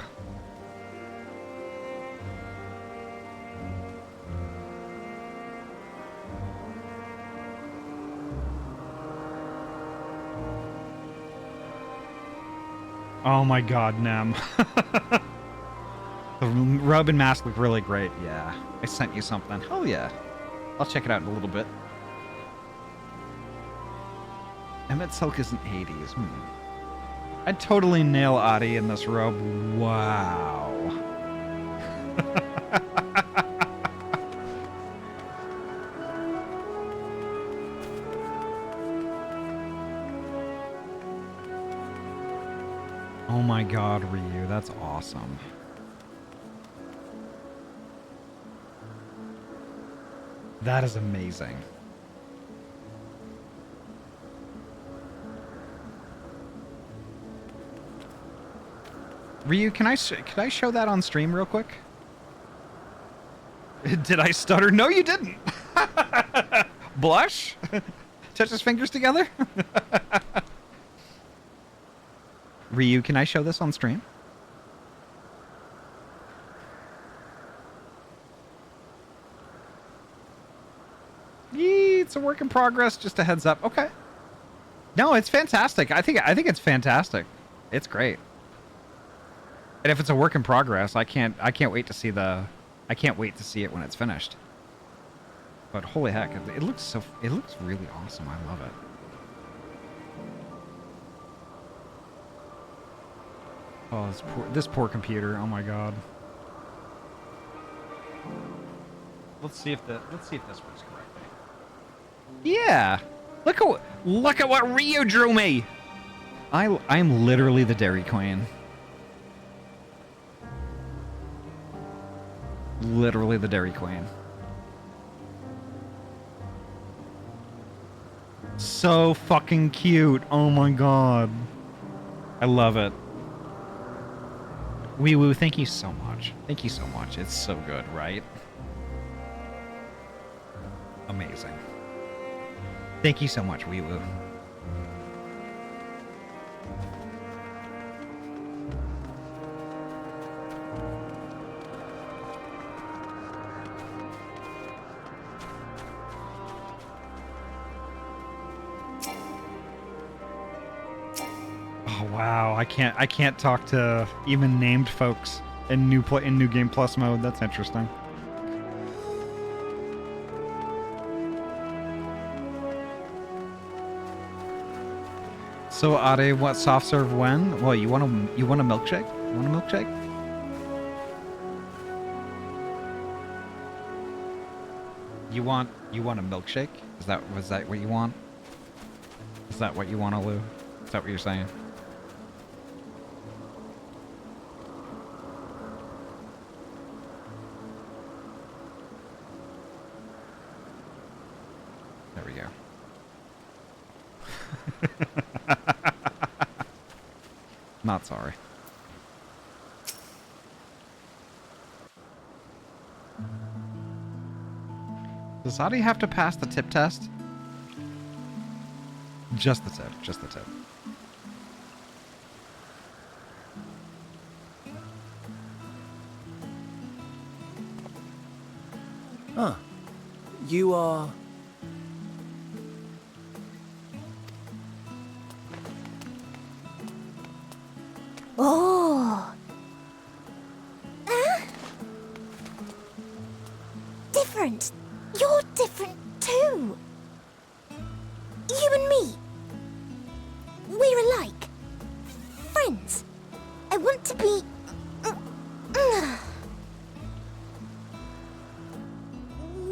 Oh my god, Nem. The robe and mask look really great. Yeah, I sent you something. Hell yeah. I'll check it out in a little bit. Emet-Selch is an 80s. I'd totally nail Ahty in this robe. Wow. Oh my god, Ryu, that's awesome. That is amazing. Ryu, can I show that on stream real quick? Did I stutter? No, you didn't. Blush? Touch his fingers together? Ryu, can I show this on stream? Yee, it's a work in progress, just a heads up. Okay. No, it's fantastic. I think it's fantastic. It's great. And if it's a work in progress, I can't wait to see it when it's finished. But holy heck, it looks really awesome. I love it. Oh, this poor computer. Oh my god. Let's see if this works correctly. Yeah. Look at what Ryu drew me. I'm literally the Dairy Queen. Literally the Dairy Queen. So fucking cute. Oh my god. I love it. Wee Woo, thank you so much. Thank you so much. It's so good, right? Amazing. Thank you so much, Wee Woo. Oh wow, I can't talk to even named folks in New Game Plus mode. That's interesting. So Ahty, what soft serve when? Well, you want a milkshake? You want a milkshake? You want a milkshake? Was that what you want? Is that what you want, Lou? Is that what you're saying? There we go. Not sorry. Does Ahty have to pass the tip test? Just the tip, just the tip. Huh. You are... Oh. Different. You're different too. You and me. We're alike. Friends. I want to be...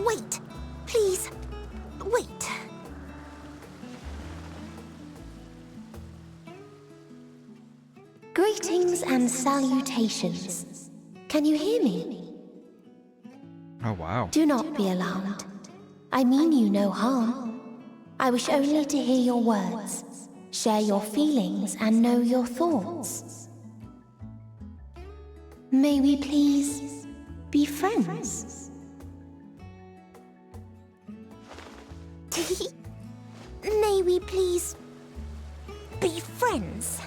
Wait. Please. Wait. Greetings and salutations. Can you hear me? Oh, wow. Do not be alarmed. I mean you no harm. I wish only to hear your words, share your feelings, and know your thoughts. May we please be friends? May we please be friends?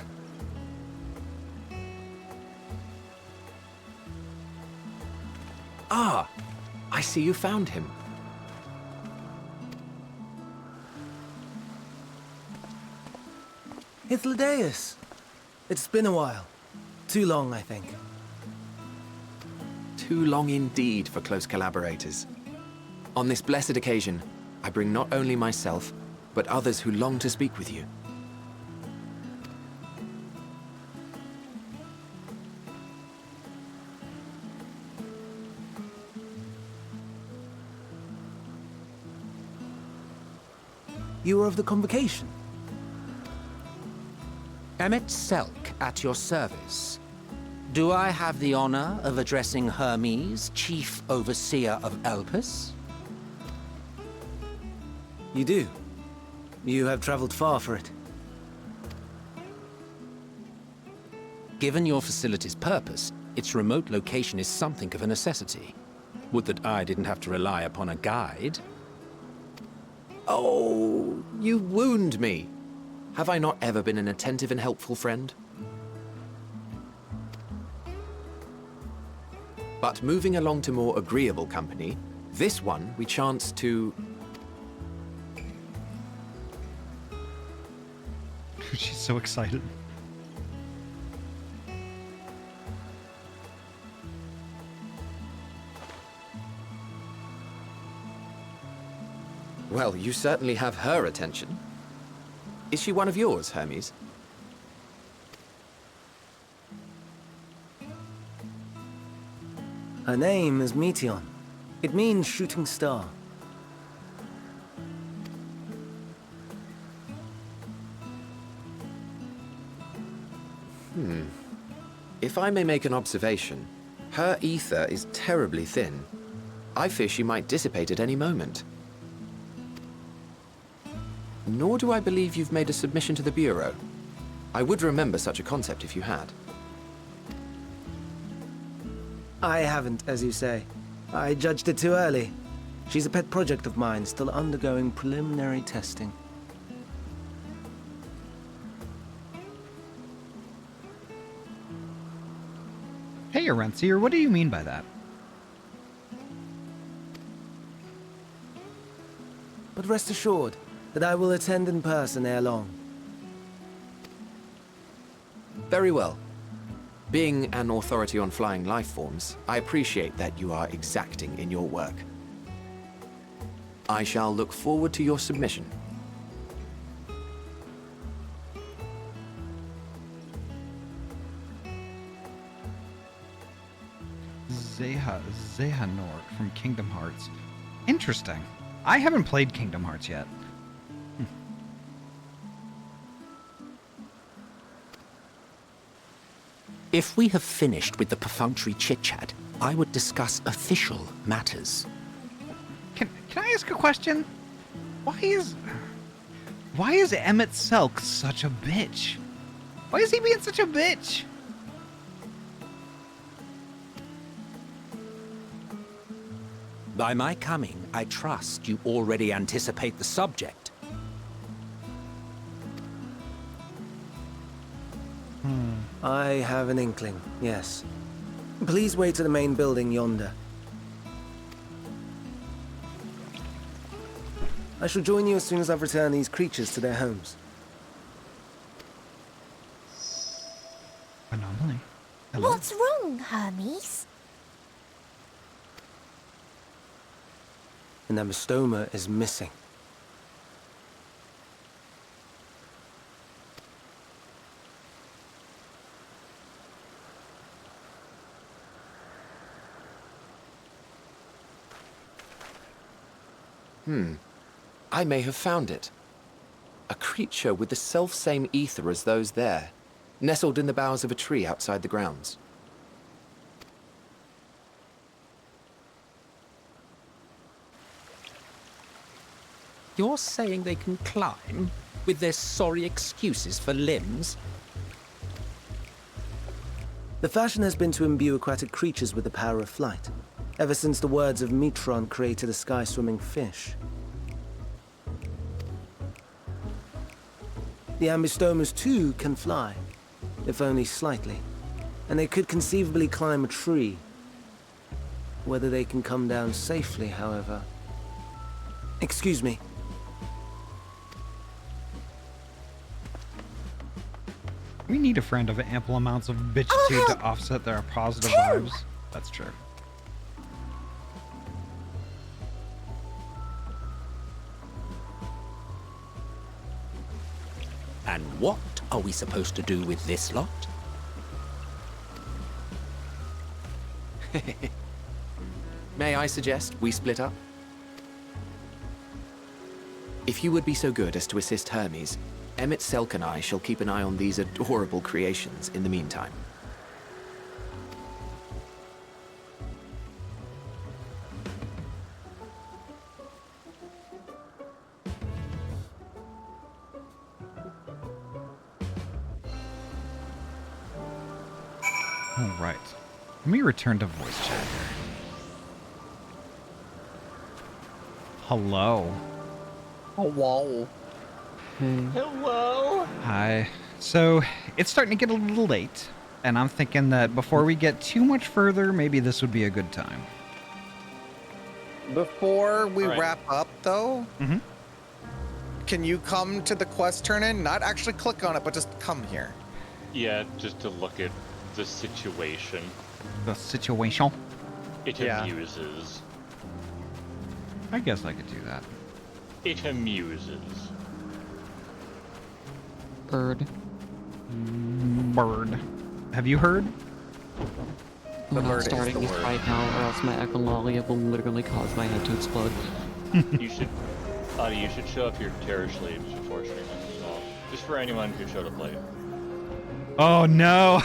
Ah, I see you found him. Hythlodaeus. It's been a while. Too long, I think. Too long indeed for close collaborators. On this blessed occasion, I bring not only myself, but others who long to speak with you. You are of the convocation. Emet-Selch at your service. Do I have the honor of addressing Hermes, Chief Overseer of Elpis? You do. You have traveled far for it. Given your facility's purpose, its remote location is something of a necessity. Would that I didn't have to rely upon a guide. Oh, you wound me. Have I not ever been an attentive and helpful friend? But moving along to more agreeable company, this one we chance to... She's so excited. Well, you certainly have her attention. Is she one of yours, Hermes? Her name is Meteon. It means shooting star. If I may make an observation, her ether is terribly thin. I fear she might dissipate at any moment. nor do I believe you've made a submission to the Bureau. I would remember such a concept if you had. I haven't, as you say. I judged it too early. She's a pet project of mine, still undergoing preliminary testing. Hey, Arencier, what do you mean by that? But rest assured that I will attend in person ere long. Very well. Being an authority on flying life forms, I appreciate that you are exacting in your work. I shall look forward to your submission. Zehanort from Kingdom Hearts. Interesting. I haven't played Kingdom Hearts yet. If we have finished with the perfunctory chit-chat, I would discuss official matters. Can I ask a question? Why is Emet-Selch such a bitch? Why is he being such a bitch? By my coming, I trust you already anticipate the subject. I have an inkling, yes. Please wait to the main building yonder. I shall join you as soon as I've returned these creatures to their homes. Anomaly. What's wrong, Hermes? An amystoma is missing. I may have found it. A creature with the self-same ether as those there, nestled in the boughs of a tree outside the grounds. You're saying they can climb, with their sorry excuses for limbs? The fashion has been to imbue aquatic creatures with the power of flight, ever since the words of Metron created a sky-swimming fish. The ambystomas too can fly, if only slightly, and they could conceivably climb a tree. Whether they can come down safely, however... Excuse me. We need a friend of ample amounts of bitchitude to offset their positive vibes. That's true. And what are we supposed to do with this lot? May I suggest we split up? If you would be so good as to assist Hermes, Emet-Selch and I shall keep an eye on these adorable creations in the meantime. All right. Let me return to voice chat here. Hello. Hello. Hello. Hi. So, it's starting to get a little late, and I'm thinking that before we get too much further, maybe this would be a good time. Before we wrap up, though, Mhm. Can you come to the quest turn-in? Not actually click on it, but just come here. Yeah, just to look at the situation. The situation? It amuses. I guess I could do that. It amuses. Bird. Bird. Have you heard? I'm not starting this right now, or else my echolalia will literally cause my head to explode. You should, Ahty, you should show up your terror sleeves before streaming as well. Just for anyone who showed up late. Oh no!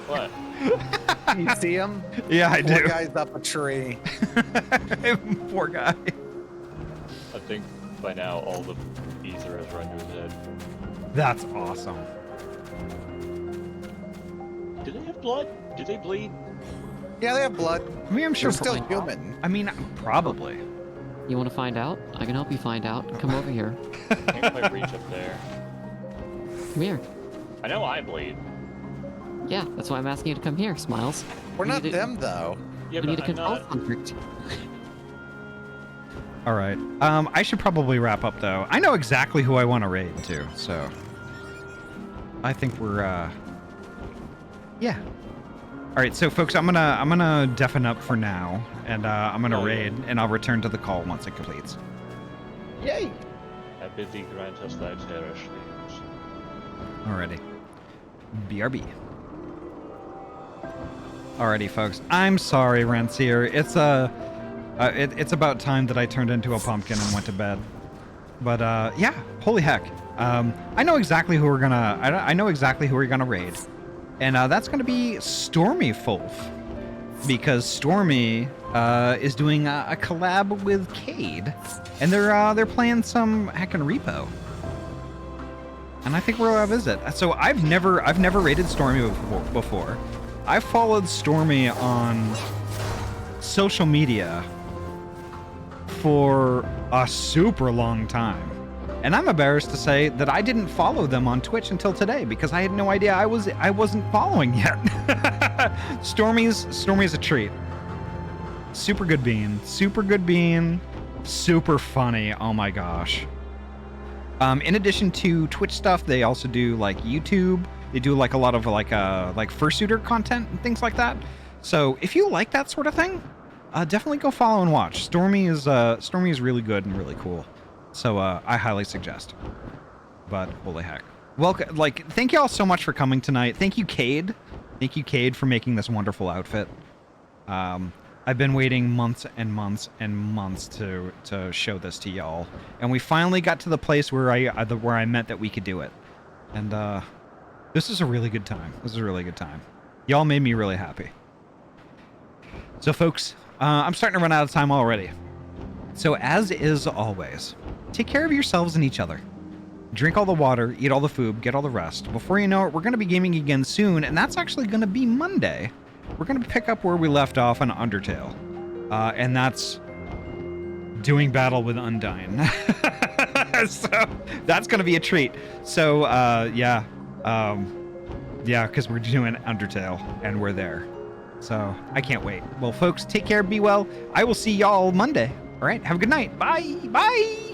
What? You see him? Yeah, I Poor do. guy's up a tree. Poor guy. I think by now all the ether has run to his head. That's awesome. Do they have blood? Do they bleed? Yeah, they have blood. I mean, I'm sure They're still probably- human. I mean, probably. You want to find out? I can help you find out. Come over here. Can't quite reach up there. Come here. I know I bleed. Yeah, that's why I'm asking you to come here, Smiles. We're We not need a- them, though. Yeah, we need a but I'm control not. contract. All right. I should probably wrap up though. I know exactly who I want to raid too, so I think we're yeah. All right, so folks, I'm gonna deafen up for now, and I'm gonna raid, and I'll return to the call once it completes. Yay! I bid thee grant us thy cherished dreams. Alrighty. BRB. Alrighty, folks. I'm sorry, Rancier. It's about time that I turned into a pumpkin and went to bed. But yeah, holy heck. I know exactly who we're gonna. I know exactly who we're gonna raid, and that's gonna be Stormy Fulf, because Stormy is doing a collab with Cade, and they're playing some heckin' repo. And I think we'll visit. So I've never raided Stormy before. I've followed Stormy on social media for a super long time. And I'm embarrassed to say that I didn't follow them on Twitch until today because I had no idea I wasn't following yet. Stormy's a treat. Super good bean. Super funny. Oh my gosh. In addition to Twitch stuff, they also do like YouTube. They do like a lot of like fursuiter content and things like that. So if you like that sort of thing, definitely go follow and watch. Stormy is really good and really cool. So I highly suggest. But holy heck. Welcome, thank you all so much for coming tonight. Thank you, Cade. Thank you, Cade, for making this wonderful outfit. I've been waiting months and months and months to show this to y'all, and we finally got to the place where I meant that we could do it. And this is a really good time. Y'all made me really happy. So folks, I'm starting to run out of time already. So as is always, take care of yourselves and each other. Drink all the water, eat all the food, get all the rest. Before you know it, we're going to be gaming again soon, and that's actually going to be Monday. We're going to pick up where we left off on Undertale. And that's doing battle with Undyne. So that's going to be a treat. So, yeah, because we're doing Undertale, and we're there. So I can't wait. Well, folks, take care, be well. I will see y'all Monday. All right, have a good night. Bye. Bye.